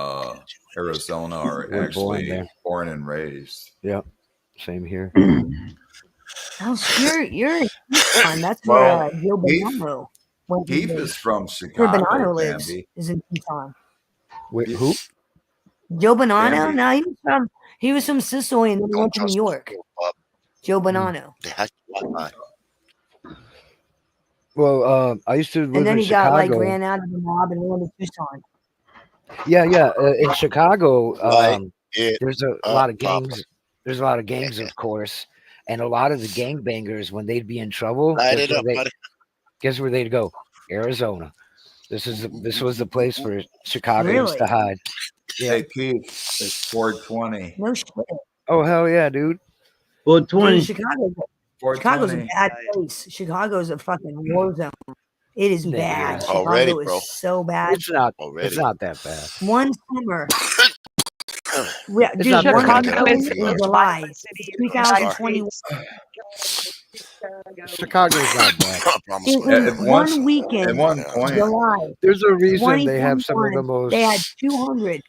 Arizona are Were born actually there. born and raised. Yep. Same here. Oh, so you're in Tucson. That's Well, where Joe Heath- Bonanno went to Heath live. is from Where Chicago, Bonanno lives Bambi. is in Tucson. Wait, who? Joe Bonanno? Bambi. No, he was from Sicily and then he Don't went to New trust York. people, Bob. Joe Bonanno. They hack your Wi-Fi. Well, I used to live And then in he got like Chicago. ran out of the mob and went to Tucson. Yeah. In Chicago, Right. It there's a lot of gangs. There's a lot of gangs, of course, and a lot of the gangbangers, when they'd be in trouble, light guess it up, buddy. guess where they'd go? Arizona. This was the place for Chicagoans Really? to hide. Yeah. Hey, Keith, it's 420. No shit. Oh hell yeah, dude. Well, Dude, 20. Chicago's a 420. bad place. Chicago's a fucking war zone. It is Yeah. bad. Chicago Already, is bro. so bad. It's not. Already. It's not that bad. One summer. Yeah, It's dude, not one bad. summer Chicago in is July, City. 2021. Chicago's not bad. I promise In, you. Yeah, in at one once- weekend, At one point, July There's a reason they have some of the 2021, most. they had 200.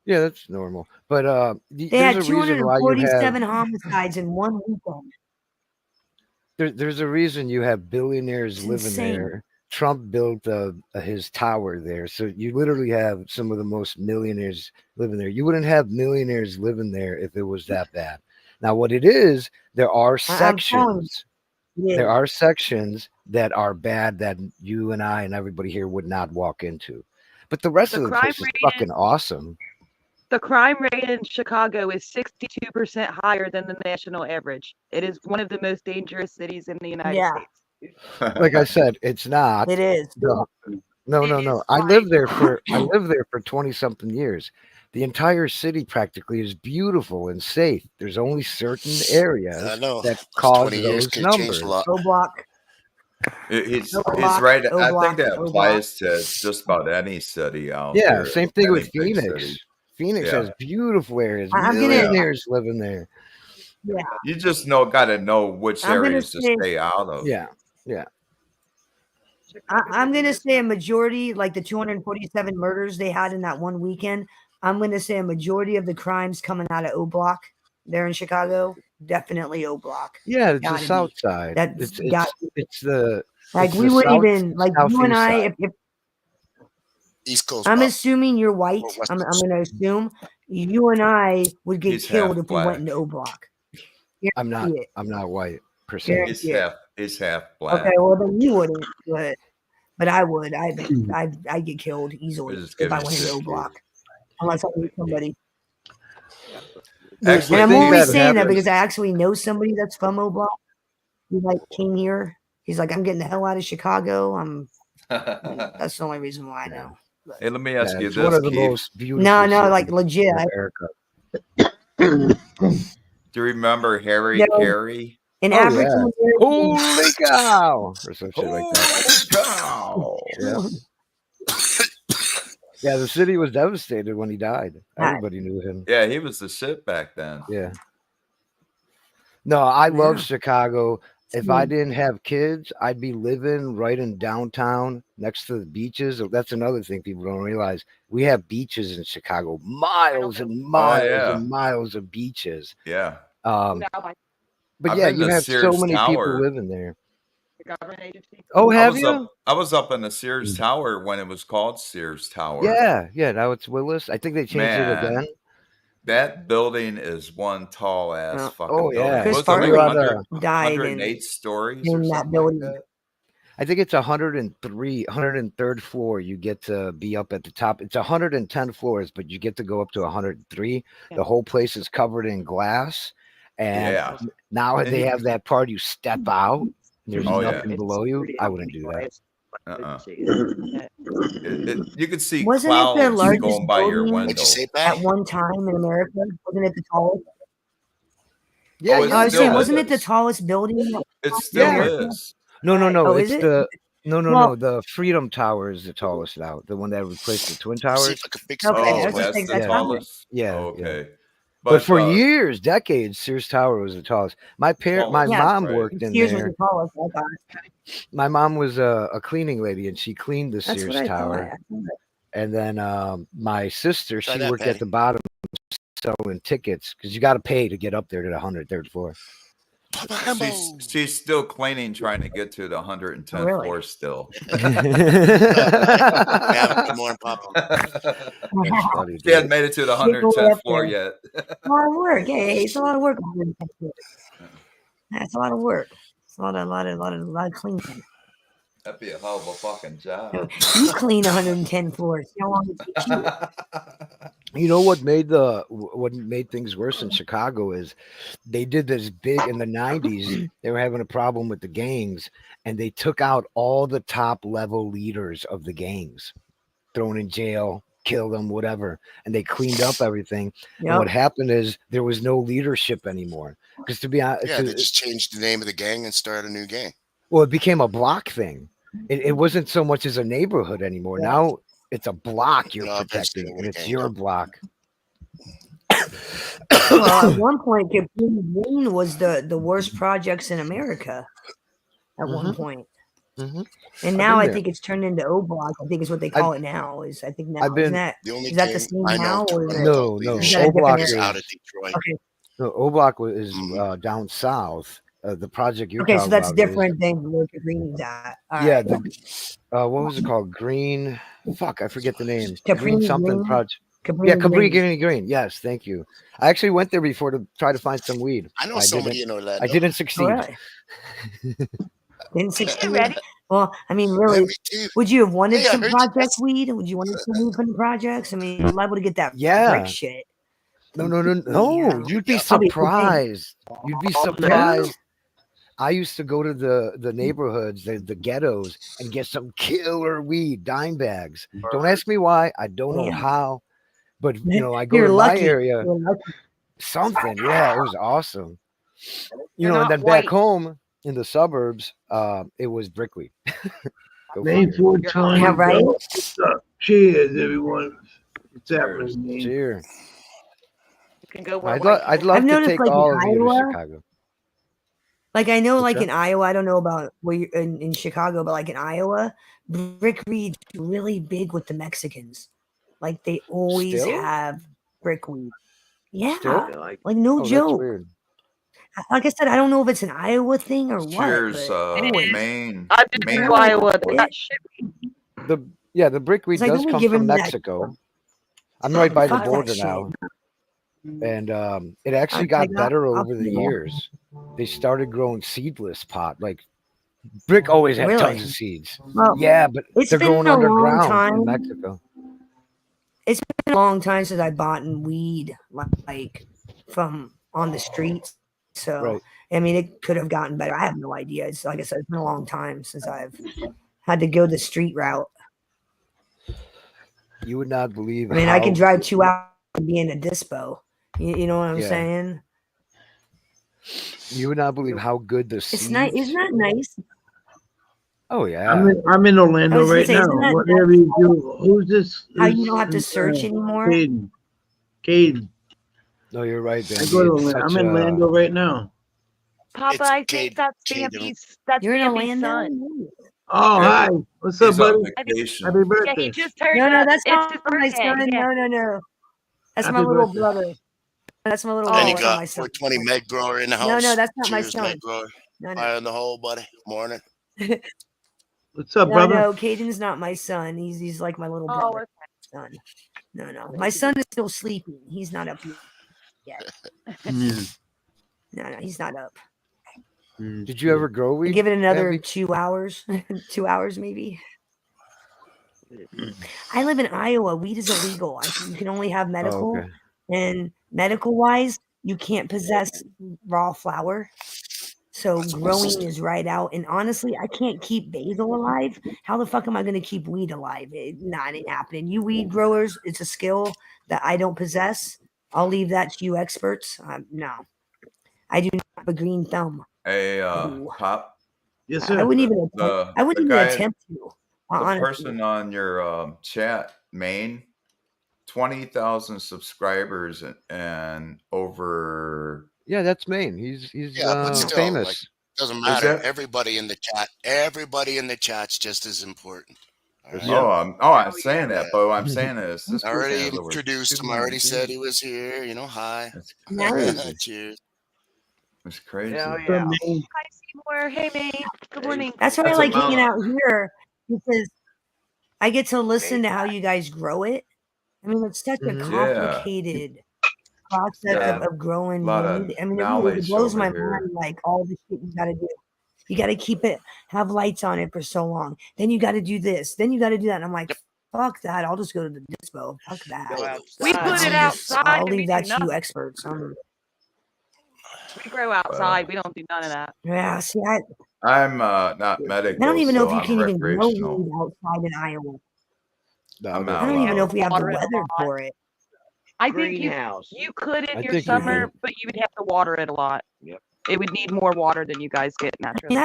Yeah, that's normal. But They there's had a reason why you have 247 homicides in one weekend. there's a reason you have billionaires It's living insane. there. Trump built his tower there, so you literally have some of the most millionaires living there. You wouldn't have millionaires living there if it was that bad. Now, what it is, there are I'm telling sections. Yeah. There are sections that are bad that you and I and everybody here would not walk into. But the rest The of the crime place is rate fucking is- awesome. The crime rate in Chicago is 62% higher than the national average. It is one of the most dangerous cities in the United Yeah. States. Like I said, it's not. It is. No, It no. is I like- lived there for 20 something years. The entire city practically is beautiful and safe. There's only certain areas I know. that cause 20 years those could change numbers. a lot. Roblox. He's O'Block, right. I O'Block, think that O'Block. applies to just about any city out Yeah, there. same thing any with big Phoenix. city. Phoenix Yeah. has beautiful areas. I'm gonna- Millionaires living there. Yeah, You just got to know which I'm gonna areas to say- stay out of. Yeah. I'm gonna say a majority, like the 247 murders they had in that one weekend. I'm gonna say a majority of the crimes coming out of O Block there in Chicago, definitely O Block. Yeah, it's Gotta the be. south side. That's It's got- it's the Like it's we the wouldn't south- even like you and southeast I. side. If East Coast. I'm Bob. assuming you're white, Or West I'm Coast. gonna assume you and I would get He's killed half if we went black. into O Block. I'm not Guarantee it. I'm not white per se. Yeah. He's half black. Okay, well then you wouldn't, but I would. I'd get killed easily just if give I you went into shit, O dude. Block, unless I knew somebody. Actually, And I'm think only that saying that happens. because I actually know somebody that's from O Block. He like came here. He's like, I'm getting the hell out of Chicago. That's the only reason why I know. Hey, let me ask Yeah, you it's this, one of the Keith. most beautiful. No, like cities legit. in America. Do you remember Harry No. Carey? An Oh, African yeah. American. Holy cow! Or some shit like that. Cow! Yeah. Yeah, the city was devastated when he died. Right. Everybody knew him. Yeah, he was the shit back then. Yeah. No, I love Yeah. Chicago. If I didn't have kids, I'd be living right in downtown next to the beaches. That's another thing people don't realize. We have beaches in Chicago, miles and miles yeah. and miles of beaches. Yeah. But I've yeah, been you to have so Sears many Tower. people living there. The government agency. Oh, I have was you? up. I was up in the Sears Tower when it was called Sears Tower. Yeah. Now it's Willis. I think they changed Man. it again. That building is one tall ass Yeah. fucking Oh, building. yeah. Chris Was it Farley like died 108 stories or in that something building. like that? I think it's 103rd floor. You get to be up at the top. It's 110 floors, but you get to go up to 103. Yeah. The whole place is covered in glass. And Yeah. now And they you- have that part you step out. There's Oh, yeah. nothing below you. I wouldn't do that. Uh-uh. Yeah. You could see Wasn't it the clouds largest going by your building? window. What'd you say, At Pat? one time in America, wasn't it the tallest? Yeah, Oh, you it's I was still saying, wasn't it the is. tallest building? It still Yeah. is. No. Oh, It's is it? the no. Well- The Freedom Tower is the tallest now. The one that replaced the Twin See Towers. if I can fix Okay, Oh, that's it. the that's thing, the that's tallest. Yeah, Oh, yeah. okay. But for years. decades, Sears Tower was the tallest. My Tallest, Yeah. mom right. worked in Sears was there. the tallest. I thought. My mom was a cleaning lady, and she cleaned the That's Sears what I Tower. thought. And then my sister, Try she that, worked Patty. at the bottom selling tickets because you got to pay to get up there to the 103rd floor. Papa Hambo. She's still cleaning, trying to get to the 110th Really? floor still. Yeah, good morning, Papa. That's funny, She hadn't dude. made it to the She go 110th up floor there. yet. It's a lot of work. Hey, it's a lot of work. That's a lot of work. It's a lot of cleaning. That'd be a hell of a fucking job. You clean 110 floors. How long it takes you? You know what made things worse in Chicago is they did this big in the 90s. They were having a problem with the gangs, and they took out all the top level leaders of the gangs, thrown in jail, killed them, whatever, and they cleaned up everything. And Yep. what happened is there was no leadership anymore. Because to be honest, Yeah, they just changed the name of the gang and started a new gang. well, it became a block thing. It wasn't so much as a neighborhood anymore. Now it's a block you're No, eventually protecting, they and would've it's ganged your up. block. Well, at one point, Cabrini Green was the worst projects in America. At one Mhm. point, Mhm. and now been I there. think it's turned into O Block. I think is what they call it now. Is I think now I've been- isn't that The only Is that the gang same I now, know to or run is the it- No, leadership Is that a O Block different is is- out of Detroit. okay? No, O Block is Mhm. down south. The project you're Okay, so talking that's about is- different than where Cabrini's at. All yeah, right. what was it called? Green. Fuck, I forget the name. Cabrini Green something Green? project. Cabrini Yeah, Cabrini Green. Green. Yes, thank you. I actually went there before to try to find some weed. I know I somebody didn't- in Orlando. I didn't Oh, succeed. really? Didn't succeed. Ready? Well, I mean, Yeah, really, me too. would you have wanted Hey, I some heard you project guys- weed? Would you want some weed from the projects? I mean, you're liable to get that Yeah. brick shit. No. Yeah. You'd be Yeah. Probably cocaine. surprised. You'd be Oh, surprised. I used to go to the neighborhoods, the ghettos, and get some killer weed, dime bags. Don't ask me why. I don't know Yeah. how. But I go You're to lucky. my area. You're lucky. Something, yeah, it was awesome. You're And not then back white. home, in the suburbs, it was brickweed. Go May figure. 420. Yeah, right. What's up? Cheers, everyone. What's happening, man? Cheers. You can go where I'd white love to noticed, take like, in all of you to Iowa, Chicago. Like I know, What's like that? in Iowa, I don't know about where you're in Chicago, but like in Iowa, brickweed's really big with the Mexicans. Like they always Still? have brickweed. Yeah, Still? Like, like no Oh, that's joke. weird. Like I said, I don't know if it's an Iowa thing or what. Cheers, But always. Maine. I've been Maine to Iowa. They Yeah. got shit. The brickweed It's like does only come giving from me that- Mexico. I'm right by the Fuck that border shit. now, and it actually I got got- better I'll over the put it on. years. They started growing seedless pot. Like brick always had Really? tons of seeds. Well, Yeah, but it's they're been growing a long underground time. in Mexico. It's been a long time since I bought weed like from on the streets. So Right. I mean, it could have gotten better. I have no idea. It's like I said, it's been a long time since I've had to go the street route. You would not believe. I mean, I how can drive 2 hours and be in a dispo. You know what I'm Yeah. saying? You would not believe how good the seeds. It's nice. Isn't that nice? Oh yeah. I'm in I Orlando was gonna right say, now. isn't that Whatever you do, who's this? How you don't have to search anymore? Caden. No, you're right, I Bambi. go to It's Orlando. I'm such in a- Orlando right now. Papa, It's I think Cade- that's Caden. Bambi's. That's You're in Bambi's Orlando? son. Oh, Yeah, hi. What's up, He's on buddy? vacation. Happy Yeah, birthday. he just turned No, up. that's It's not his my birthday. son. Yeah. No. That's my Happy little birthday. brother. That's my little Oh, And brother. you That's not got my son. 420 Meg Grower in the house. No, that's not my Cheers, son. Meg Grower. No, Fire in the hole, buddy. Morning. What's up, brother? No, Caden's not my son. He's like my little Oh, brother son. No. My son is still sleeping. He's not up yet. Mm, No, he's not up. Did you ever grow weed? Give it another Bambi? 2 hours. 2 hours maybe. I live in Iowa. Weed is illegal. You can only have medical. Oh, okay. And medical wise, you can't possess raw flower. So growing is right out. And honestly, I can't keep basil alive. How the fuck am I going to keep weed alive? It ain't happening. You weed growers, it's a skill that I don't possess. I'll leave that to you experts. No, I do not have a green thumb. Hey, Ooh. Pop, Yes, I sir. wouldn't even attempt. the I wouldn't the even guy, attempt to. the Honestly. person on your chat, Maine, 20,000 subscribers and over. Yeah, that's Maine. He's Yeah, but still, famous. like, doesn't matter. that- Everybody in the chat's just as important. All right? Yeah. I'm saying that, but what I'm saying is this I already person has over introduced him. I already said he was here. You know, hi. That's Nice. crazy. Cheers. It's crazy. Hell What's up, yeah. man? Hi, Seymour. Hey, May. Good morning. That's why I That's a like hanging out mountain. here because I get to listen to how you guys grow it. I mean, it's such a Mhm. Yeah. complicated process Yeah. of growing A lot of weed. I mean, it knowledge blows over my here. mind, like all the shit you got to do. You got to keep it, have lights on it for so long. Then you got to do this. Then you got to do that. And I'm like, fuck that. I'll just go to the dispo. Fuck that. Go We outside. put it I'll outside. I'll and we leave do that to you nothing. experts. We grow outside. We don't do none of that. Yeah, see, I I'm not medical. don't even know so if you I'm can even grow recreational. weed outside in Iowa. No, I'm they're not I don't even allowed. know if we have the Water it a weather lot. for it. I think Greenhouse. you could in I your think you summer, do. but you would have to water it a lot. Yep. It would need more water than you guys get naturally.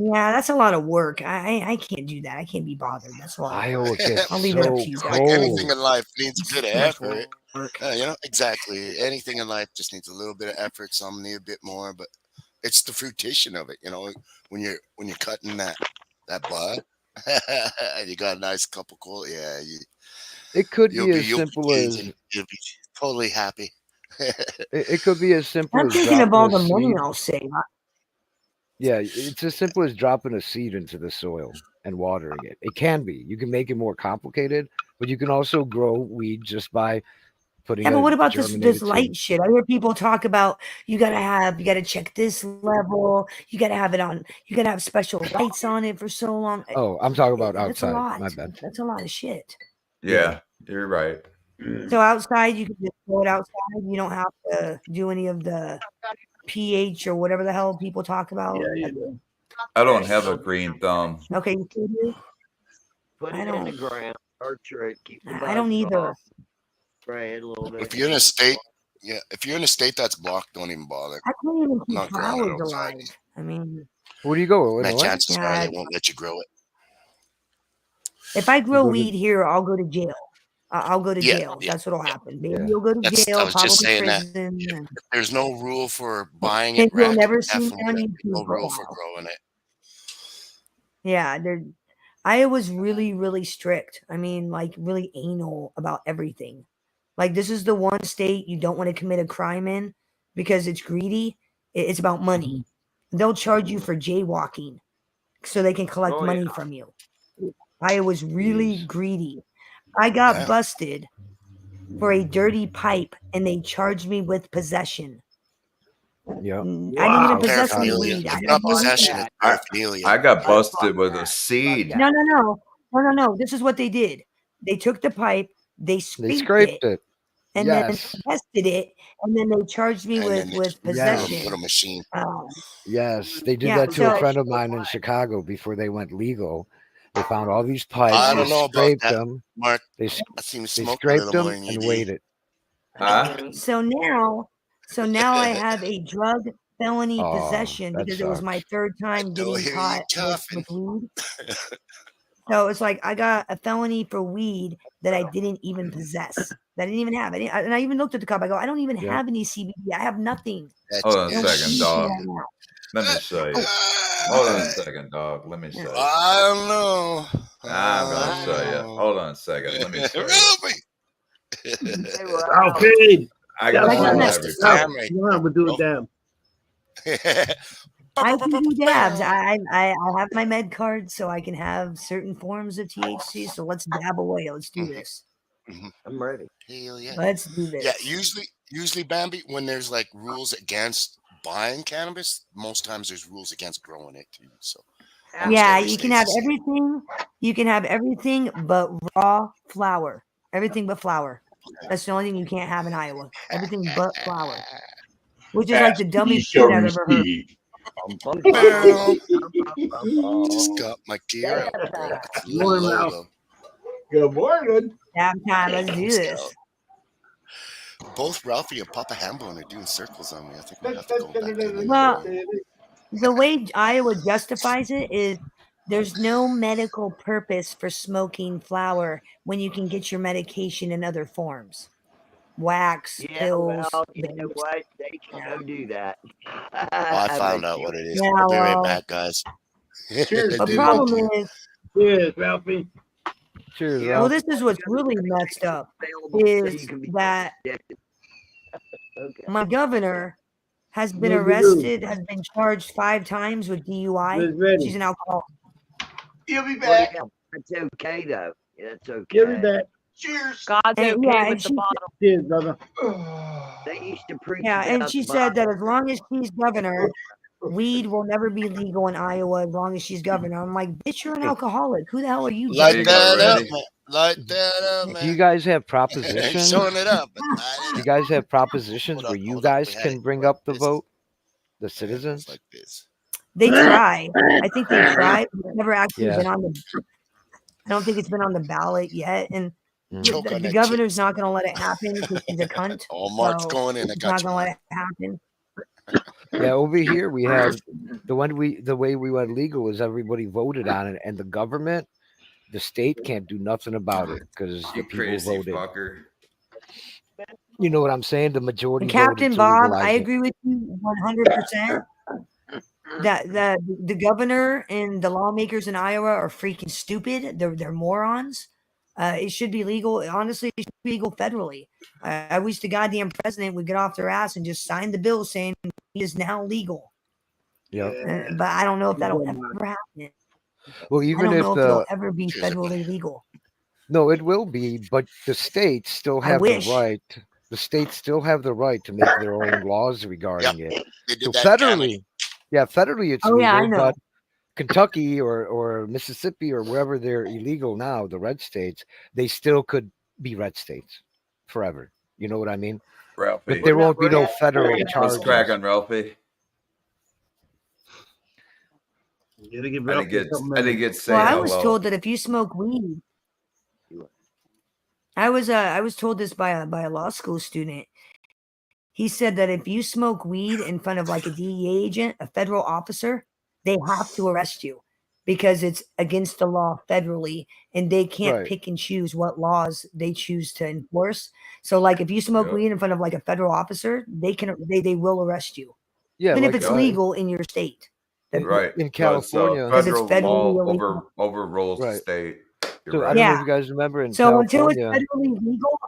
Yeah, that's a lot of work. I can't do that. I can't be bothered. That's a lot. Of Iowa work. gets I'll leave it up so to you It's guys. like anything cold. in life needs a It's bit of too much effort. work. You know, exactly. Anything in life just needs a little bit of effort. Some need a bit more, but it's the fruition of it. You know, when you're cutting that bud, and you got a nice cup of cold. Yeah, It could you'll be be as you'll simple be as pleased and you'll be totally happy. it could be as simple I'm as thinking of dropping all a the money seed. I'll save. Yeah, it's as simple as dropping a seed into the soil and watering it. It can be. You can make it more complicated, but you can also grow weed just by putting. Yeah, but a what about this germinated light seed. shit? I hear people talk about you gotta check this level, you gotta have it on, you gotta have special lights on it for so long. Oh, I'm talking about That's a outside. lot. My bad. That's a lot of shit. Yeah, you're right. So outside, you can just throw it outside. You don't have to do any of the pH or whatever the hell people talk about. Yeah, you do. I don't have a green thumb. Okay, you still do? Put I it in the don't- ground. Nurture it. Keep the I don't bugs either. off. Spray it a little bit. If you're in a state Yeah, if you're in a state that's blocked, don't even bother. I can't even keep Not growing it flowers outside. alive. I mean, Where do you go? Man, Illinois? chances are Yeah. they won't let you grow it. if I grow go to- weed here, I'll go to jail. I'll go to Yeah, jail. yeah, That's what'll happen. Maybe Yeah. you'll go to I jail, was just probably saying that. prison. If and there's no rule for buying then it, you'll Rat, never see me definitely on there's YouTube no for a rule for while. growing it. Yeah, Iowa's really, really strict. I mean, like really anal about everything. Like this is the one state you don't want to commit a crime in because it's greedy. It's about money. They'll charge you for jaywalking so they can collect Oh, money yeah. from you. Iowa's really Jeez. greedy. I got Yeah. busted for a dirty pipe and they charged me with possession. Yeah. I didn't Wow. even possess any Paraphernalia. weed. I It's had not no weed. possession, it's paraphernalia. I got Fuck busted with that. a seed. Fuck that. No. This is what they did. They took the pipe, they They scraped scraped it, it. and Yes. then tested it, and then they charged me And with then they just put a possession. little machine. Yes. They did Yeah, that to a so friend of mine in Chicago before they went legal. They found all these pipes. I They don't know about scraped that, them. Mark. They I seem to they smoke a scraped little more them than and you do. waited. Huh? so now I have a drug felony Oh, possession that because it was my sucks. third time Don't getting hear you caught coughing. with weed. So it's like I got a felony for weed that I didn't even possess. That I didn't even have. And I even looked at the cop. I go, I don't even Yeah. have any CBD. I have nothing. That's Hold on a I don't second, need dog. right now. Let me show you. Hold on a second, dog. Let me show you. I don't know. I'm gonna I show don't you. know. Hold on a second. Let me show you. Ralphie! Hey, Ralph. Ralphie, I got Like one I'm on not- every Damn phone. right. you know we're doing damn. I can do dabs. I have my med card, so I can have certain forms of THC. So let's dab away. Let's do this. I'm ready. Hell yeah. Let's do this. Yeah, usually Bambi, when there's like rules against buying cannabis, most times there's rules against growing it too. So almost Yeah, every you can state's have the same. everything. You can have everything but raw flour. Everything but flour. That's the only thing you can't have in Iowa. Everything but flour. Which is like the dumbest shit I've ever heard. Just got my gear out, bro. It's a little Morning, low, Ralph. though. Good morning. Dab time. Let's do this. Both Ralphie and Papa Hambone are doing circles on me. I think we have to go back to the Well, the way Iowa justifies it is there's no medical purpose for smoking flour when you can get your medication in other forms. Wax, Yeah, pills. well, you know vapes. what? They can go do that. I found out what it is. Yeah, I'll be right well- back, guys. Cheers. The Dude. problem is, Cheers, Ralphie. Cheers, Yeah. well, Ralph. this is what's really messed up Available so is you can be that addicted. Okay. my governor has been What'd you do? arrested, has been charged 5 times with DUI. Who's ready? She's an alcoholic. You'll be Well, yeah, that's okay though. Yeah, that's okay. You'll be back. Cheers. God's okay And, yeah, with and the she- bottom. Cheers, brother. They used to preach. Yeah, and about she the said that Bible. as long as she's governor, weed will never be legal in Iowa as long as she's governor. I'm like, bitch, you're an alcoholic. Who the hell are you? Light you governor? go, that up, ready? man. Light that up, man. Do you guys have Ain't propositions? showing it up. But Do you guys have propositions where you guys can bring up the vote? The citizens? like this. They try. I think they try. But it's never actually Yeah. been on the. I don't think it's been on the ballot yet, and Mm. Choke the on that governor's chips. not going to let it happen because he's a cunt. Oh, Mark's so going in. I he's not got you. going to let Mark. it happen. Yeah, over here we have the way we went legal is everybody voted on it, and the government, the state can't do nothing about it because the You people crazy voted. fucker. You know what I'm saying? The majority And voted Captain to Bob, legalize I it. agree with you 100%. That the governor and the lawmakers in Iowa are freaking stupid. They're morons. It should be legal. Honestly, it should be legal federally. I wish the goddamn president would get off their ass and just sign the bill saying it is now legal. Yep. But I don't know if that'll ever happen. Well, I even don't if know if it'll the ever be federally legal. no, it will be, but the states still I have the wish. right. The states still have the right to make their own laws regarding it. They did So that in Canada. federally it's Oh, legal, yeah, I know. but Kentucky or Mississippi or wherever they're illegal now, the red states, they still could be red states forever. You know what I mean? Ralphie. But there won't be no federal What's charges. cracking, Ralphie? You gotta give I Ralphie didn't something. get say Well, I was hello. told that if you smoke weed, I was told this by a law school student. he said that if you smoke weed in front of like a DEA agent, a federal officer, they have to arrest you because it's against the law federally, and they can't Right. pick and choose what laws they choose to enforce. So, like, if you smoke Yep. weed in front of like a federal officer, they will arrest you, Yeah, even if like it's Right. legal in your state. in, Right. in So it's, California. Because it's federal law federally illegal. overrules the Right. state. You're So I right. don't know Yeah. if you guys remember in So until it's California. federally legal,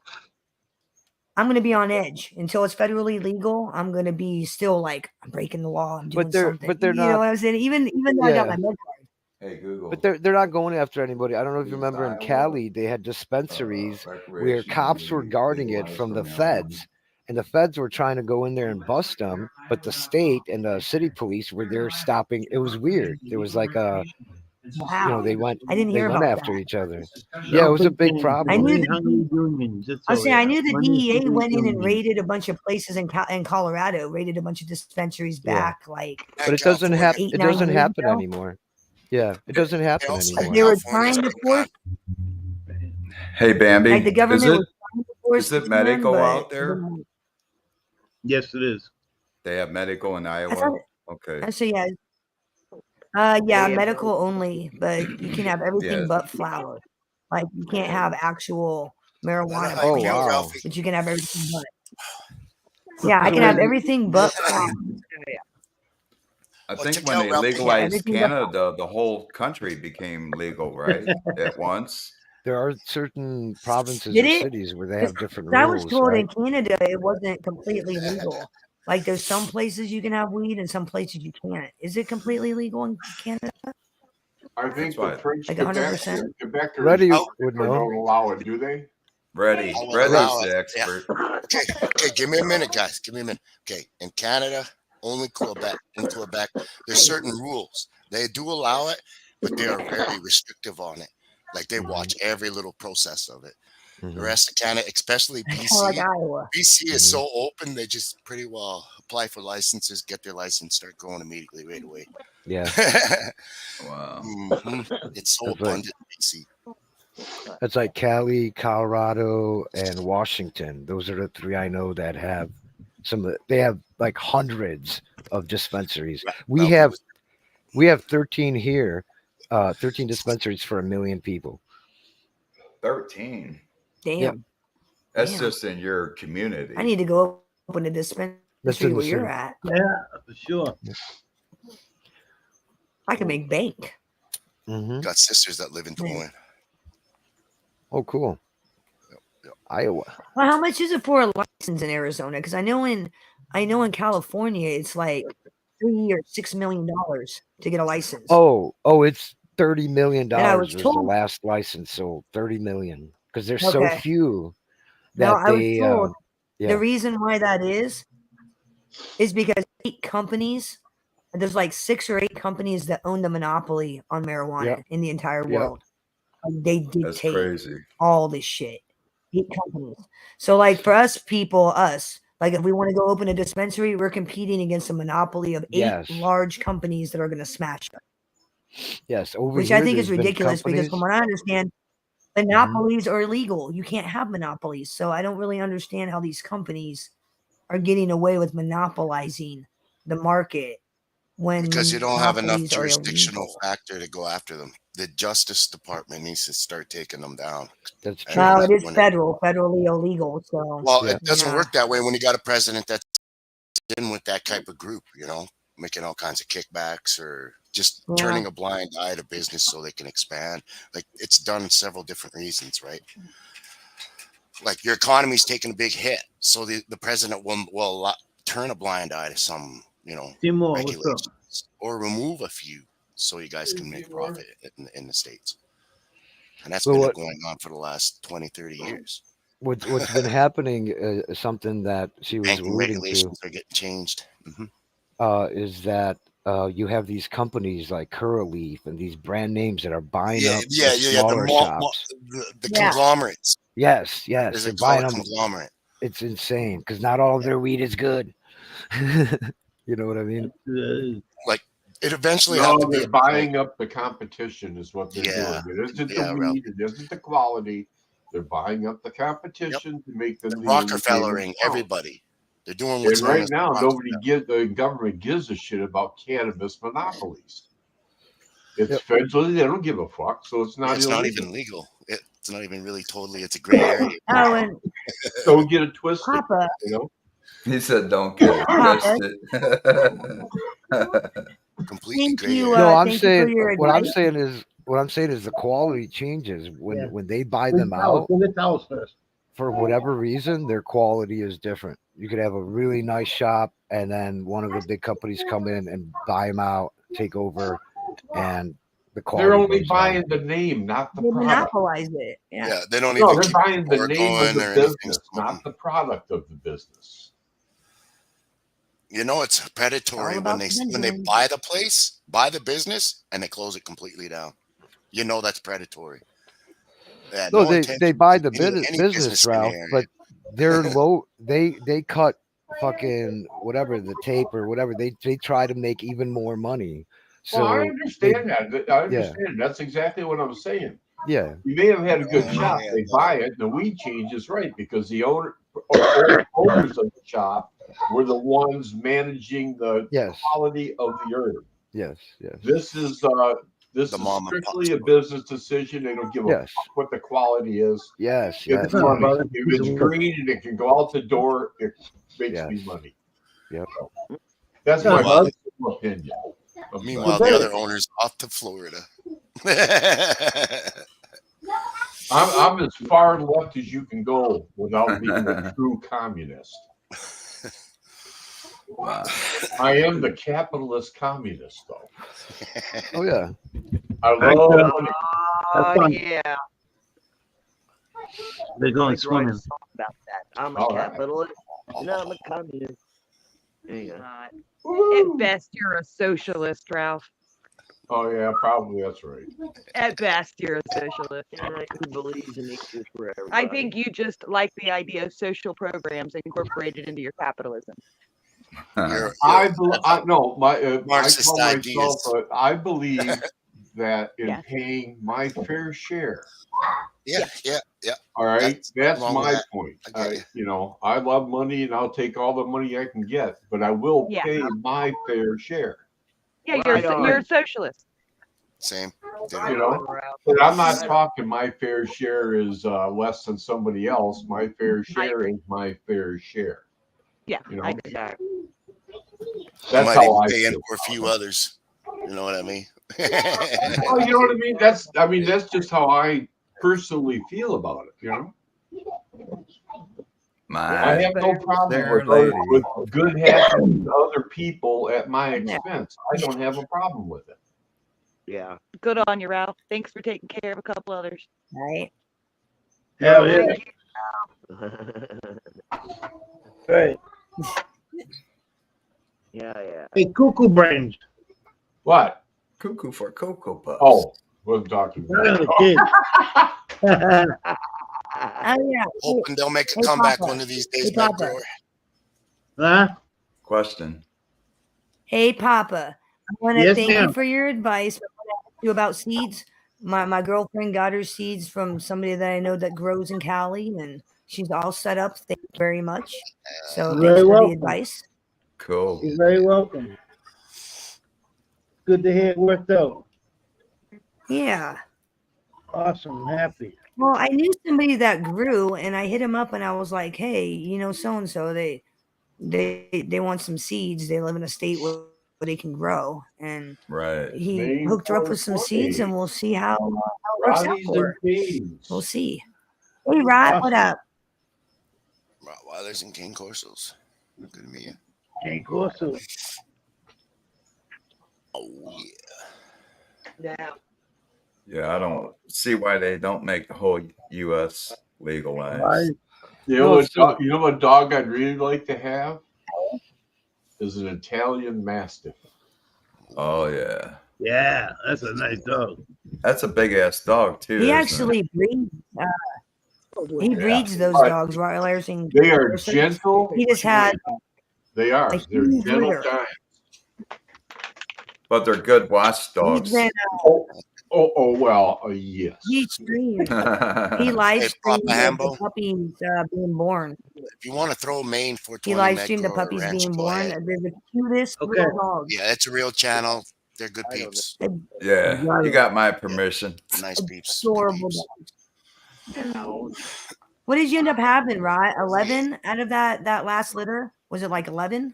I'm gonna be on edge. Until it's federally legal, I'm gonna be still like I'm breaking the law. I'm doing But they're something. they're You know not. what I'm saying? Even though I got Yeah. my med card. Hey Google. But they're not going after anybody. I don't know if you Use remember in Iowa, Cali, they had dispensaries where recreation cops were legally guarding it legalized from the marijuana. feds, and the feds were trying to go in there and bust them, but the state and the city police were there stopping. It was weird. There was like a, Wow. they went I didn't hear about after that. each other. Yeah, it was a big I problem. knew 300 unions. That's I was all saying I they knew are. the 100 DEA went in and unions. raided a bunch of places in Colorado, raided a bunch of dispensaries Yeah. back like But it doesn't California, happen. It 8-9 doesn't years happen ago. anymore. Yeah, it doesn't happen also Like anymore. they were California's trying to been force, Hey Bambi, like the government is it was trying to force is it ban, medical but out there? Yes, it is. They have medical in I Iowa. thought, Okay. I say yeah, Yeah, medical only, but you can have everything Yes. but flower. Like you can't have actual marijuana like Oh you, plants, wow. Ralphie. but you can have everything but. Yeah, I So can have wait, everything but flower. I Well, think check when out they Ralphie. Yeah, legalized everything but Canada, the whole country became legal, right? At once. there are certain provinces Did or it? cities where they 'Cause have different I was rules, told right? in Canada it wasn't completely legal. Like there's some places you can have weed and some places you can't. Is it completely legal in Canada? I That's think why the French Like Quebec, 100%? Quebecers Reddy Oh, would know. don't allow it, do they? Ready. I will Ready's allow the it. Yeah. expert. Okay, give me a minute, guys. Give me a minute. Okay, in Canada, only Quebec. In Quebec, there's certain rules. They do allow it, but they are very restrictive on it. Like they watch every little process of it. The Mhm. rest of Canada, especially Kind of like BC, Iowa. BC is Mhm. so open. They just pretty well apply for licenses, get their license, start growing immediately right away. Yeah, Wow. It's so That's like- abundant in BC. that's like Cali, Colorado, and Washington. Those are the three I know that have they have like hundreds of dispensaries. We Ralphie have was- 13 here, 13 dispensaries for 1 million people. 13. Damn. Yep. That's Damn. just in your community. I need to go open a dispensary That's in the where you're city. at. Yeah, for sure. I can make bank. Mm-hmm. got sisters that live in Des Moines. Oh, cool. Yep. Iowa. Well, how much is it for a license in Arizona? Because I know in California it's like $3 or $6 million to get a license. Oh, it's $30 million And I was was the told- last license, so 30 million because there's so Okay. few No, that I was they. told yeah. the reason why that is because 8 companies, there's like 6 or 8 companies that own the monopoly on marijuana Yep. in the entire Yep. world. Like, they That's dictate crazy. all this shit. 8 companies. So like for us, like if we want to go open a dispensary, we're competing against a monopoly of 8 Yes. large companies that are going to smash us. Yes, over Which here, I think is there's been ridiculous because from companies- what I understand, monopolies are illegal. You can't have monopolies. So I don't really understand how these companies are getting away with monopolizing the market when Because you don't have enough monopolies are jurisdictional illegal. factor to go after them. The Justice Department needs to start taking them down. That's And true. Well, that's it is when federally illegal. So Well, Yeah. it doesn't Yeah. work that way when you got a president that's in with that type of group, making all kinds of kickbacks or just Yeah. turning a blind eye to business so they can expand. Like it's done several different reasons, right? Like your economy's taking a big hit, so the president will turn a blind eye to some, Timor, what's up? regulations or remove a few so you guys can make profit in the States. And that's Well, been what- going on for the last 20, 30 years. What's been happening is something that she was Banking alluding regulations are getting changed. Mhm. to, is that you have these companies like Curaleaf and these brand names that are buying up the smaller shops. The Yeah. conglomerates. Yes, As they're they call buying it, them. conglomerate. It's insane because not all of their weed is good. You know what I mean? It eventually No, have to be they're buying up the competition is what they're Yeah. doing. It isn't Yeah, the weed, it isn't the quality. They're buying up the competition to make them the Rockefellering entertainment. everybody. They're doing And what's known right as now, the the government gives a shit about cannabis monopolies. It's Yep. federally, they don't give a fuck, so it's not It's illegal. not even legal. It's not even really totally. It's a gray area. Oh, and Don't get it twisted, Papa, you know? He said, "Don't get it Papa, twisted." Completely thank gray you. area. No, I'm Thank you for saying your what I'm advice. saying is the quality changes when Yeah. when they buy Bring them tell us, out. bring the towels first. For whatever reason, their quality is different. You could have a really nice shop, and then one of the big companies come in and buy them out, take over, and the quality. They're only goes buying down. the name, not the They product. monopolize it. Yeah. Yeah, they don't No, even they're keep buying the or name of going the or anything. business, not the product of the business. You know, it's predatory when about they the when they Benjamins. buy the place, buy the business, and they close it completely down. You know that's predatory. Yeah, No, they intention buy of the any business, in the Ralph, area. but they're low. They cut fucking whatever the tape or whatever. They try to make even more money. So Well, I they, understand that. I understand. That's exactly what I'm saying. yeah, You may have had a good shop. Yeah, They but- buy it. The weed change is right because the owners of the shop were the ones managing the yes, quality of the herb. yes. This is The this is mom and pop strictly a store. business decision. They don't give a Yes. fuck what the quality is. Yes, It's yes. No, money. brother. If it's green and it can go out the door, it makes me Yes. money. Yep. That's No, my brother. personal opinion. Meanwhile, Well, the there- other owner's off to Florida. I'm as far left as you can go without being a true communist. Wow. I am the capitalist communist, though. Oh yeah. I Thank love you. money. Oh fun. yeah. They're going Like, write a swimming. song about that. I'm a All right. capitalist and I'm a communist. There you go. Not. Woo! At best, you're a socialist, Ralph. Oh yeah, probably that's right. At best, you're a socialist. Yeah, who believes in equal for everybody? I think you just like the idea of social programs incorporated into your capitalism. You're No, I Marxist call myself. ideas. I believe that in Yes. paying my fair share. yeah. All right, that's wrong with my that. point. I get you. I love money and I'll take all the money I can get, but I will Yeah. pay my fair share. Yeah, Right on. you're a socialist. Same. You know, but I'm not talking my fair share is less than somebody else. My fair share is my fair share. Yeah, You know, Exactly. I that's might how even I pay in feel. for a few others. You know what I mean? Oh, you know what I mean? That's just how I personally feel about it. You know, I My have no problem There, with lady. good happening to other people at my expense. I don't have a problem with it. Yeah. Good on you, Ralph. Thanks for taking care of a couple others. Right. Hell yeah. Right. Yeah. Hey, cuckoo brains. What? Cuckoo for Cocoa Puffs. Oh, wasn't talking None of about the kids. Oh yeah. Hoping they'll make a Hey, comeback Papa. one of these days, Hey, Matt Papa. Grower. Huh? Question. Hey, Papa. I want to Yes, thank ma'am. you for your advice. I want to ask you about seeds. My girlfriend got her seeds from somebody that I know that grows in Cali, and she's all set up. Thank you very much. So Very thanks for welcome. the advice. Cool. You're very welcome. Good to hear it worked out. Yeah. Awesome. Happy. Well, I knew somebody that grew, and I hit him up, and I was like, "Hey, you know, so and so, they want some seeds. They live in a state where they can grow." And Right. he Maine hooked her up with some seeds, 420. and we'll see how it works out Ronnie's for and her. Beans. We'll see. Hey, Rod, what up? Rottweilers and King Corsos. Good to meet you. Can't go so. Oh, yeah. Now, Yeah, I don't see why they don't make the whole U.S. legalized. Why? You know what dog I'd really like to have is an Italian Mastiff. Oh yeah, Yeah, that's a nice dog. that's a big ass dog too. He isn't actually breeds. He breeds those Right. dogs, Rottweilers, and They are gentle. he just had They are. a They're huge gentle litter. giants. But they're good He's watchdogs. been, Yes. He streams. He Hey, live Hey, streamed Papa the Hambo, puppies being born. if you want to throw a main He 420 live streamed the Megro or puppies Ranch, being go born. ahead. They're the cutest Okay. little dogs. Yeah, it's a real channel. They're good I don't peeps. Yeah, Got you it. got my permission. Nice peeps. Good Adorable peeps. dogs. What did you end up having, right? 11 out of that last litter? Was it like 11?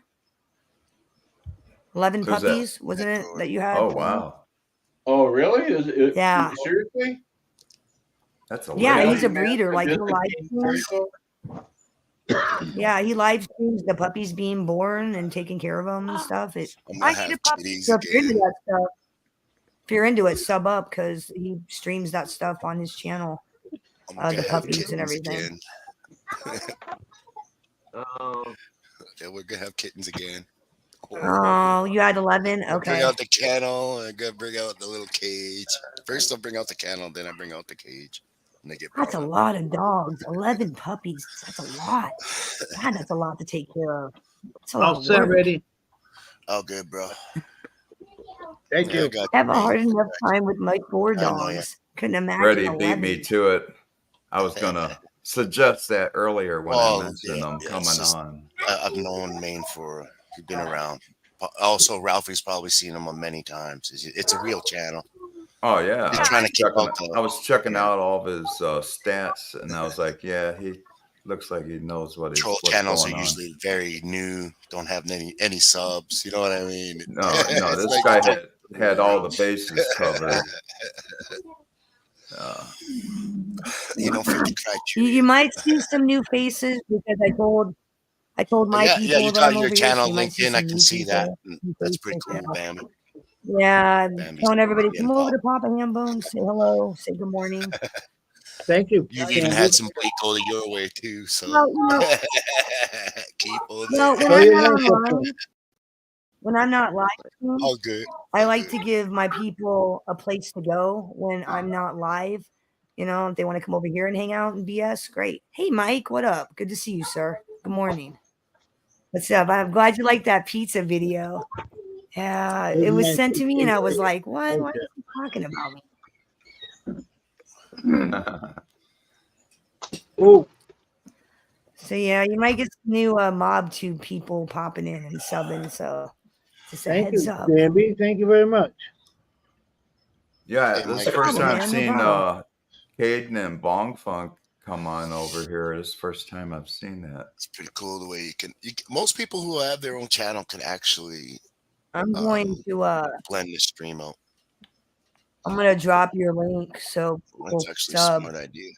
11 Who's that? puppies, wasn't it, that you had? Oh wow, Oh, really? Is it? Yeah. Seriously? that's a Yeah, lot. he's a breeder. Like he live streams. Yeah, he live streams the puppies being born and taking care of them and stuff. I'm I gonna need a have puppy. kitties So if you're into again. that stuff, if you're into it, sub up because he streams that stuff on his channel. I'm gonna The have puppies and kittens everything. again. Oh, Yeah, we're gonna have kittens again. Oh, you had 11? Bring Okay. out the kennel and go bring out the little cage. First, I'll bring out the kennel, then I bring out the cage. And they get That's a brought up. lot of dogs. 11 puppies. That's a lot. God, that's a lot to take care of. That's a lot All of set, work. ready. Oh, good, bro. Thank Yeah, I you. got I have a you. hard enough time with my 4 I know, yeah. dogs. Couldn't imagine Freddie 11. beat me to it. I was gonna suggest that earlier when Oh, I mentioned yeah, them yeah, coming it's just- on. I've known Maine for, he's been around. Also, Ralphie's probably seen him many times. It's a real channel. Oh yeah, He's trying to keep Checking- out the- I was checking yeah. out all of his stats, and I was like, yeah, he looks like he knows what he's Troll what's channels are going on. usually very new, don't have any subs. You know what I mean? No, It's this like- guy had all the bases covered. You don't fit the criteria. You might see some new faces because I told my Yeah, people you that got I'm your over here, so channel you might linked see in. I some can new see that. people, That's pretty faces, cool, yeah. Bam. Yeah, I'm Bambi's telling everybody, getting come over to Papa Hambone, say hello, say good morning. Thank you. You've even had some bleak go your way too, so Well, you know, keep on well, there. when I'm not online, when I'm not live, streaming, All good. I like to give my people a place to go when I'm not live. You know, if they want to come over here and hang out and BS, great. Hey, Mike, what up? Good to see you, sir. Good morning. What's up? I'm glad you liked that pizza video. Yeah, it was sent to me, and I was like, what? Why is he talking about me? Oh, So, yeah, you might get some new Mob 2 people popping in and subbing. So, just a thank heads you, up. Bambi. Thank you very much. Yeah, Hey, this is Mike. the first No time problem, I've man, no seen problem. Caden and Bong Funk come on over here. This is the first time I've seen that. It's pretty cool the way you can. Most people who have their own channel can actually I'm going to blend the stream out. I'm gonna drop your link so people That's actually a sub, smart idea.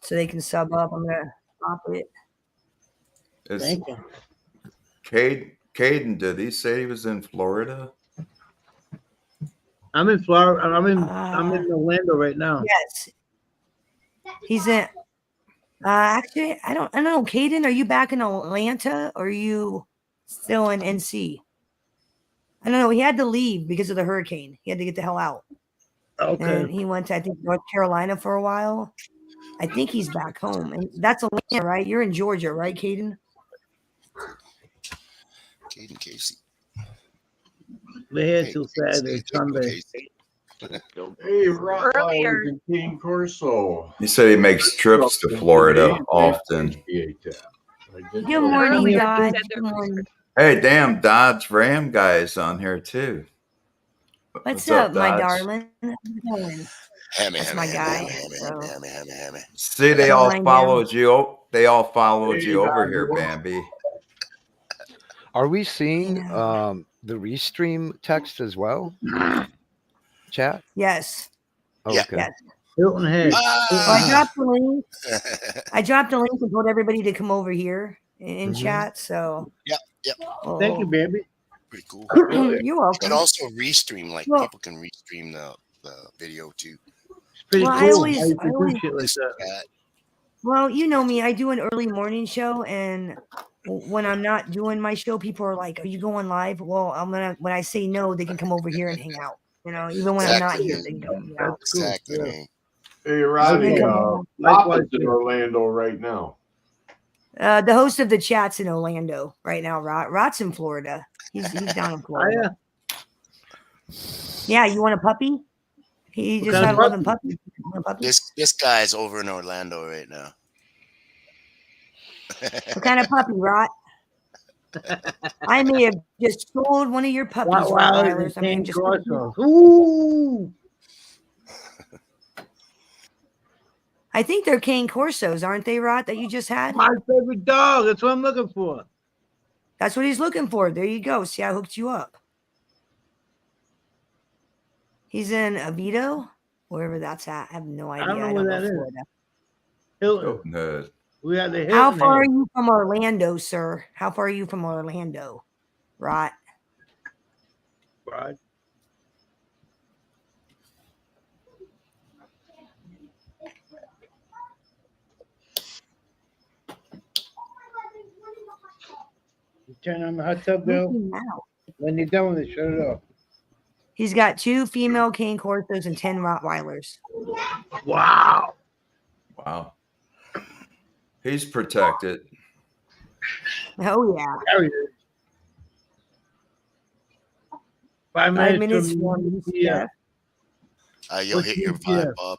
so they can sub up. I'm gonna drop it. Is Thank you. Caden, did he say he was in Florida? I'm in Florida. I'm in Orlando right now. Yes, he's in. Actually, I don't know. Caden, are you back in Atlanta or are you still in NC? I don't know. He had to leave because of the hurricane. He had to get the hell out. Okay. And he went to, I think, North Carolina for a while. I think he's back home. And that's Atlanta, right? You're in Georgia, right, Caden? Caden Casey. We're here Hey, till Casey, Saturday, Sunday. Casey. Hey, Rob, Earlier. King Corso. He said he makes trips to Florida often. Good morning, Earlier, Dodge. said Good morning. Hey, damn, Dodge Ram guy's on here too. What's up, my Dodge? darling? How's it going? That's my guy, so- Hammy. See, they Don't all mind followed you. They all followed Hey, you over Dodge, here, what- Bambi. Are we seeing Yeah. the restream text as well? Chat? Yes. Yeah. Okay. Yes. Hilton Head. So I dropped the link. I dropped the link and told everybody to come over here in Mhm. chat. So Yep. Thank you, baby. Pretty cool. You're You welcome. can also restream, like Well- people can restream the video too. It's pretty Well, I cool. always- how you I can do always- shit like that. Chat. Well, you know me. I do an early morning show, and when I'm not doing my show, people are like, "Are you going live?" Well, I'm gonna. When I say no, they can come over here and hang out. You know, even when I'm not Exactly. here, they can come hang out. That's cool. Exactly, Yeah. man. Hey, Rodney, Likewise. Papa's in Orlando right now. The host of the chat's in Orlando right now. Rot's in Florida. He's down in Oh, Florida. yeah. Yeah, you want a puppy? He What just kind had of 11 puppy? puppies. This guy's over in Orlando right now. What kind of puppy, Rot? I may have just sold one of your puppies, Rottweilers Rottweilers. and I mean, Cane just Corsos. Ooh. I think they're Cane Corsos, aren't they, Rot? That you just had. My favorite dog. That's what I'm looking for. That's what he's looking for. There you go. See, I hooked you up. He's in Oviedo, wherever that's at. I have no idea. I don't know where that is. Florida. Hilton. Oh, no. We had the Hilton. How far are here. you from Orlando, sir? How far are you from Orlando? Rot. Right. You turn on the hot tub, Bill. Now. When you're done with it, shut it off. He's got 2 female Cane Corsos and 10 Rottweilers. Wow. Wow. He's protected. Oh, yeah. There he is. 5 5 minutes minutes from from yeah. You'll What's hit your the vibe ETF? up.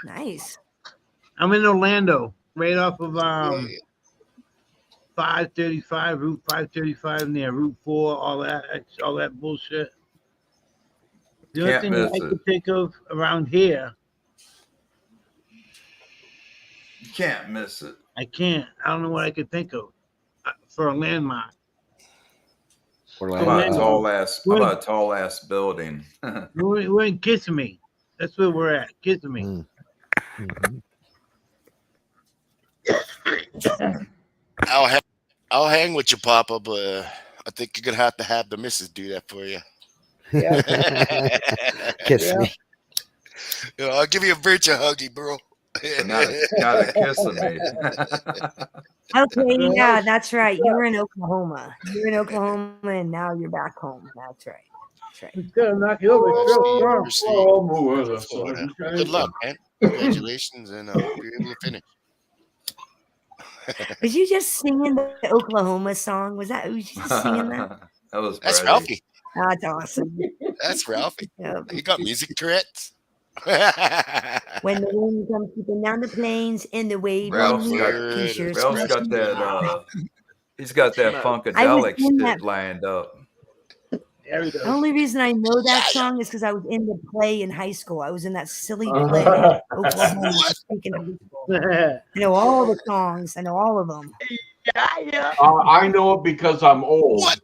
Nice. I'm in Orlando, right off of Yeah. 535, Route 535 near Route 4, all that bullshit. The only Can't thing miss I it. could think of around here, You can't miss it. I can't. I don't know what I could think of for a landmark. How Orlando. about a Orlando. tall ass building? We're in Kissimmee. That's where we're at. Kissimmee. Mhm. I'll hang with you, Papa, but I think you're gonna have the missus do that for you. Yeah. Kiss Yeah. me. You know, I'll give you a virtual huggy, bro. But not a kiss of me. Okay, yeah, that's right. You were in Oklahoma. You were in Oklahoma, and now you're back home. That's right. That's right. It's gonna knock you over. It's real strong. Mercy. Oh, more of the Florida. sun. Good luck, man. Congratulations, and you're able to finish. Was you just singing the Oklahoma song? Was you just singing that? That was That's Brady. Ralphie. That's awesome. That's Ralphie. Yep. You got music Tourette's. When the wind comes creeping down the plains and the wave Ralph's on got- you, sure Ralph's smells got that. good. He's got that I funkadelic was in shit that- lined up. There we The go. only reason I know that song is because I was in the play in high school. I was in that silly play, Oklahoma. Speaking of I know all the songs. I know all of them. I know it because I'm old. What?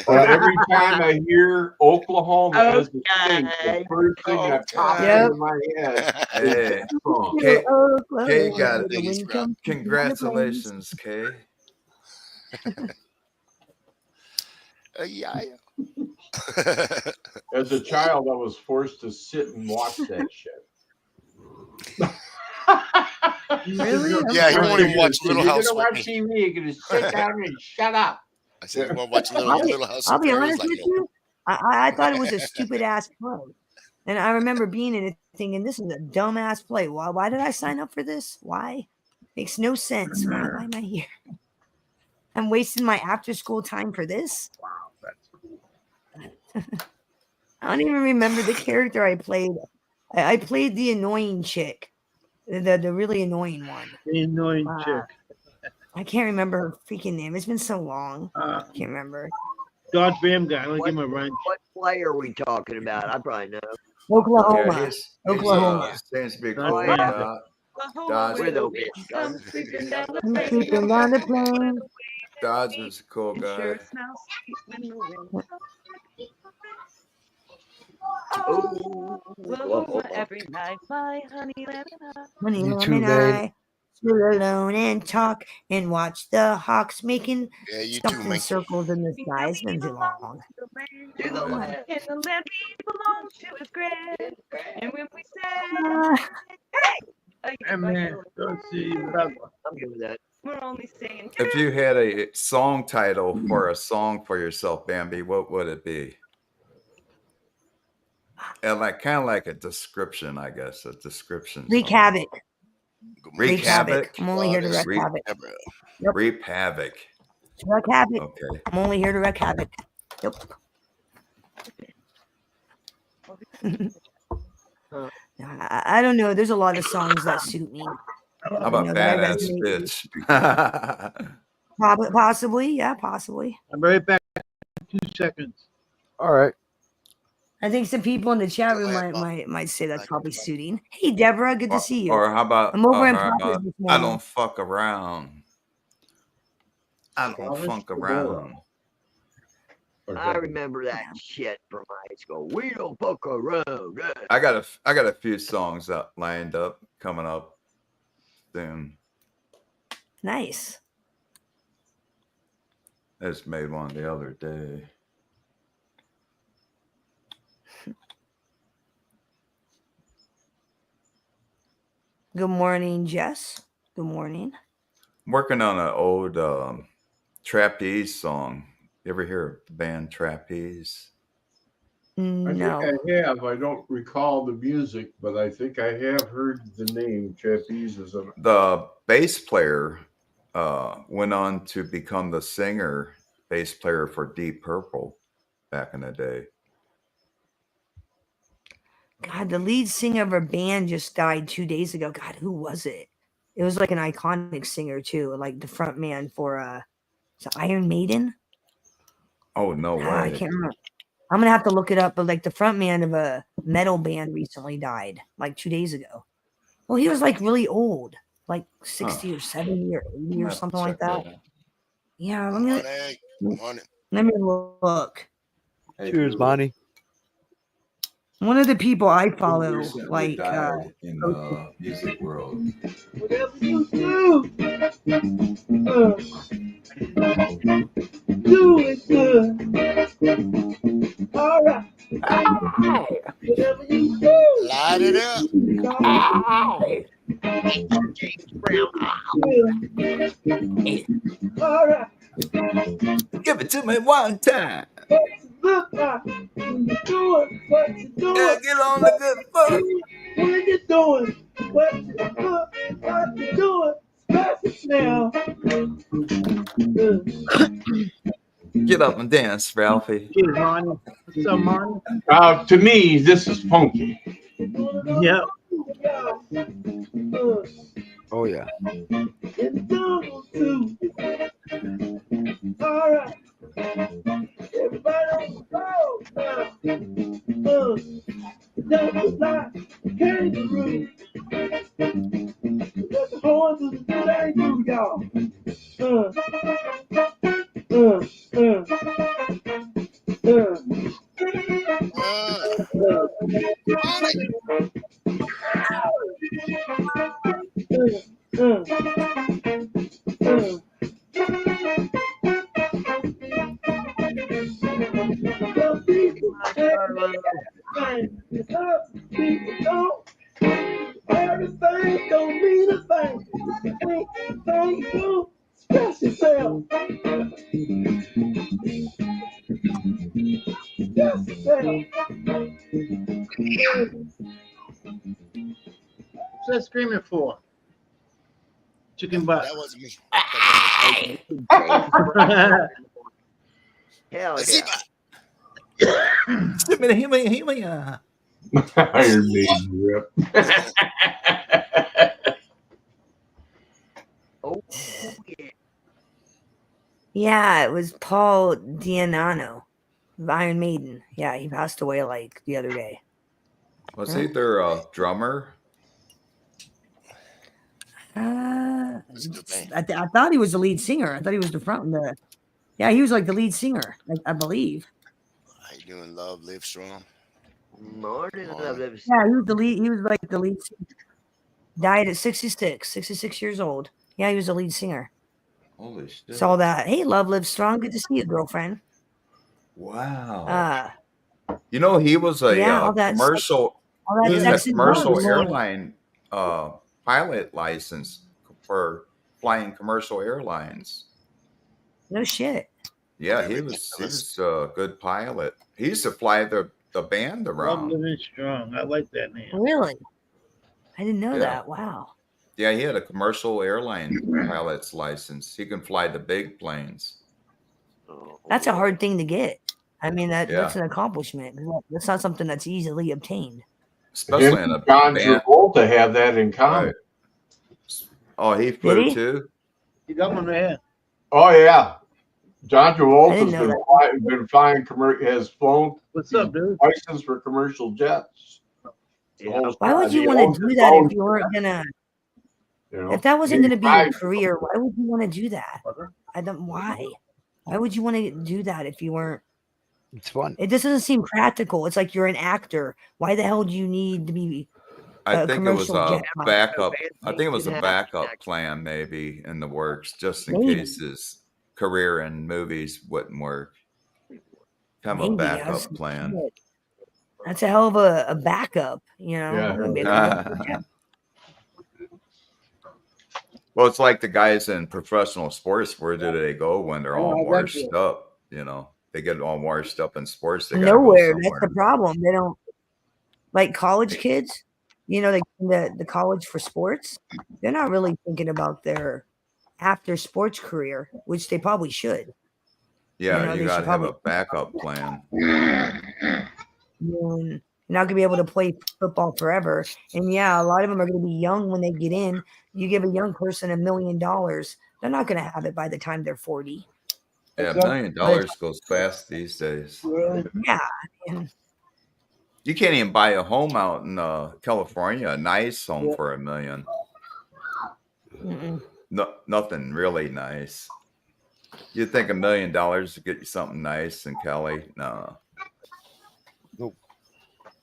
But every time I hear Oklahoma as the state, the first thing that pops Yep. into my head is Hey, that song. Kay, Oklahoma, Kay got the it. Thanks, wind bro. comes creeping down the plains. Congratulations, Kay. Yeah. As a child, I was forced to sit and watch that shit. Really? Yeah, he won't even watch Little You're House gonna with watch me. TV. You're gonna sit down and shut up. I said, you want to watch Little House I'll with be me? He was honest like, with no. you. I thought it was a stupid ass play. And I remember being in it thinking, this is a dumb ass play. Why did I sign up for this? Why? Makes no sense. Why am I here? I'm wasting my after school time for this. I don't even remember the character I played. I played the annoying chick, the really annoying one. The annoying chick. I can't remember her freaking name. It's been so long. I can't remember. Dodge Bam guy. Let me give him a run. What play are we talking about? I probably know. Oklahoma. Yeah, he's, Oklahoma. Seems to be Oh, cool. yeah. Dodge, Where the bitch comes Creeping down the plain. Dodge is a cool guy. Every night, my honey lemon. Honey, You Lamb too, and babe. I sit alone and talk and watch the hawks making Yeah, you stuff too, in man. circles in the sky. It's been too long. To the land. And the land we belong to is grand. And when we say, Ah, Hey, man, don't see you, brother. I'm good with that. we're only saying, If you had a song title for a song for yourself, Bambi, what would it be? And like kind of like a description, I guess. A description. Wreak song. havoc. Wreak havoc. I'm only here to wreak Wreak- havoc. Yep. Reap havoc. Wreak havoc. Okay. I'm only here to wreak havoc. Yep. I don't know. There's a lot of songs that suit me. How about that I Badass resonate with. Bitch? Possibly, yeah, possibly. I'll be right back in 2 seconds. All right. I think some people in the chat room might say that's probably suiting. Hey, Deborah, good to see you. Or how about, I'm over in how Papa's about this I morning. don't fuck around. I don't fuck around. I remember that shit from high school. We don't fuck around. I got a few songs up lined up coming up soon. Nice. I just made one the other day. Good morning, Jess. Good morning. I'm working on an old Trapeze song. You ever hear the band Trapeze? No. I think I have. I don't recall the music, but I think I have heard the name Trapeze. The bass player went on to become the bass player for Deep Purple back in the day. God, the lead singer of a band just died 2 days ago. God, who was it? It was like an iconic singer too, like the front man for Iron Maiden. Oh no way! I can't remember. I'm gonna have to look it up, but like the front man of a metal band recently died like 2 days ago. Well, he was like really old, like 60 or 70 or 80 or something like that. Yeah, let me look. Cheers, Bonnie. One of the people I follow, like died in the music world. Whatever you do, do it good. All right. Whatever you do, light it up. All right. Give it to me one time. Look like when you're doing what you're doing. Yeah, get on the good foot. When you're doing what you're doing, special now. Get up and dance, Ralphie. Cheers, Monty. What's up, Monty? To me, this is funky. Yeah. Oh yeah. All right. Everybody on the road now. Don't like kangaroo. Let the horns of the day do, y'all. Everything don't mean a thing. Everything you do, express yourself. Express yourself. What's that screaming for? Chicken butt. That wasn't me. Hell yeah. Iron Maiden rip. Oh, yeah. Yeah, it was Paul Di'Anno of Iron Maiden. Yeah, he passed away like the other day. Was he their drummer? I thought he was the lead singer. I thought he was the front. Yeah, he was like the lead singer, I believe. How you doing, Love? Live strong. Morning, Love. Yeah, he was the lead. He was like the lead singer. Died at 66 years old. Yeah, he was the lead singer. Holy shit! Saw that. Hey, Love lives strong. Good to see you, girlfriend. Wow. You know, he was a commercial. He had a commercial airline pilot license for flying commercial airlines. No shit. Yeah, he was a good pilot. He used to fly the band around. Love living strong. I like that name. Really? I didn't know that. Wow. Yeah, he had a commercial airline pilot's license. He can fly the big planes. That's a hard thing to get. I mean, that's Yeah. an accomplishment. That's not something that's easily obtained. Especially Him in a and John band. Travolta have that in common. Right. Oh, he Did flew he? too? You got one right here. Oh yeah, John I didn't Travolta's know been flying has flown What's up, dude? license for commercial jets. The Yeah. whole Why would time. you He want owns to do his that own if you weren't gonna? You know, If that wasn't he gonna be your drives- career, why would you want to do that? I don't. Why? Why would you want to do that if you weren't? It's fun. It just doesn't seem practical. It's like you're an actor. Why the hell do you need to be? I think it was commercial a jet pilot? backup. I think it was a Fancy backup next. plan, maybe in the works, just in Maybe. case his career in movies wouldn't work. Kind of a Maybe. backup plan. That's a hell of a backup. You know. Yeah. It would be a commercial jet. Well, it's like the guys in professional sports. Where do they go when they're all Oh, I got washed you. up? You know, they get all washed up in sports. They gotta Nowhere. Go That's somewhere. the problem. They don't like college kids. You know, the college for sports. They're not really thinking about their after sports career, which they probably should. Yeah, you know, you they got should to have a probably- backup plan. You're not gonna be able to play football forever. And yeah, a lot of them are gonna be young when they get in. You give a young person $1 million, they're not gonna have it by the time they're 40. Yeah, $1 million goes fast these days. Yeah. And You can't even buy a home out in California, a nice home for $1 million. mm-mm. No, nothing really nice. You'd think $1 million to get you something nice in Cali? No. Nope.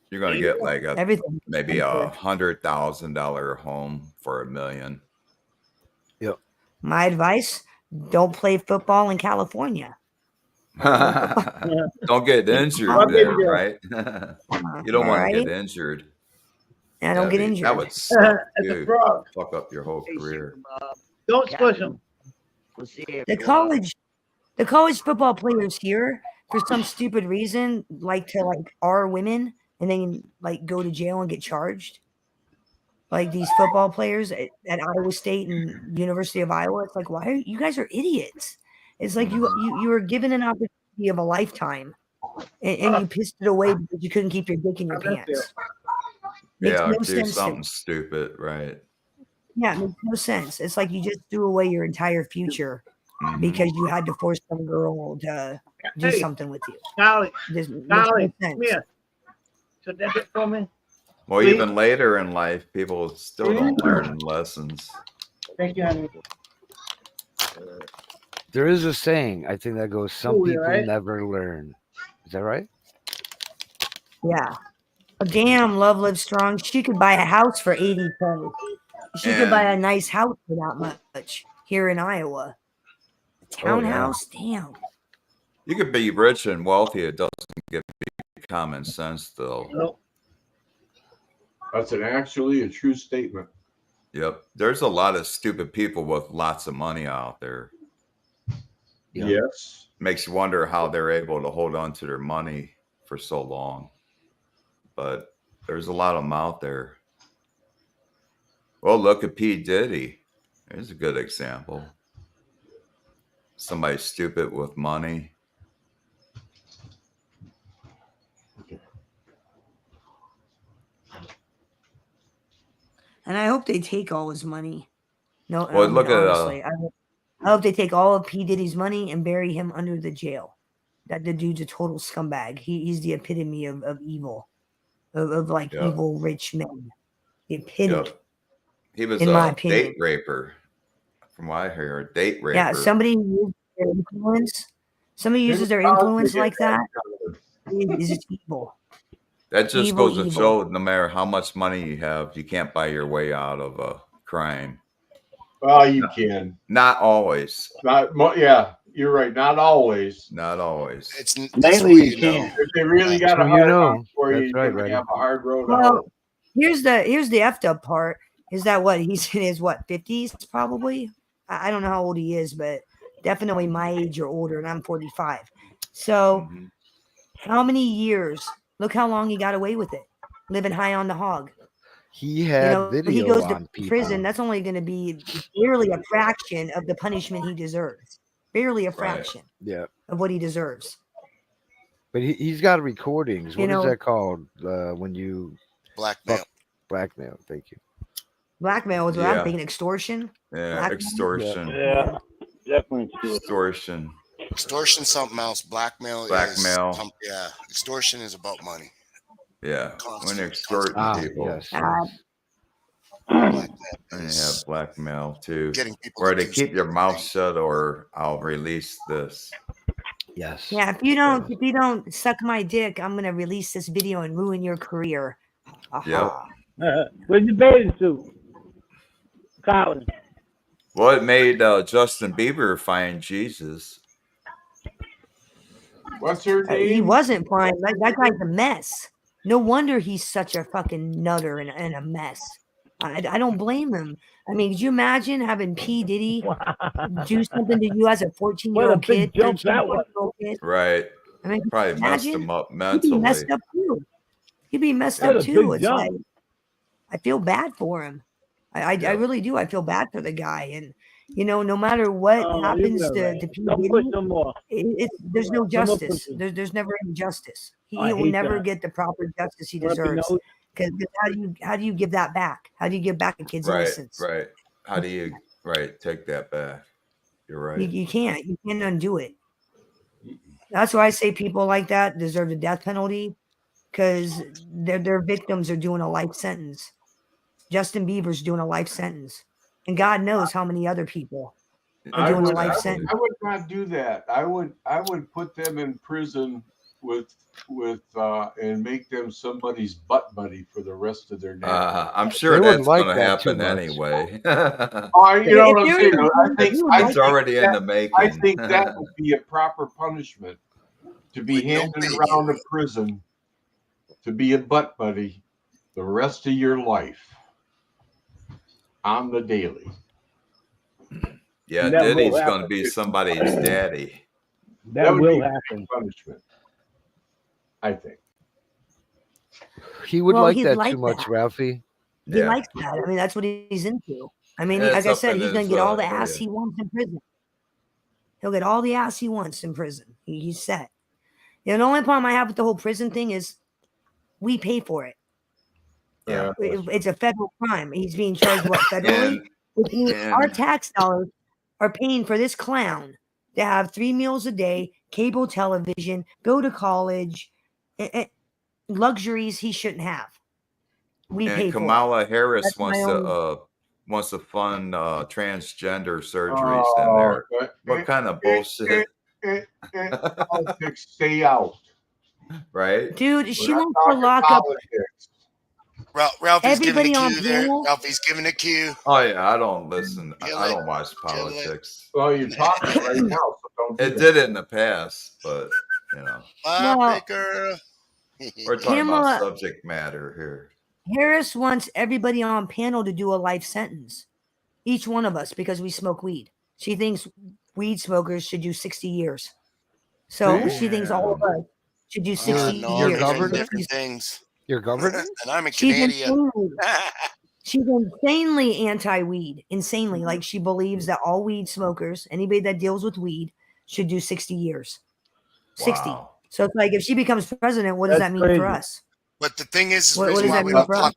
You're gonna get like Everything. maybe $100,000 home for $1 million. My advice: don't play football in California. Don't get injured I'll there, give you that. right? You don't want to Alright? get injured. And don't get That injured. would suck, It's a dude. frog. Fuck up your whole Hey, career. Super Bob, Don't squish him. we'll see if The college football players here, for some stupid reason, like to R women and then like go to jail and get charged. Like these football players at Iowa State and University of Iowa, it's like, why are you guys are idiots? It's like you were given an opportunity of a lifetime, and you pissed it away because you couldn't keep your dick in your pants. Makes Yeah, no or do sense to something me. stupid, right? Yeah, it makes no sense. It's like you just threw away your entire future Mhm. because you had to force some girl to do Hey. something with you. Golly, This makes golly, no sense. come here. Shut that bit for me. Well, Please. even later in life, people still don't learn lessons. Thank you, honey. There is a saying, I think, that goes, some Oh, yeah, people right? never learn. Is that right? Yeah. Oh, damn, Love Lives Strong. She could buy a house for 80K. She could buy a nice house for that much here in Iowa. A townhouse? Damn. You could be rich and wealthy. It doesn't give you common sense, though. Nope. That's actually a true statement. Yep. There's a lot of stupid people with lots of money out there. Yeah. Yes. Makes you wonder how they're able to hold on to their money for so long. But there's a lot of them out there. Well, look at P. Diddy. There's a good example. Somebody stupid with money. And I hope they take all his money. No, Well, I mean, look at, honestly, I hope they take all of P. Diddy's money and bury him under the jail. That the dude's a total scumbag. He's the epitome of evil, of like Yeah. evil rich men. The epitome. Yep. He was In my a opinion. date raper. From what I hear, a date raper. Yeah, somebody who uses their influence. Somebody uses their influence like that is just evil. That just evil, goes to evil. show no matter how much money you have, you can't buy your way out of a crime. Well, you can. Not always. Yeah, you're right. Not always. Not always. It's Mainly you can't. If they really got a That's when you hard know. on for you, That's right, you're buddy. gonna have a hard road Well, out. here's the effed up part is that what he's in his 50s probably. I don't know how old he is, but definitely my age or older, and I'm 45. So Mhm. how many years? Look how long he got away with it, living high on the hog. He had video he goes on to people. prison. That's only going to be barely a fraction of the punishment he deserves. Barely a Right. fraction Yeah. of what he deserves. But he's got recordings. You What is know, that called? When you Blackmail. blackmail. Thank you. blackmail is what I'm Yeah. thinking. Extortion. Yeah, Blackmail? extortion. Yeah, definitely. Extortion. Extortion, something else. Blackmail. Blackmail. Yeah, extortion is about money. Yeah. When you're Constant- extorting Ah, people. yes. Blackmail And you is have blackmail too. getting people Where to to do keep your certain mouth things. shut or I'll release this. Yes. Yeah, if you don't suck my dick, I'm gonna release this video and ruin your career. Aha. Where's your bathing suit? Colin. Well, it made Justin Bieber find Jesus. What's her name? He wasn't fine. That guy's a mess. No wonder he's such a fucking nutter and a mess. I don't blame him. I mean, could you imagine having P. Diddy do something to you as a 14-year-old kid, 13-year-old kid? Right. I mean, Probably messed imagine? him up He'd be mentally. messed up too. He'd be messed That's up a too. big It's jump. like I feel bad for him. I Yeah. really do. I feel bad for the guy, and no matter what Oh, happens you'll be all to right. P. Don't push Diddy, no more. there's no No more justice. pushing. There's never any justice. I He will hate never that. get the proper justice he Rub your deserves. nose. Because how do you give that back? How do you give back a kid's Right. innocence? Right. How do you take that back? You're right. You can't. You can't undo it. That's why I say people like that deserve the death penalty, because their victims are doing a life sentence. Justin Bieber's doing a life sentence, and God knows how many other people are doing a life sentence. I would not do that. I would put them in prison with and make them somebody's butt buddy for the rest of their day. I'm sure They wouldn't that's like going to that too happen much. anyway. You know what I'm saying? It's already in the making. I think that would be a proper punishment to be With no handed baby. around to prison to be a butt buddy the rest of your life on the daily. Yeah, That will Diddy's going to happen. be somebody's daddy. That would will be happen. punishment, I think. He would Well, like he'd that like too much, that. Ralphie. He Yeah. likes that. I mean, that's what he's into. I mean, Yeah, like it's I up said, in he's going his, to get all the area. ass he wants in prison. He'll get all the ass he wants in prison. He's set. The only problem I have with the whole prison thing is we pay for it. Yeah. It's a federal crime. He's being charged what federally? And, Which means our and tax dollars are paying for this clown to have 3 meals a day, cable television, go to college, luxuries he shouldn't have. We pay and for it. Kamala Harris That's my wants to fund transgender surgeries in there. What kind of bullshit, Politics, stay out. right? Dude, she We're not wants to talking lock up politics. Ralphie's everybody giving a on cue there. panel. Ralphie's giving a cue. Oh yeah, I don't listen. Kill I it. don't watch Kill it. politics. Well, you're talking right now, so don't do It that. did it in the past, but Bye, girl. we're talking Kamala- about subject matter here. Harris wants everybody on panel to do a life sentence. Each one of us, because we smoke weed. She thinks weed smokers should do 60 years. So she thinks all of us should do 60 No, Your years. they're doing governor? different things. Your governor? And I'm in She's Canada. insanely anti-weed. Insanely. Like she believes that all weed smokers, anybody that deals with weed, should do 60 years. 60. Wow. So it's like if she becomes president, what does That's that mean for crazy. us? But the thing is, What reason does why that we mean don't for us? talk.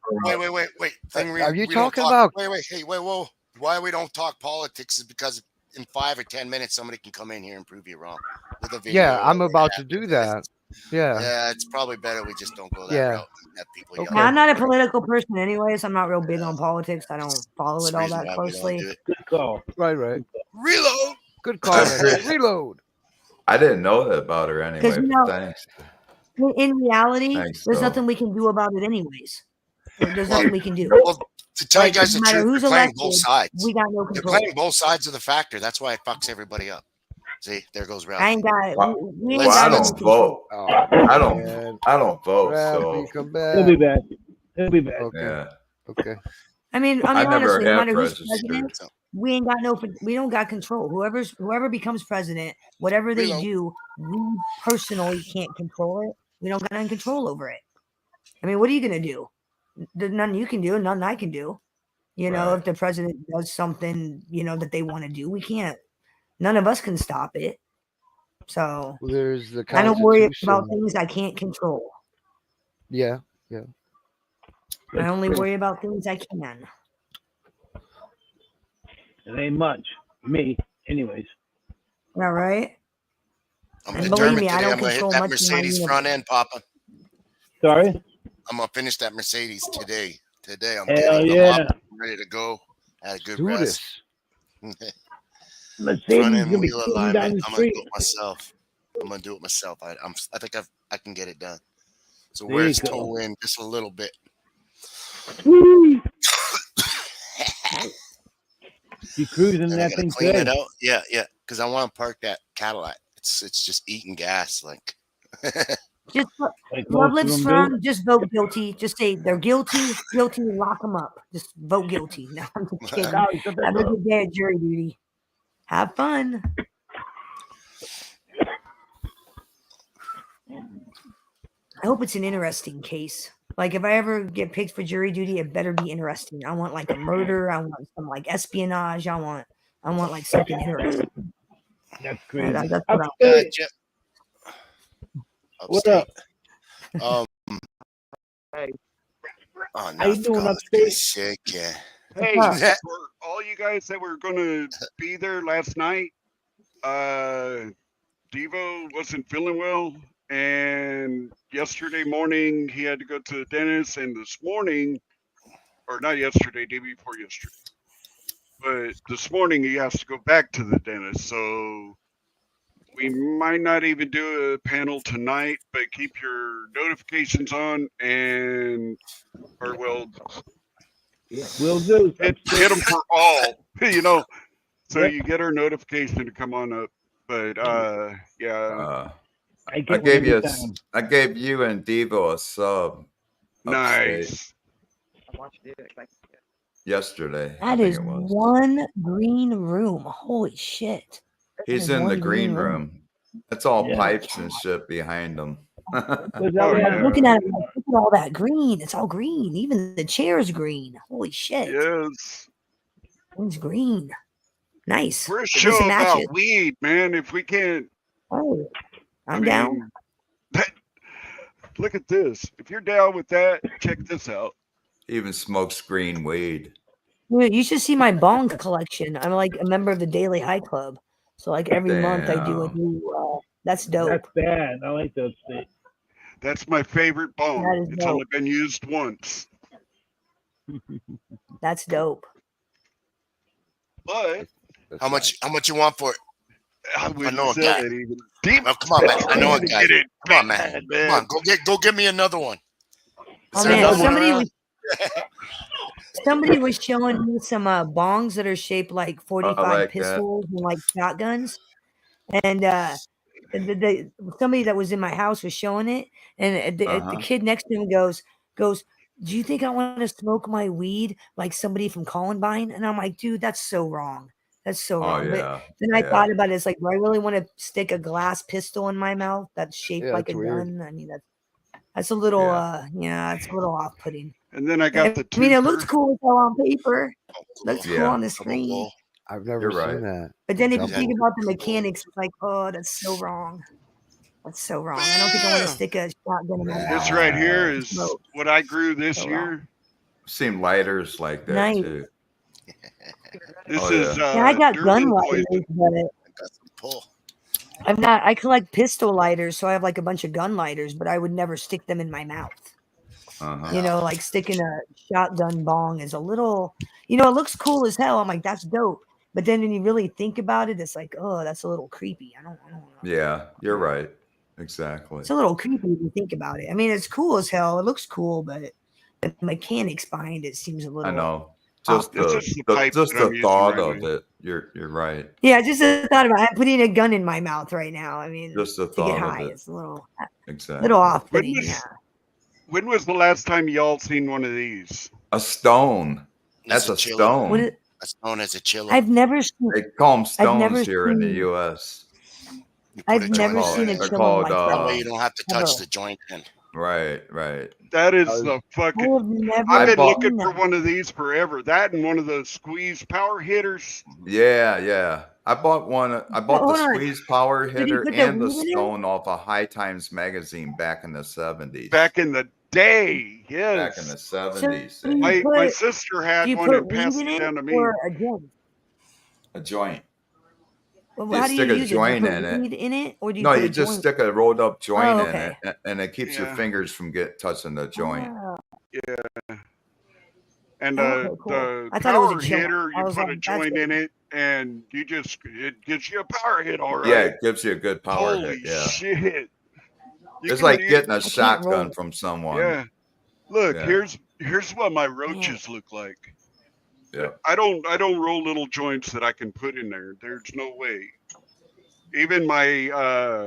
Wait. Are you we don't talking talk- about- Wait. Hey, whoa. Why we don't talk politics is because in 5 or 10 minutes somebody can come in here and prove you wrong with a video. Yeah, I'm or about an to app. do that. Yeah. Yeah, it's probably better we just don't go that Yeah. route and have people Okay. Now, I'm not a political person anyway, so I'm not real big on politics. I don't follow That's it the all reason that why we don't closely. do it. Good call. Right. Reload. Good call. man. Reload. I didn't know that about her anyway. 'Cause, you know- Thanks. In reality, Thanks, there's Bill. nothing we can do about it anyways. There's Well, nothing we can do. Well, to tell you Like, guys the no matter truth, who's they're playing elected, both sides. We got no They're control. playing both sides of the factor. That's why it fucks everybody up. See, there goes Ralph. I ain't got. Well, We ain't Well, I got no don't control. vote. Oh, I don't. man. I don't vote. Ralphie, So come He'll be back. back. He'll be back. Okay. yeah, Okay. I mean, I never honestly, no have matter who's registered. president, So, we ain't got no. We don't got control. Whoever becomes president, whatever they Reload. do, we personally can't control it. We don't got any control over it. I mean, what are you gonna do? There's nothing you can do, nothing I can do. You know, Right. if the president does something, that they want to do, we can't. None of us can stop it. So There's the I don't worry about Constitution. things I can't control. Yeah. I only worry about things I can. It ain't much. Me, anyways. All right. I'm And believe determined me, I today. don't I'm gonna hit control that much in my Mercedes front universe. end, Papa. Sorry? I'm gonna finish that Mercedes today. Today I'm Hell getting them yeah. up, ready to go. Had a good Do rest. this. Mercedes Front is end gonna be wheel sitting alignment. down the I'm gonna street. do it myself. I'm gonna do it myself. I think I can get it done. So There where you it's go. toe in just a little bit. Woo! You cruising And I that gotta thing clean it today. out. Yeah. Because I want to park that Cadillac. It's just eating gas. Like Just Like Love most of Lives them do. Strong, just vote guilty. Just say they're guilty, lock them up. Just vote guilty. No, I'm just kidding. Golly, shut that Have a up. good day at jury duty. Have fun. I hope it's an interesting case. Like if I ever get picked for jury duty, it better be interesting. I want like a murder. I want some like espionage. I want like something interesting. That's crazy. That's what I Upstate. What up? Um. Hey. Oh, How you doing, upstate? Sick, yeah. Hey, Huh. for all you guys that were going to be there last night, Devo wasn't feeling well, and yesterday morning he had to go to the dentist, and this morning, or not yesterday, day before yesterday, but this morning he has to go back to the dentist, so we might not even do a panel tonight, but keep your notifications on, and, or well, Will do. hit them for all, you know, so Yep. you get our notification to come on up. But yeah, I I get gave one you every time. I gave you and Devo a sub upstate nice. I want you to do it. yesterday. I That think is it was. one green room. Holy shit. He's is in the one green green room. room. It's all Yeah. pipes and shit behind him. Because Oh, I yeah. I'm looking at it, like, look at all that green. It's all green. Even the chair's green. Holy shit. Yes. It's green. Nice. We're a It show just about matches. weed, man. If we can't, Oh, I I'm down. mean, look at this. If you're down with that, check this out. Even smokes green weed. Dude, you should see my bong collection. I'm like a member of the Daily High Club. So like every month I do a Damn. new that's dope. That's bad. I like the upstate. That's my favorite That bone. is It's dope. only been used once, That's dope. but How much you want for it? I wouldn't know a sell guy. it even. Deep. Oh, come on, man. I know a guy. Get it Come on, man. bad, Come on, go get me another one. Is Oh there man, another one somebody around? was somebody was showing me some bongs that are shaped like 45 like that. pistols and like shotguns. And somebody that was in my house was showing it, and the Uh-huh. kid next to him goes, "Do you think I want to smoke my weed like somebody from Columbine?" And I'm like, "Dude, that's so wrong. That's so Oh wrong." But yeah. then I Yeah. thought about it. It's like, do I really want to stick a glass pistol in my mouth that's shaped Yeah, like a that's weird. gun? I mean, that's a little, Yeah. it's a little off-putting. And then I got the I mean, it looks twofer. cool as hell on paper. Oh, Looks cool Yeah. on the Come on, screen. Paul. I've never You're seen right. that. But then if you Double. think about the mechanics, it's like, oh, that's so wrong. That's so wrong. I don't think I want to stick a shotgun in my mouth. This right here is Smoke. what I grew this So year. I've seen lighters like that Nice. too. This Oh, is yeah. Yeah, I got gun Durban lighters, poison. but I got some pull. I collect pistol lighters, so I have like a bunch of gun lighters, but I would never stick them in my mouth. Uh-huh. You know, like sticking a shotgun bong is a little, it looks cool as hell. I'm like, that's dope. But then when you really think about it, it's like, oh, that's a little creepy. I don't know. Yeah, you're right. Exactly. It's a little creepy when you think about it. I mean, it's cool as hell. It looks cool, but the mechanics behind it seems a little. I know. Just It's the, just the the pipe just that the I'm using thought right of now. it. You're right. Yeah, just the thought about putting a gun in my mouth right now. I mean, Just the to get thought of high, it. it's a little Exactly. off-putting. Yeah. When was the last time y'all seen one of these? A stone. That's a chiller. stone. What is, That's known as a chiller. I've never seen. They call them I've never stones here in the seen- U.S. You put I've a never joint seen in a it. They're chiller called, like That that. way you don't have to touch Ever. the joint. And Right. That is I was- the I fucking. have never I've been bought- looking seen for that. one of these forever. That and one of those squeeze power hitters. Yeah. I bought one. I bought hold the on. squeeze power Did he hitter put the and the weed in it? stone off a High Times magazine back in the 70s. Back in the day, Back in the yes. 70s. do you My put sister do had you one put and weed passed in it it down to me. or a joint? A joint. Well, You how do you stick a use it? Do you joint put in it. weed in it, or do you No, put you a just joint? stick a rolled up joint Oh, in okay. it, and it keeps your Yeah. fingers from touching the joint. Ah, Yeah. And okay, cool. the I thought it was a power joint. hitter, I you was put like, a that's joint in what it, and it gives you a power hit, all right. Yeah, it gives you a good power Holy hit. Yeah, shit! You it's can like use, getting a I can't shotgun roll. from someone. yeah. Look, Yeah, here's what my Man, roaches look like. yeah. I don't roll little joints that I can put in there. There's no way. Even my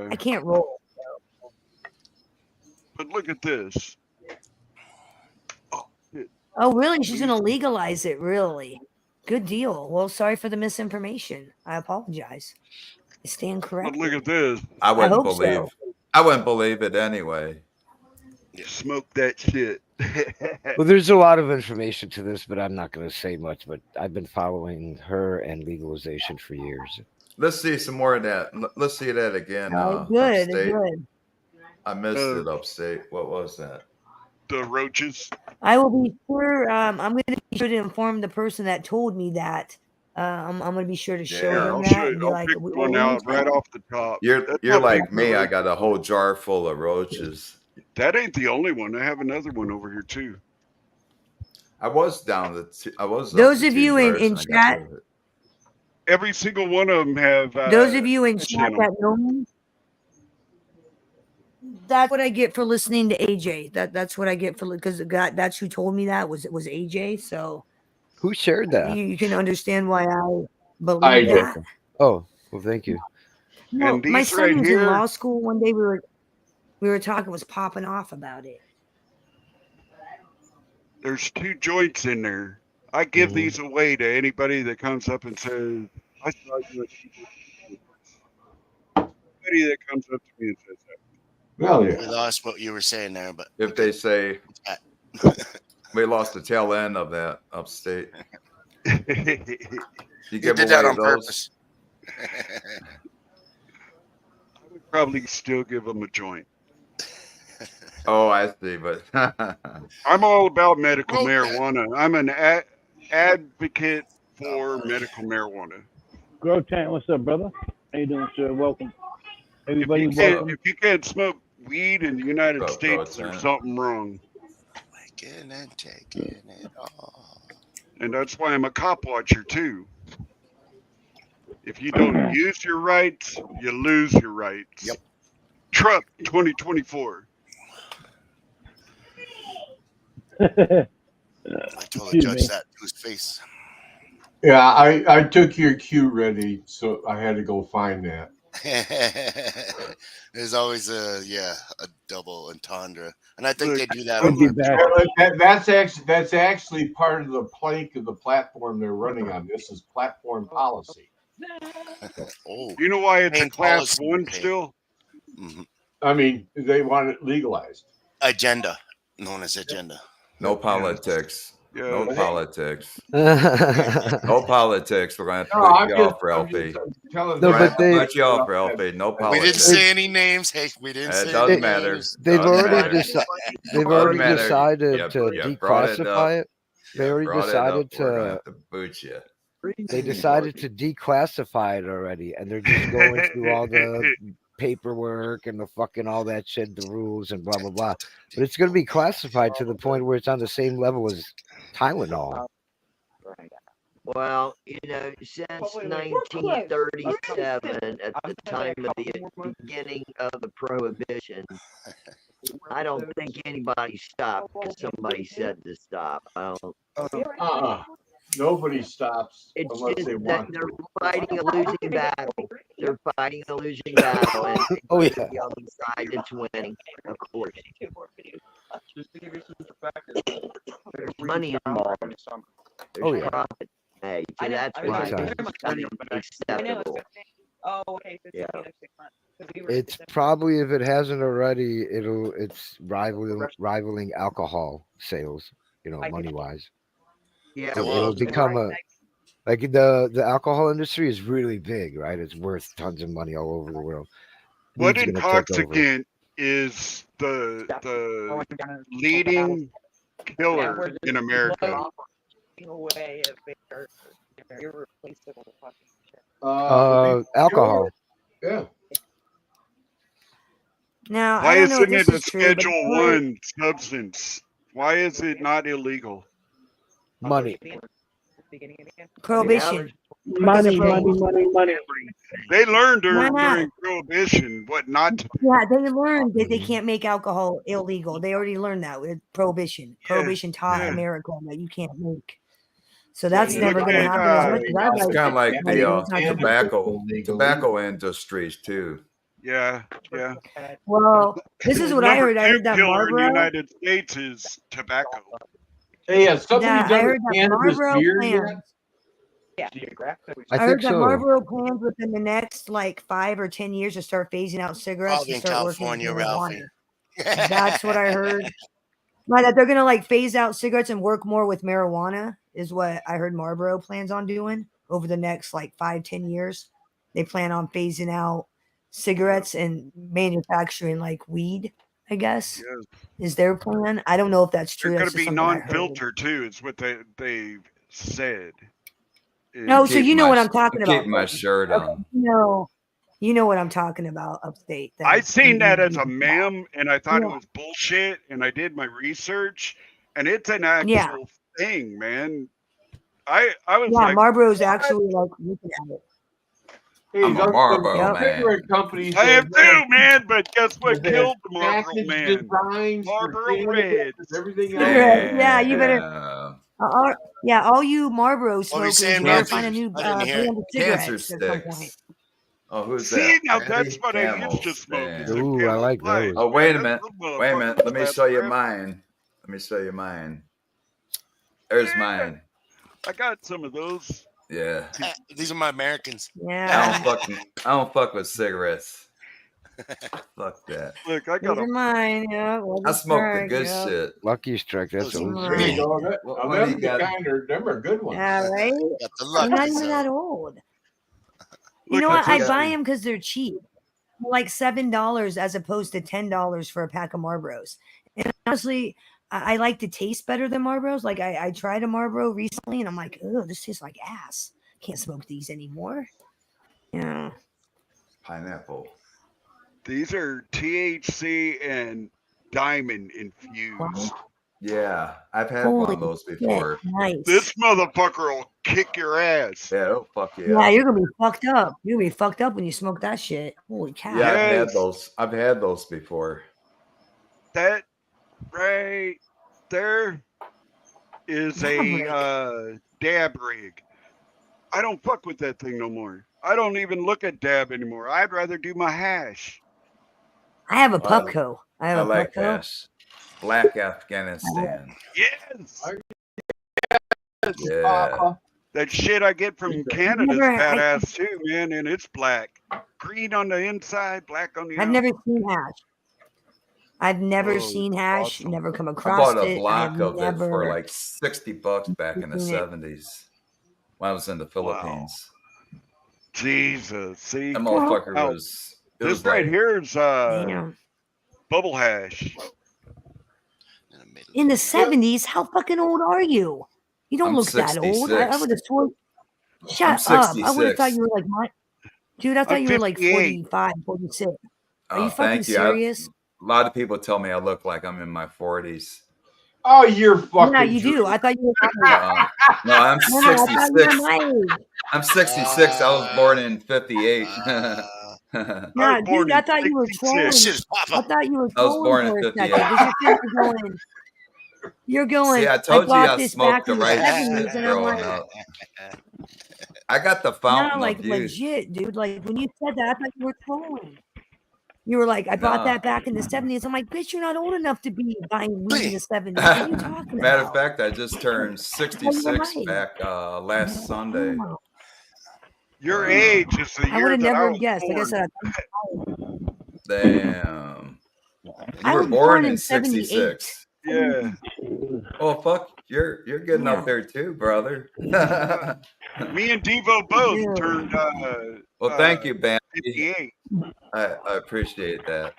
I can't roll. but look at this. Oh, shit. Oh, really? She's Please. gonna legalize it. Really? Good deal. Well, sorry for the misinformation. I apologize. I stand But corrected. look at this. I I wouldn't hope believe. so. I wouldn't believe it anyway. Smoke that shit. Well, there's a lot of information to this, but I'm not going to say much. But I've been following her and legalization for years. Let's see some more of that. Let's see that again. Good, Upstate. good. I missed it. Upstate. What was that? The roaches. I will be sure. I'm going to be sure to inform the person that told me that. I'm going to be sure to show Yeah. them I'll that show and you. be I'll like, pick "What one were you out right saying?" off the top. You're That's you're my like me. I favorite. got a whole jar full of roaches. That ain't the only one. I have another one over here too. I was down to. I was. Up Those to of 2 you in jars and I got chat, rid of it. Every single one of them have. those of you in shit chat on 'em. that know me, that's what I get for listening to AJ. That's what I get for because that's who told me that was AJ. So Who shared that? you can understand why I I believe did. that. Oh, well, thank you. Well, And my these son right who's in here, law school, one day we were talking, was popping off about it. there's 2 joints in there. I give Mhm. these away to anybody that comes up and says, "I saw you." Anybody that comes up to me and says Well, We yeah. lost what you were saying there, but If they say that. we lost the tail end of that upstate, that. you You give did that away on those. purpose. I would probably still give them a joint. Oh, I see. But I'm all about medical Wrote that. marijuana. I'm an advocate for medical marijuana. Grow Tank, what's up, brother? How you doing, sir? Welcome. Everybody, welcome. If you can't smoke weed in the United Go, States, Grow there's Tank. something wrong. Making and taking it all. And that's why I'm a cop watcher too. If you don't use your rights, you lose your rights. Yep. Trump 2024. I told the Excuse judge me. that to his face. Yeah, I took your cue ready, so I had to go find that. There's always a double entendre, and I think Look, they do that We'll on be purpose. back. That's actually part of the plank of the platform they're running on. This is platform policy. Oh, You know why it's a Main class policy, 1 okay. still? mhm. I mean, they want it legalized. Agenda, known as agenda. no politics. No Yes. politics. no, No politics. We're gonna have to No, put I'm you just, off, Ralphie. telling No, We're them gonna but have to they- put you off, Ralphie. No We didn't politics. say any names. Hey, we didn't It say doesn't any matter. names. they've Doesn't already matter. decided. They've Doesn't already matter. decided You- to you brought it up. declassify it. They You already brought it decided up. We're gonna to. have to boot you. They decided to declassify it already, and they're just going through all the paperwork and the fucking all that shit, the rules and blah blah blah. But it's going to be classified to the point where it's on the same level as Tylenol. Well, since 1937, at the time of the beginning of the prohibition, I don't think anybody stopped because somebody said to stop. I don't. Nobody stops It's unless just they that want they're to. fighting a losing battle. They're fighting a losing battle, and Oh yeah. the other side that's winning, of course. There's money involved. There's Oh, yeah. profit made, so that's Big why time. it's unacceptable. Oh, okay. So it's Yeah. gonna be like 6 months. 'Cause we were It's December. probably, if it hasn't already, it's rivaling alcohol sales, money wise. Yeah, Well, It'll become a Like the alcohol industry is really big, right? It's worth tons of money all over the world. What Weed's gonna take over. intoxicant is the leading killer in America? Away of their irreplaceable fucking shit. Alcohol. Yeah. Now, Why I don't know if isn't this it a is true, but Schedule 1 substance? Why is it not illegal? Money. prohibition. Money. They learned Why during not? Prohibition what not to. Yeah, they learned that they can't make alcohol illegal. They already learned that with prohibition. Prohibition taught yeah. America that you can't make. So that's you never look going to at, happen as much as I It's like. kind of like like, the it's not gonna- tobacco industries too. Yeah. Well, this is what I Number heard. I two heard that killer in the Marlboro. United States is tobacco. Hey, has somebody I done heard a that cannabis Marlboro beer plans. yet? I I heard think that so. Marlboro plans within the next like 5 or 10 years to start phasing out cigarettes Probably and in start working with California, Ralphie. marijuana. That's what I heard. Like that they're gonna like phase out cigarettes and work more with marijuana is what I heard Marlboro plans on doing over the next like 5-10 years. They plan on phasing out cigarettes and manufacturing like weed, I guess, Yes. is their plan. I don't know if that's true. They're going That's to just be something I heard. non-filter too. Is what they said. No, so you know what I'm talking about. Keep my shirt on. No, you know what I'm talking about upstate. I seen that as a you- meme, and I thought it Yeah. was bullshit. And I did my research, and it's an actual thing, man. I was Yeah, like, Marlboro's actually like looking at it. Hey, I'm a those Marlboro man. cigarette companies I am that have too, man. But guess what they have killed the Marlboro package man? designs for Marlboro cannabis Reds. and everything else. Cigarette. Yeah, you better. Damn. All you Marlboro What were you smokers saying, better Ralphie? find a new I didn't hear it. brand of Cancer cigarettes at some point. sticks. Oh, who's See, that? now that's Andy what I used Camel to smoke. stand. Is a Ooh, I Camel like Light. those. Oh, wait a That's minute. the Wait a minute. Let me motherfucker show you that's mine. Let me show you mine. There's Yeah. mine. I got some of those. Yeah. These are my Americans. Yeah. I don't fuck with cigarettes. Fuck that. Look, I These got are a mine. Yeah. I smoke the good shit. Lucky Strike. That's Those are old. There you great. go. That, What- now what do them you got? them are good ones. Yeah, right? Got the I'm lucky not even zone. that old. You Look, know I what? I took buy it. them because they're cheap. They're like $7 as opposed to $10 for a pack of Marlboros. And honestly, I like the taste better than Marlboros. Like I tried a Marlboro recently and I'm like, oh, this tastes like ass. Can't smoke these anymore. Yeah. Pineapple. These are THC and diamond infused. Yeah, I've had one of those before. Yeah, nice. This motherfucker will kick your ass. Yeah, oh fuck yeah. Yeah, you're gonna be fucked up. You're gonna be fucked up when you smoke that shit. Holy cow. Yeah, I've had Yes. those. I've had those before. That right there is a dab rig. I don't fuck with that thing no more. I don't even look at dab anymore. I'd rather do my hash. I have a Well, Pupco. I I have a like Pupco. hash. Black Afghanistan. Yes. Yeah. That shit I get from Canada's Never- I- badass too, man, and it's black. Green on the inside, black on the I've outside. never seen hash. I've never Oh, seen hash. awesome. Never come I across bought a it. block I've of it for never- like $60 back in the seen it. 70s when I was in the Philippines. Jesus, see, That motherfucker Wow. was. It this was right like, here is Damn. bubble hash. In the 70s, how fucking old are you? You don't I'm look that old. I 66. would have sworn. I'm Shut up. I would have thought 66. you were like my dude. I thought I'm you were like 58. 45, 46. Are Oh, you fucking thank you. serious? A lot of people tell me I look like I'm in my 40s. Oh, you're fucking. Yeah, you do. I thought you were. No, I'm No, I thought you were 66. my age. I'm 66. I was born in 58. Nah, born dude, I in thought you were 66. trolling. Shit's I Papa. thought you were I was trolling born in for a second. 58. Because you're going. See, I I told you bought I this smoked back the in the right 70s, shit and I'm growing like, up. I got the nah, fountain like of youth. legit, dude. Like when you said that, I thought you were trolling. You were like, I bought Nah. that back in the 70s. I'm like, bitch, you're not old enough to be buying weed in the 70s. What are you talking Matter about? of fact, I just turned 66 right. back last Sunday. Wow. Your age is the I would year have that I never was guessed. Like I born. said, Damn. You I were was born in 78. 66. Yeah. Oh fuck, you're getting Yeah. up there too, brother. Me and Devo both Dude. turned Well, thank you, Bam. 58. I appreciate that.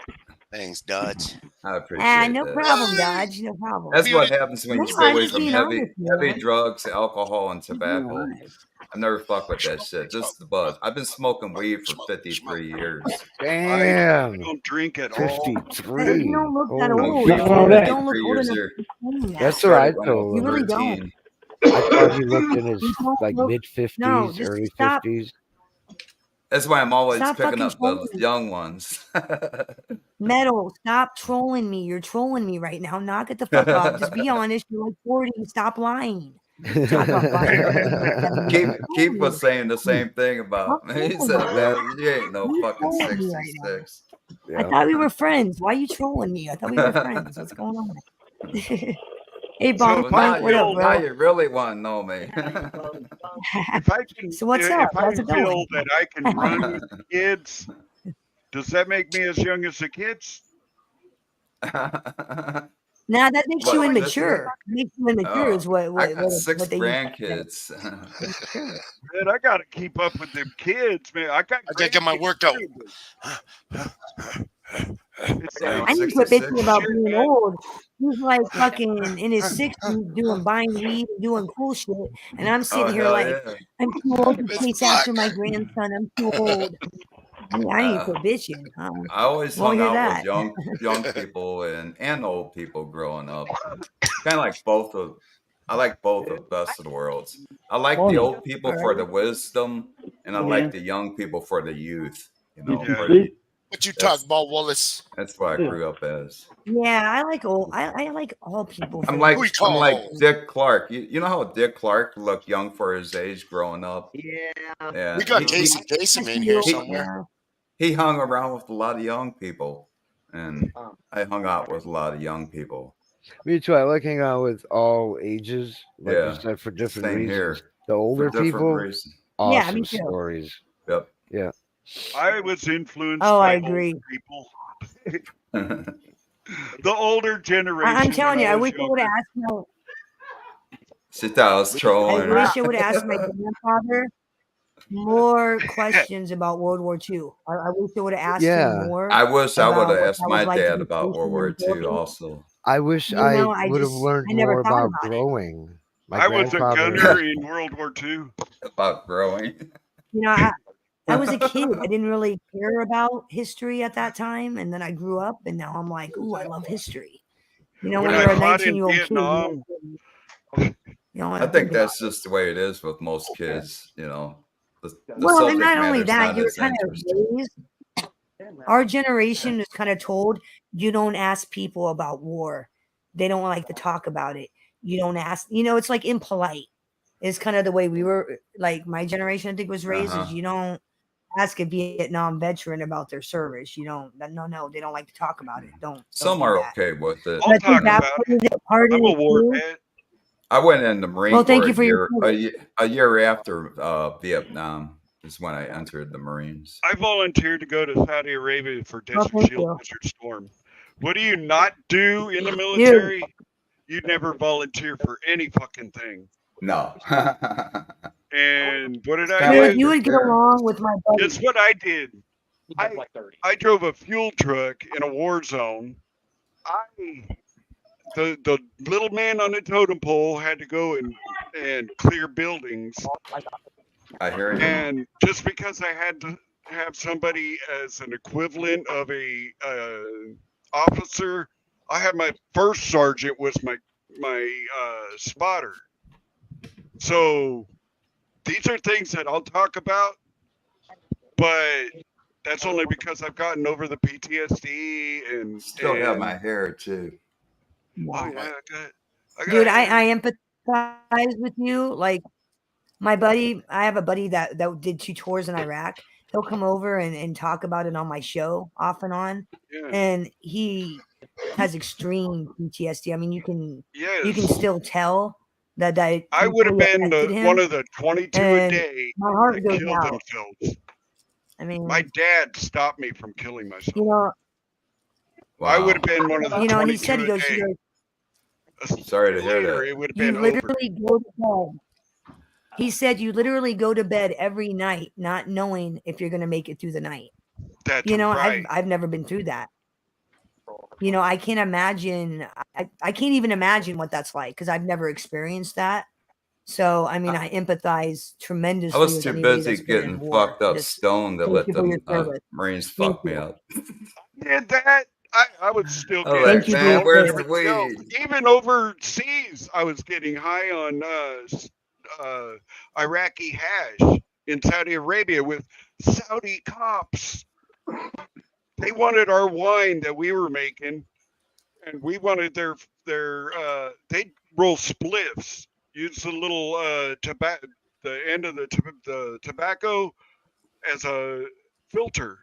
Thanks, Dodge. I appreciate No that. problem, Dodge. No problem. That's what happens when No, you stay I'm away just from being heavy honest, man. drugs, alcohol, and Just being tobacco. honest. I've never fucked with that shit. Just the buzz. I've been smoking weed for 53 years. I Damn. don't drink at all. 53. You don't look that Holy old. shit. Nothing wrong with You that. don't look 53 old years enough here. to be saying that. That's what I Started when I told was You really him. don't. 13. I thought he looked in his You don't like look. mid 50s, No, just early stop. 50s. That's why I'm always Stop picking fucking up the trolling me. young ones. Metal, stop trolling me. You're trolling me right now. Knock it the fuck off. Just be honest. You're like 40. Stop lying. Talk about fucking Keith was saying the same thing about Stop me. He trolling said, me. man, you ain't no You fucking trolling me right now. 66. I thought we were friends. Why are you trolling me? I thought we were friends. What's going on? Hey, So Bonk if Well, I Frank, what up, feel now bro? you really want to know me. if I can So what's if up? I How's it feel going? that I can run with kids, does that make me as young as the kids? Nah, that makes you What? immature. Makes you immature is Oh, what I what got what, 6 what they use. grandkids. Immature. Man, I gotta keep up with them kids, man. I got I gotta get my grandkids workout. too, but it's Damn, like I need to quit 66. bitching about shit, being man. old. He's like fucking in his 60s doing buying weed and doing cool shit. And I'm Oh, sitting here hell like, yeah. I'm too old to It's chase black. after my grandson. I'm too old. I need to quit bitching. I always Won't hung hear out with that. young people and old people growing up. Kind of like both of. I like both of best of the worlds. I like the Morning. old people for the wisdom, and I Yeah. like the young people for the youth. You know, Did you for sleep? What you That's- talk about, Wallace? that's what I grew up as. Yeah, I like old. I like all people. For I'm the like Who you most call I'm part. like Dick Clark. You know how Dick Clark looked young for his age growing up. Yeah. Yeah, We got he- Casey Kasem Yes, in you here do. somewhere. he hung around with a lot of young people, and I hung out with a lot of young people. Me too. I like hanging out with all ages, like Yeah, you said, for different same reasons. here. The For older different people, reasons. Yeah, awesome me too. stories. Yep. Yeah. I was influenced Oh, I by agree. older people. The older generation. I'm telling when you, I was wish I would have younger. asked She thought I was I trolling her. wish I would have asked my grandfather more questions about World War II. I wish I would have asked him Yeah. more I wish I would about have what asked that my was like to dad be about World stationed War in II Philippines. also. I wish You I know, I would have just learned I never more thought about about it. growing. My I was a grandfather. gunner in World War II. About growing. You know, I was a kid. I didn't really care about history at that time, and then I grew up, and now I'm like, ooh, I love history. You know, When when I you're a fought in 19-year-old kid, Vietnam, you know, I think that's just the way it is with most kids. You know, the well, and subject not only matter's that, not you're as kind of interesting. raised. Our generation is kind of told you don't ask people about war. They don't like to talk about it. You don't ask. You know, it's like impolite. It's kind of the way we were. Like my generation, I think, was raised. Is you don't ask a Vietnam veteran about their service. You don't. No, they don't like to talk about it. Don't Some do are that. okay with it. I'll talk about it. I'm a war vet. I went in the Marine Well, thank Corps you for your a year after Vietnam is when I entered the Marines. I volunteered to go to Saudi Arabia for Desert thank Shield, you. Desert Storm. What do you not do in the military? You never volunteer for any fucking thing. No. And what did Kinda I Dude, do? you would get along with my buddy. Guess what I did? I drove a fuel truck in a war zone. The little man on the totem pole had to go and clear buildings. I hear you. And just because I had to have somebody as an equivalent of a officer, I had my first sergeant was my spotter. So these are things that I'll talk about, but that's only because I've gotten over the PTSD and Still have my hair too. Oh yeah, I got Dude, I empathize with you. Like my buddy, I have a buddy that did 2 tours in Iraq. He'll come over and talk about it on my show off and on. Yeah. And he has extreme PTSD. I mean, you can Yes. still tell that I would have really been affected him. one of the 22 a And day my heart that goes killed out. themselves. I mean, My dad stopped me from killing myself. you know, I would have been one of the you know, and he 22 said, he a goes, day. Sorry to hear Later, that. it would have you been over. literally go to bed. He said you literally go to bed every night not knowing if you're going to make it through the night. That's You know, right. I've never been through that. You know, I can't imagine. I can't even imagine what that's like because I've never experienced that. So, I mean, I empathize tremendously. I was with too anybody busy that's been in getting war. fucked up Just stoned to thank let you for your the service. Marines Thank fuck me you. up. Did that? I was still I was getting like, Thank you for man, your where's service. the Yo, weed? even overseas, I was getting high on Iraqi hash in Saudi Arabia with Saudi cops. They wanted our wine that we were making, and we wanted their they roll spliffs, use the little tobacco, the end of the tobacco as a filter,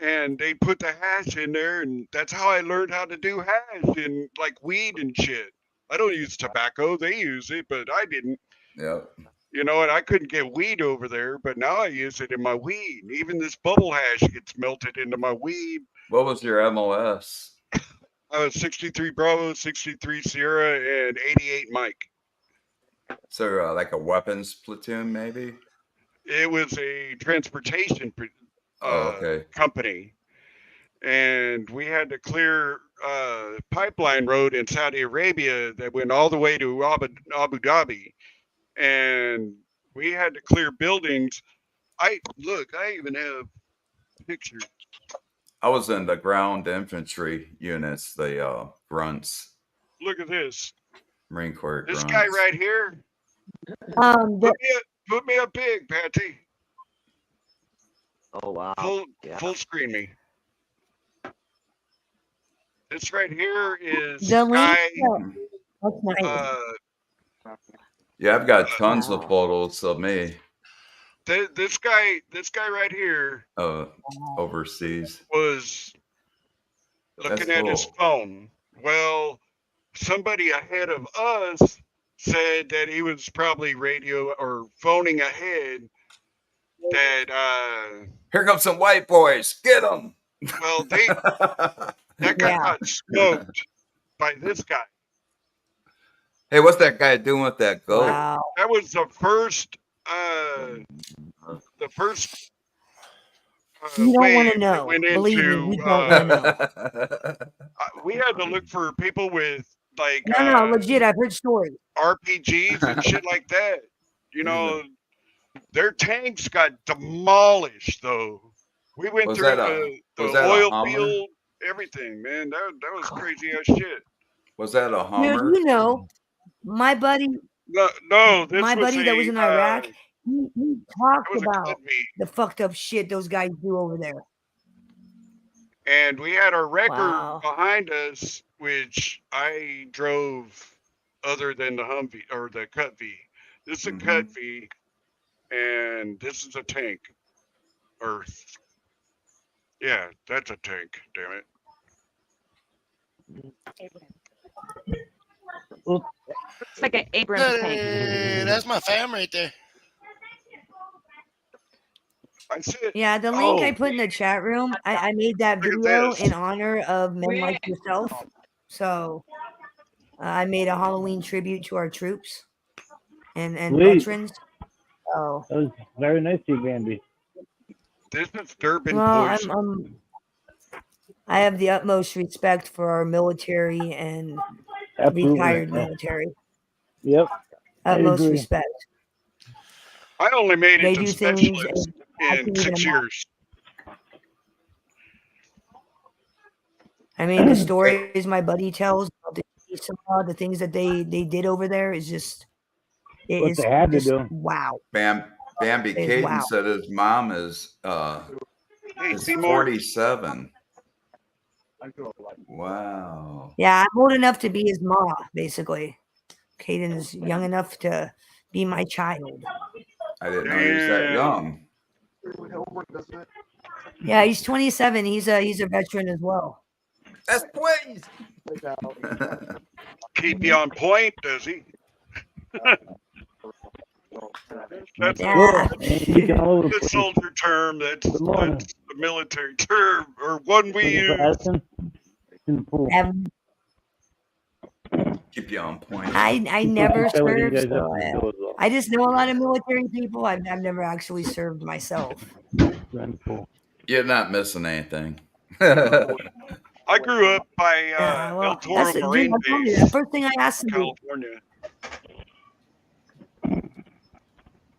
and they put the hash in there, and that's how I learned how to do hash and like weed and shit. I don't use tobacco; they use it, but I didn't. Yep. You know, and I couldn't get weed over there, but now I use it in my weed. Even this bubble hash gets melted into my weed. What was your MOS? 63 Bravo, 63 Sierra, and 88 Mike. So like a weapons platoon, maybe? It was a transportation Okay. company, and we had to clear pipeline road in Saudi Arabia that went all the way to Abu Dhabi, and we had to clear buildings. I even have pictures. I was in the ground infantry units, the grunts. Look at this. Marine Corps This grunts. guy right here. Put me up big, Patty. Oh wow. Full screen me. This right here is The link. guy. That's nice. Yeah, I've got tons of photos of me This guy right here overseas. was looking at his phone. Well, somebody ahead of us said that he was probably radio or phoning ahead that here comes some white boys, get them. Well, that guy got smoked by this guy. Hey, what's that guy doing with that goat? Wow. That was the first You don't want to wave that know. went Believe me, into you don't want to know. we had to look for people with like No, legit. I've heard stories. RPGs and shit like that. You know, their tanks got demolished though. We went Was through that a- the was that a oil Hummer? field, everything, man. That was crazy as shit. Was that a Dude, Hummer? you know, my buddy, No, this my was buddy that was in Iraq, he talked was a about cut meet. the fucked up shit those guys do over there. And we had our wrecker Wow. behind us, which I drove other than the Humvee or the Cut V. This is a Cut V, and this is a tank. Earth. Yeah, that's a tank, damn it. It's like an Abrams tank. That's my fam right there. I said, Yeah, the link I put in the chat room, I made that Look at video this. in honor of men like yourself. So I made a Halloween tribute to our troops and Sweet. veterans. Oh, That was very nice of you, Bambi. This is Durban well, poison. I have the utmost respect for our military and Absolutely. retired Yeah. military. Yep. I Utmost agree. respect. I only made They it to do things specialist I in can't 6 even years. I mean, the stories my buddy tells about the things that they did over there is just it What is they had to just do. wow. Bambi Is Caden wow. said his mom is Hey, Seymour. 47. Wow. Yeah, I'm old enough to be his mom, basically. Caden's young enough to be my child. I didn't know he was that young. Yeah, he's 27. He's a veteran as well. That's please. Keep you on point, does he? That's Yeah. Speaking all over the the place. soldier term. That's morning. the military term, or one we use. Addison, in the pool. Keep you on point. I never Stay with you served, guys so after the show as well. I just know a lot of military people. I've never actually served myself. You're not missing anything. I grew up by El Toro Marine Base, the first thing I asked him, California.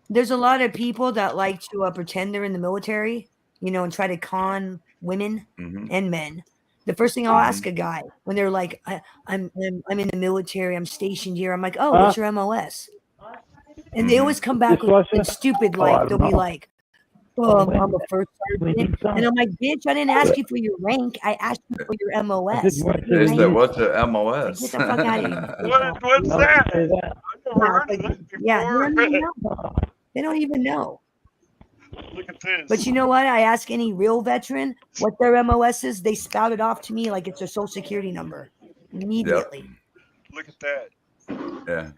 there's a lot of people that like to pretend they're in the military, you know, and try to con women and men. The first thing I'll ask a guy when they're like, I'm in the military, I'm stationed here. I'm like, oh, what's your MOS? And they always come back with stupid, like, they'll be like, oh, I'm a first sergeant. And I'm like, bitch, I didn't ask you for your rank. I asked you for your MOS. What's your MOS? Get the fuck out of here. What's that? I've never heard of that before. Yeah, they don't even know. Look at this. But you know what? I ask any real veteran what their MOS is. They spout it off to me like it's their social security number immediately. Yep. Look at that. Yeah.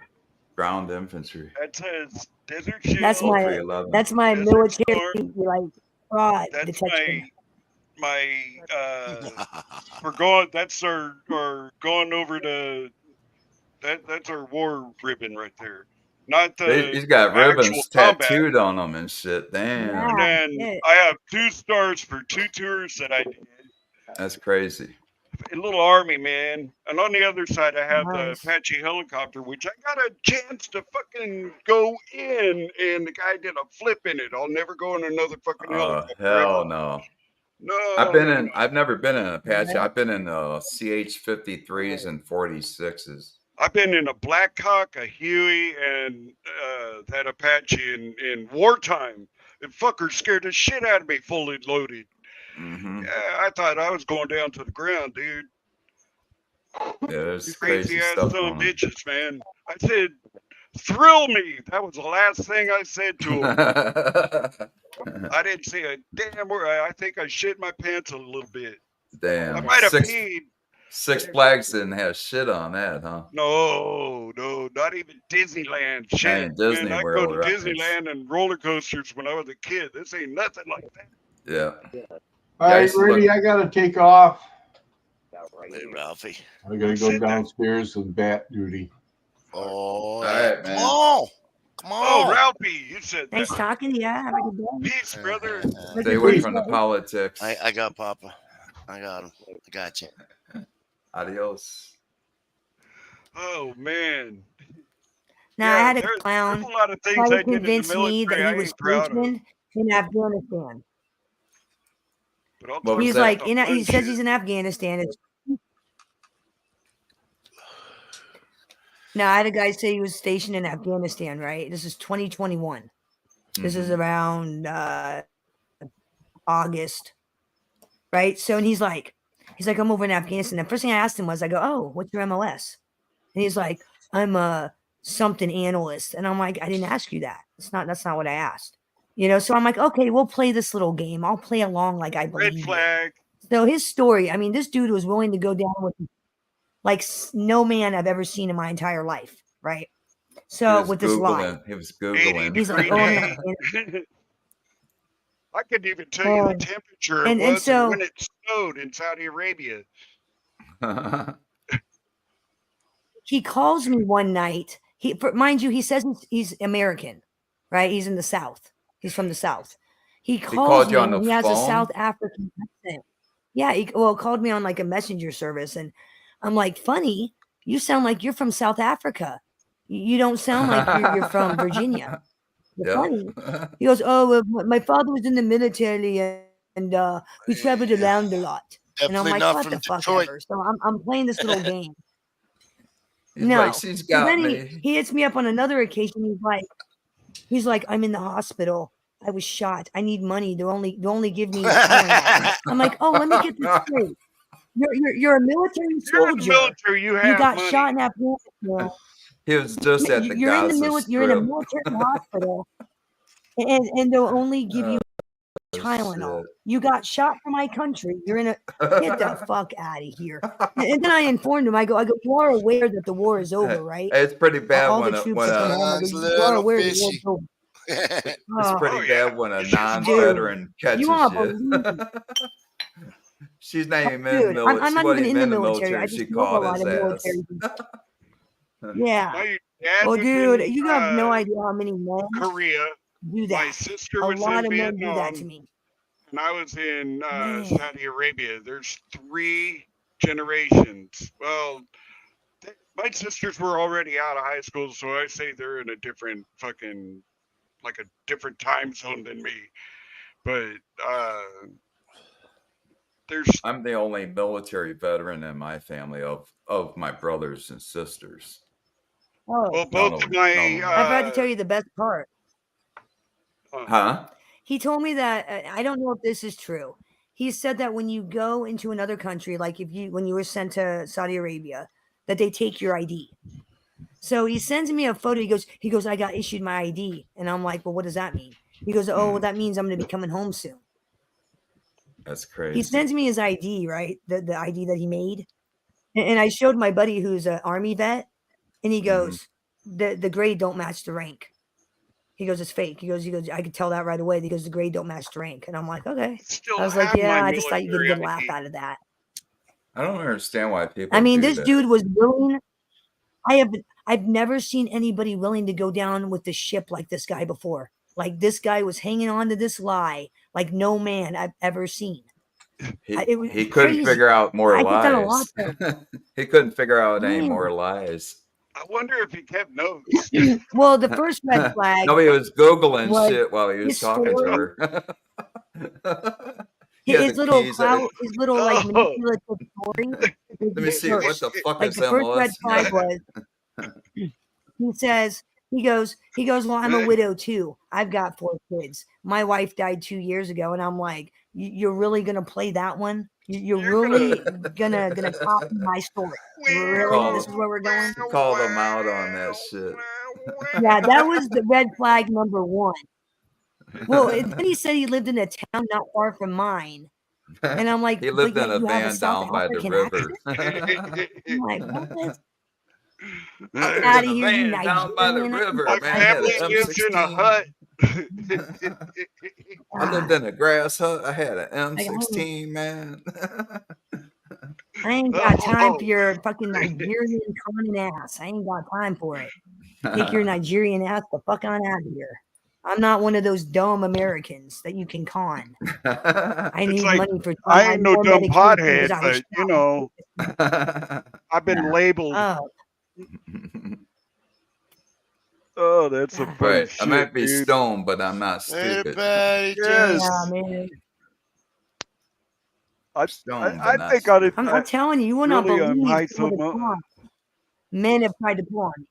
Ground infantry. That says Desert Shield. That's my Desert military Storm. like fraud That's detection. we're going. That's our going over to. That's our war ribbon right there. Not the. He's got actual ribbons combat. tattooed on them and shit. Damn. And then I have 2 stars for 2 tours that I did. That's crazy. A little army, man. And on the other side, I have the Apache helicopter, which I got a chance to fucking go in, and the guy did a flip in it. I'll never go in another fucking helicopter. Hell no. No. I've never been in an Apache. I've been in CH-53s and 46s. I've been in a Blackhawk, a Huey, and that Apache in wartime. The fucker scared the shit out of me, fully loaded. Yeah, I thought I was going down to the ground, dude. Yeah, there's These crazy ass stuff son going of on. bitches, man. I said, thrill me. That was the last thing I said to him. I didn't say a damn word. I think I shit my pants a little bit. Damn. I might have peed. Six Flags didn't have shit on that, huh? No, not even Disneyland. Shit, Ain't Disney man, I World go to records. Disneyland and roller coasters when I was a kid. This ain't nothing like that. Yeah. All right, Rudy, I gotta take off. Hey, Ralphie. I gotta go downstairs with bat duty. Oh, All right, man. Come on. Oh, Ralphie, you said Nice that. talking to you. Have a good day. Peace, brother. Stay away from the politics. I got Papa. I got him. I got you. Adios. Oh man. Now I had a there's clown a lot of things try I to did in the convince me military I that he was ain't proud of. stationed in Afghanistan. But I'll What talk was He's that? like, about he fun says shit. he's in Afghanistan. Now I had a guy say he was stationed in Afghanistan, right? This is 2021. This is around August, right? So, and he's like, I'm over in Afghanistan. The first thing I asked him was, I go, oh, what's your MOS? And he's like, I'm a something analyst. And I'm like, I didn't ask you that. That's not what I asked. You know, so I'm like, okay, we'll play this little game. I'll play along like I believe Red you. flag. So his story, I mean, this dude was willing to go down with like no man I've ever seen in my entire life, right? So with this lie, He was 80 Googling. he's like, degree oh, day. no. I couldn't even tell you the temperature it and was so- when it snowed in Saudi Arabia. He calls me one night. Mind you, he says he's American, right? He's in the South. He's from the South. He calls called me. you on And the he has a phone? South African accent. Yeah, he called me on like a messenger service, and I'm like, funny. You sound like you're from South Africa. You don't sound like you're from Virginia. You're funny. He goes, oh, well, my father was in the military, and we traveled around a lot. And I'm Definitely like, not what from the fuck Detroit. ever. So I'm playing this little game. He's No. like, she's So got then me. he hits me up on another occasion. He's like, I'm in the hospital. I was shot. I need money. They only give me Tylenol. I'm like, oh, let me get this straight. You're a military You're in the soldier. military. You have got money. shot in Afghanistan. He was just at the You're in the Gaza military. You're in a Strip. military hospital, and they'll only give you Tylenol. shit. You got shot for my country. You're in a get the fuck out of here. And then I informed him. I go. You are aware that the war is over, right? It's pretty bad All when the a, troops when have a, come home. I That's go, a you are little aware the war is fishy. over. it's Oh, pretty yeah. bad when a Dude, non-veteran catches you won't you. believe it. She's not even in the Dude, military. I'm She not wasn't even in the in the military. I She just know a called lot his of ass. military people. Yeah. Dad Oh, was dude, in you have no idea how many men Korea. do My that. sister A was lot in of men do that to Vietnam, me. and I was in Man. Saudi Arabia. There's 3 generations. Well, my sisters were already out of high school, so I say they're in a different fucking, like a different time zone than me. But there's I'm the only military veteran in my family of my brothers and sisters. Oh, well, None both of my I forgot to tell you the best part. Huh? He told me that I don't know if this is true. He said that when you go into another country, like when you were sent to Saudi Arabia, that they take your ID. So he sends me a photo. He goes, I got issued my ID, and I'm like, well, what does that mean? He goes, oh, well, that means I'm going to be coming home soon. That's crazy. He sends me his ID, right? The ID that he made, and I showed my buddy who's an army vet, and he goes, the grade don't match the rank. He goes, it's fake. He goes, I could tell that right away. He goes, the grade don't match the rank. And I'm like, okay. still I was like, have yeah, my I just thought you get a military good laugh ID. out of that. I don't understand why people. I mean, do this that. dude was willing. I've never seen anybody willing to go down with the ship like this guy before. Like this guy was hanging on to this lie like no man I've ever seen. It was He couldn't crazy. figure out more I get that a lot, lies. though. He couldn't figure out any Man. more lies. I wonder if he kept notes. Well, the first red flag. Nobody was Googling was shit while he was his talking to story. her. He had His the little keys. clout, his little like Oh. manipulative story. Let me see. What the fuck Like is the first red MLS? flag was he says, he goes, well, I'm a widow too. I've got 4 kids. My wife died 2 years ago. And I'm like, you're really going to play that one? You're really gonna copy my story? Really? This is where we're going? Call them out on that shit. Yeah, that was the red flag number 1. Well, and then he said he lived in a town not far from mine. And I'm like, He lived but in yet a you have van South down by the African river. accent. I'm like, what? I Get lived out in of a here, you van down by the Nigerian. river, My man. I had family an lives in a M16. hut. I lived in a grass hut. I had an Like, M16, man. I ain't got time Oh. for your fucking Nigerian conning ass. I ain't got time for it. Take your Nigerian ass the fuck on out of here. I'm not one of those dumb Americans that you can con. I need like, money for. I ain't no more dumb medication because pothead, I was but you know, I've been labeled. Oh, Oh, that's some funny Right. shit, I might be dude. stoned, but I'm not stupid. Everybody Yes. yeah, man. Stoned, but I not think I I'm telling you, you will not really, believe some of the cons men have tried to pull on me.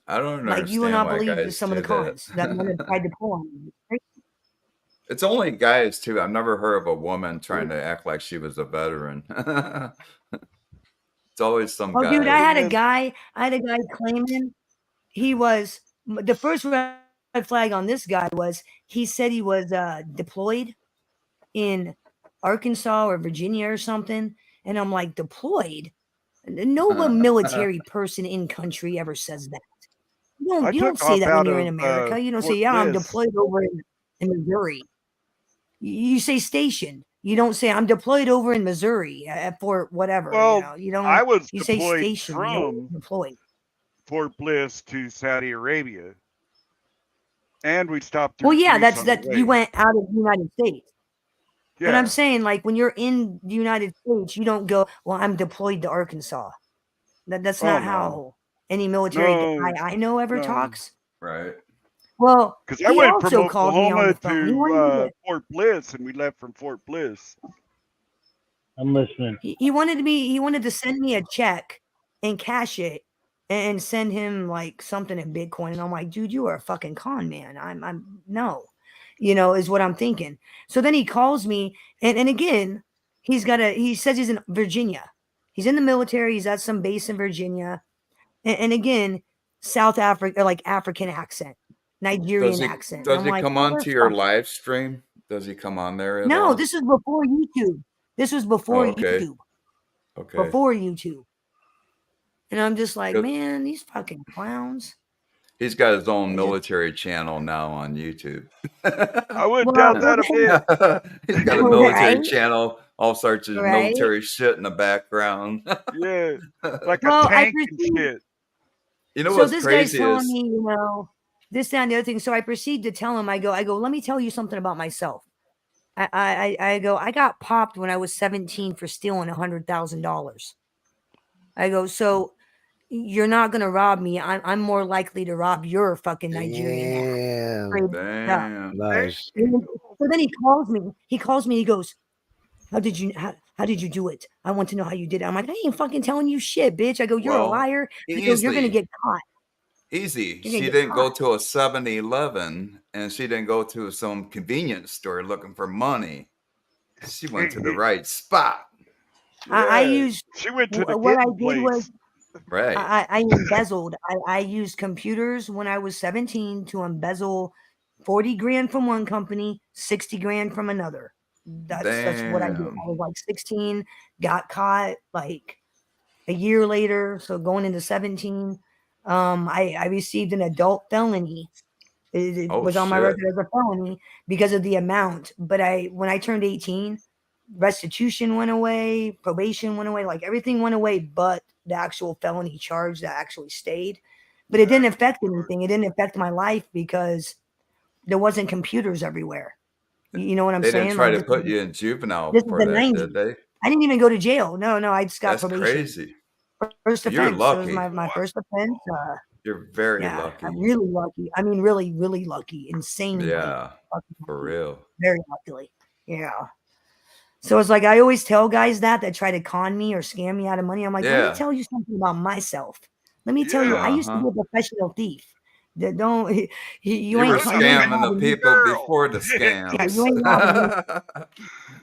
I don't Like you will understand not why believe guys some of do the cons that men have that. tried to pull on me. It's only guys too. I've never heard of a woman trying to act like she was a veteran. It's always some Oh, guy. dude, I had a guy claiming he was the first red flag on this guy was he said he was deployed in Arkansas or Virginia or something. And I'm like, deployed? No military person in country ever says that. You don't say that when you're in America. You don't say, yeah, I'm deployed over in Missouri. You say station. You don't say I'm deployed over in Missouri at Fort whatever. Well, you don't. I was You say deployed station. You don't from deployed. Fort Bliss to Saudi Arabia, and we stopped. Well, through yeah, Greece that's on that. the way. You went out of the United States. Yeah. But I'm saying, like, when you're in the United States, you don't go, well, I'm deployed to Arkansas. That's not how any military guy I know ever talks. Right. Well, because I he went from also called me on Oklahoma the phone. He wanted me to Fort Bliss, and we left from Fort Bliss. I'm listening. he wanted to send me a check and cash it and send him like something in Bitcoin. And I'm like, dude, you are a fucking con man. I'm no, is what I'm thinking. So then he calls me and again, he says he's in Virginia. He's in the military. He's at some base in Virginia. And again, South Africa, like African accent, Nigerian accent. Does I'm he like, come on to your live stream? Does he come on there at No, all? this is before YouTube. This was before okay. YouTube. Okay. Before YouTube. And I'm just like, Good. man, these fucking clowns. He's got his own military channel now on YouTube. I wouldn't doubt that a bit. He's got a military Right? channel, all sorts of Right? military shit in the background. Yeah, like a tank and shit. You know So what's this guy's crazy telling is me, this, that, and the other thing. So I proceed to tell him, I go, let me tell you something about myself. I go, I got popped when I was 17 for stealing $100,000. I go, so you're not gonna rob me. I'm more likely to rob your fucking Nigerian ass. damn. Nice. So then he calls me. He goes, how did you do it? I want to know how you did it. I'm like, I ain't fucking telling you shit, bitch. I go, you're a Well, liar. I go, you're gonna easy. get caught. Easy. You're gonna She get didn't go caught. to a 7-Eleven and she didn't go to some convenience store looking for money. She went to the right spot. I used She went to the what I getting did was place. Right. I embezzled. I used computers when I was 17 to embezzle 40 grand from one company, 60 grand from another. That's what I did. Damn. I was like 16, got caught like a year later. So going into 17, I received an adult felony. It Oh was on my shit. record as a felony because of the amount. But when I turned 18, restitution went away, probation went away, like everything went away, but the actual felony charge that actually stayed. But it didn't affect anything. It didn't affect my life because there wasn't computers everywhere. You know what I'm They saying? didn't try Like to put you in juvenile this is for the that, 90s. did they? I didn't even go to jail. No, I just got That's probation. crazy. First You're offense. It was lucky. my first offense. You're very Yeah, lucky. I'm really lucky. I mean, really, really lucky. Insanely Yeah, fucking for lucky. real. Very luckily. Yeah. So it's like I always tell guys that try to con me or scam me out of money. I'm like, let me Yeah. tell you something about myself. Let me tell you, I used to be a professional thief. That don't you You ain't were scamming the robbing me. people before the Yeah, scams. you ain't robbing me.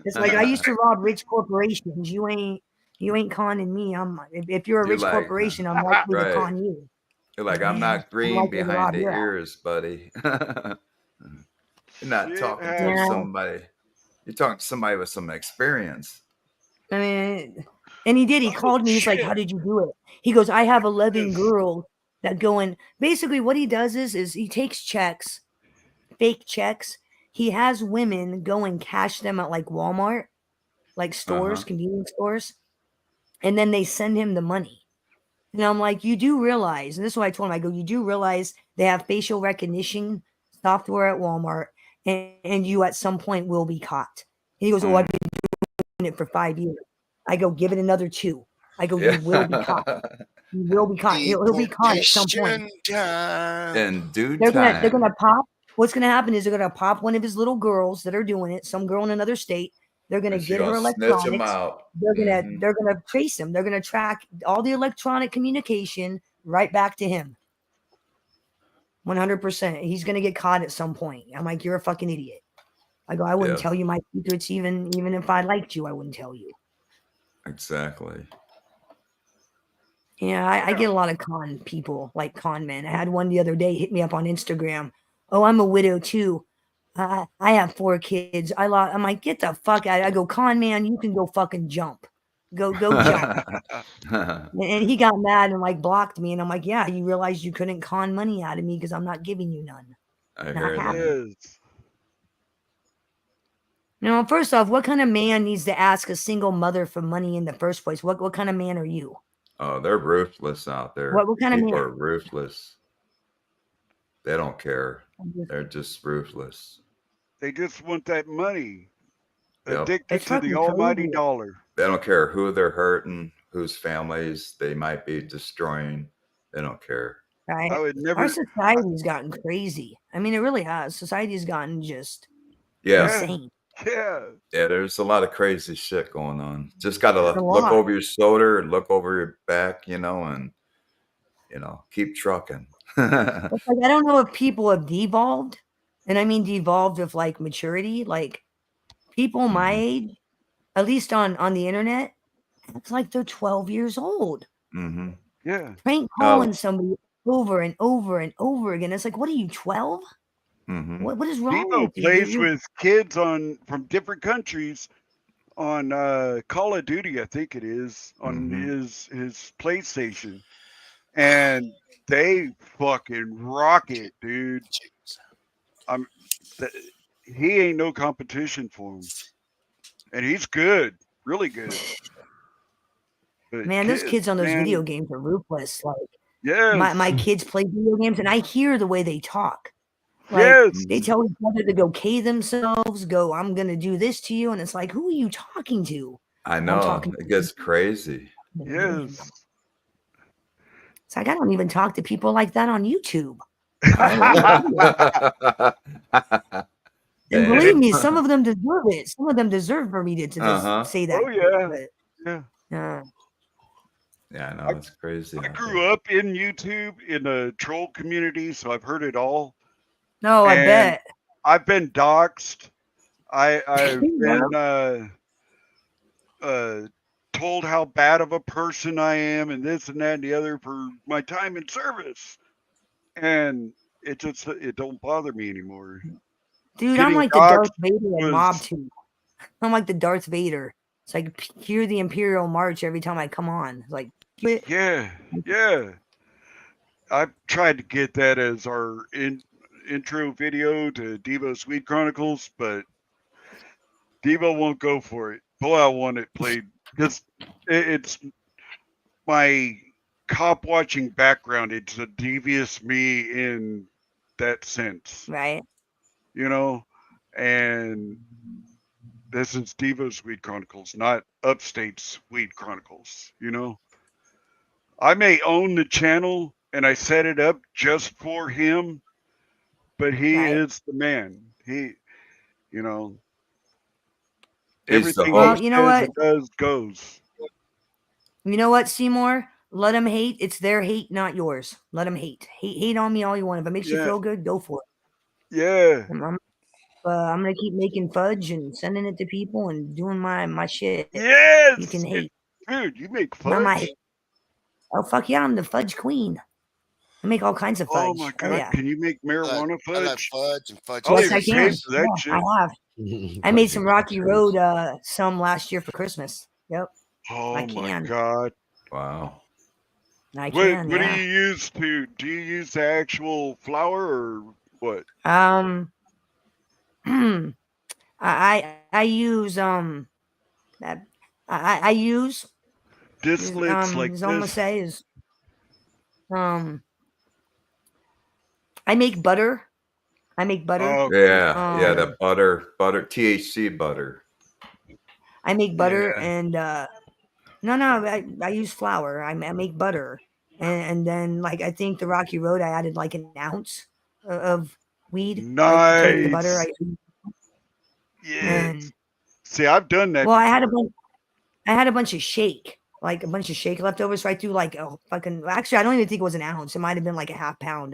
It's like I used to rob rich corporations. You ain't conning me. If you're a You're rich like, corporation, I'm likely to right. con you. You're like, I'm I'm not green likely to behind rob the your ass. ears, buddy. You're not Shit talking to Yeah. somebody. You're talking to somebody with some experience. I mean, and he did. He called me. He's like, shit. "How did you do it?" He goes, "I have 11 girls that go in." Basically, what he does is he takes checks, fake checks. He has women go and cash them at like Walmart, like stores, convenience stores, and then they send him the money. And I'm like, you do realize, and this is what I told him. I go, you do realize they have facial recognition software at Walmart, and you at some point will be caught. And he goes, "Oh, I've been doing it for 5 years." I go, "Give it another 2." I go, "You will be caught. You will be caught. He'll be caught at some point." Deportation time. In due They're time. gonna pop. What's gonna happen is they're gonna pop one of his little girls that are doing it. Some girl in another state. They're gonna And she get her gonna snitch him electronics. out. They're gonna trace him. They're gonna track all the electronic communication right back to him. 100%. He's gonna get caught at some point. I'm like, you're a fucking idiot. I go, I wouldn't Yeah. tell you my secrets even if I liked you. I wouldn't tell you. Exactly. Yeah, I get a lot of con people, like con men. I had one the other day hit me up on Instagram. "Oh, I'm a widow too. I have 4 kids. I'm like, get the fuck out. I go, con man, you can go fucking jump. Go jump. And he got mad and like blocked me. And I'm like, yeah, you realized you couldn't con money out of me because I'm not giving you none. I Not hear happening. that. No, first off, what kind of man needs to ask a single mother for money in the first place? What kind of man are you? Oh, they're ruthless out there. What kind of People man? are ruthless. They don't care. They're just ruthless. They just want that money. Yep. Addicted It's to the fucking almighty crazy. dollar. They don't care who they're hurting, whose families they might be destroying. They don't care. Right? I would never. Our society's gotten crazy. I mean, it really has. Society's gotten just Yeah. insane. Yeah. Yeah, there's a lot of crazy shit going on. Just gotta A look lot. over your shoulder, look over your back, and keep trucking. It's like I don't know if people have devolved, and I mean devolved with like maturity. Like people my age, at least on the internet, it's like they're 12 years old. Mm-hmm. Yeah. Prank calling somebody over and over and over again. It's like, what are you, 12? Mm-hmm. What is wrong Devo with you? plays with kids from different countries on Call of Duty, I think it is, on his PlayStation, and they fucking rock it, dude. He ain't no competition for him, and he's good, really good. But Man, those kids on those man, video games are ruthless. Like Yes. my kids play video games, and I hear the way they talk. Like Yes. they tell each other to go K themselves, go, I'm gonna do this to you, and it's like, who are you talking to? I know. It gets crazy. Yes. It's like I don't even talk to people like that on YouTube. And believe me, some of them deserve it. Some of them deserve for me to just say that. Oh yeah. But, Yeah. Yeah, I know. It's crazy. I grew up in YouTube in a troll community, so I've heard it all. No, I bet. I've been doxxed. I've been told how bad of a person I am and this and that and the other for my time in service. And it don't bother me anymore. Dude, I'm like the Darth Vader of Mob 2. I'm like the Darth Vader. It's like hear the Imperial March every time I come on. It's like yeah. I've tried to get that as our intro video to Devo's Weed Chronicles, but Devo won't go for it. Boy, I want it played because it's my cop watching background. It's a devious me in that sense, right? You know, and this is Devo's Weed Chronicles, not Upstate's Weed Chronicles. You know, I may own the channel and I set it up just for him, but he is the man. He, you know, everything you know what? goes. You know what, Seymour? Let them hate. It's their hate, not yours. Let them hate. Hate on me all you want. If it makes you feel good, go for it. Yeah. I'm gonna keep making fudge and sending it to people and doing my shit. Yes. You can hate. Dude, you make fudge. Oh fuck yeah, I'm the fudge queen. I make all kinds of fudge. Oh my god, yeah. Can you make marijuana fudge? I like fudge and fudge. Yes, I can. That shit. I have. I made some Rocky Road some last year for Christmas. Yep. Oh I can. my god. Wow. I can. What do you use to? Do you use the actual flour or what? I use I use distillates like this. I'm gonna say is I make butter. I make butter. Oh, yeah, the butter, THC butter. I make butter and I use flour. I make butter, and then like I think the Rocky Road I added like an ounce of weed. Nice. Like, the butter. Yeah. See, I've done that. Well, I had a bunch of shake, like a bunch of shake leftovers. So I threw like a fucking. Actually, I don't even think it was an ounce. It might have been like a half pound.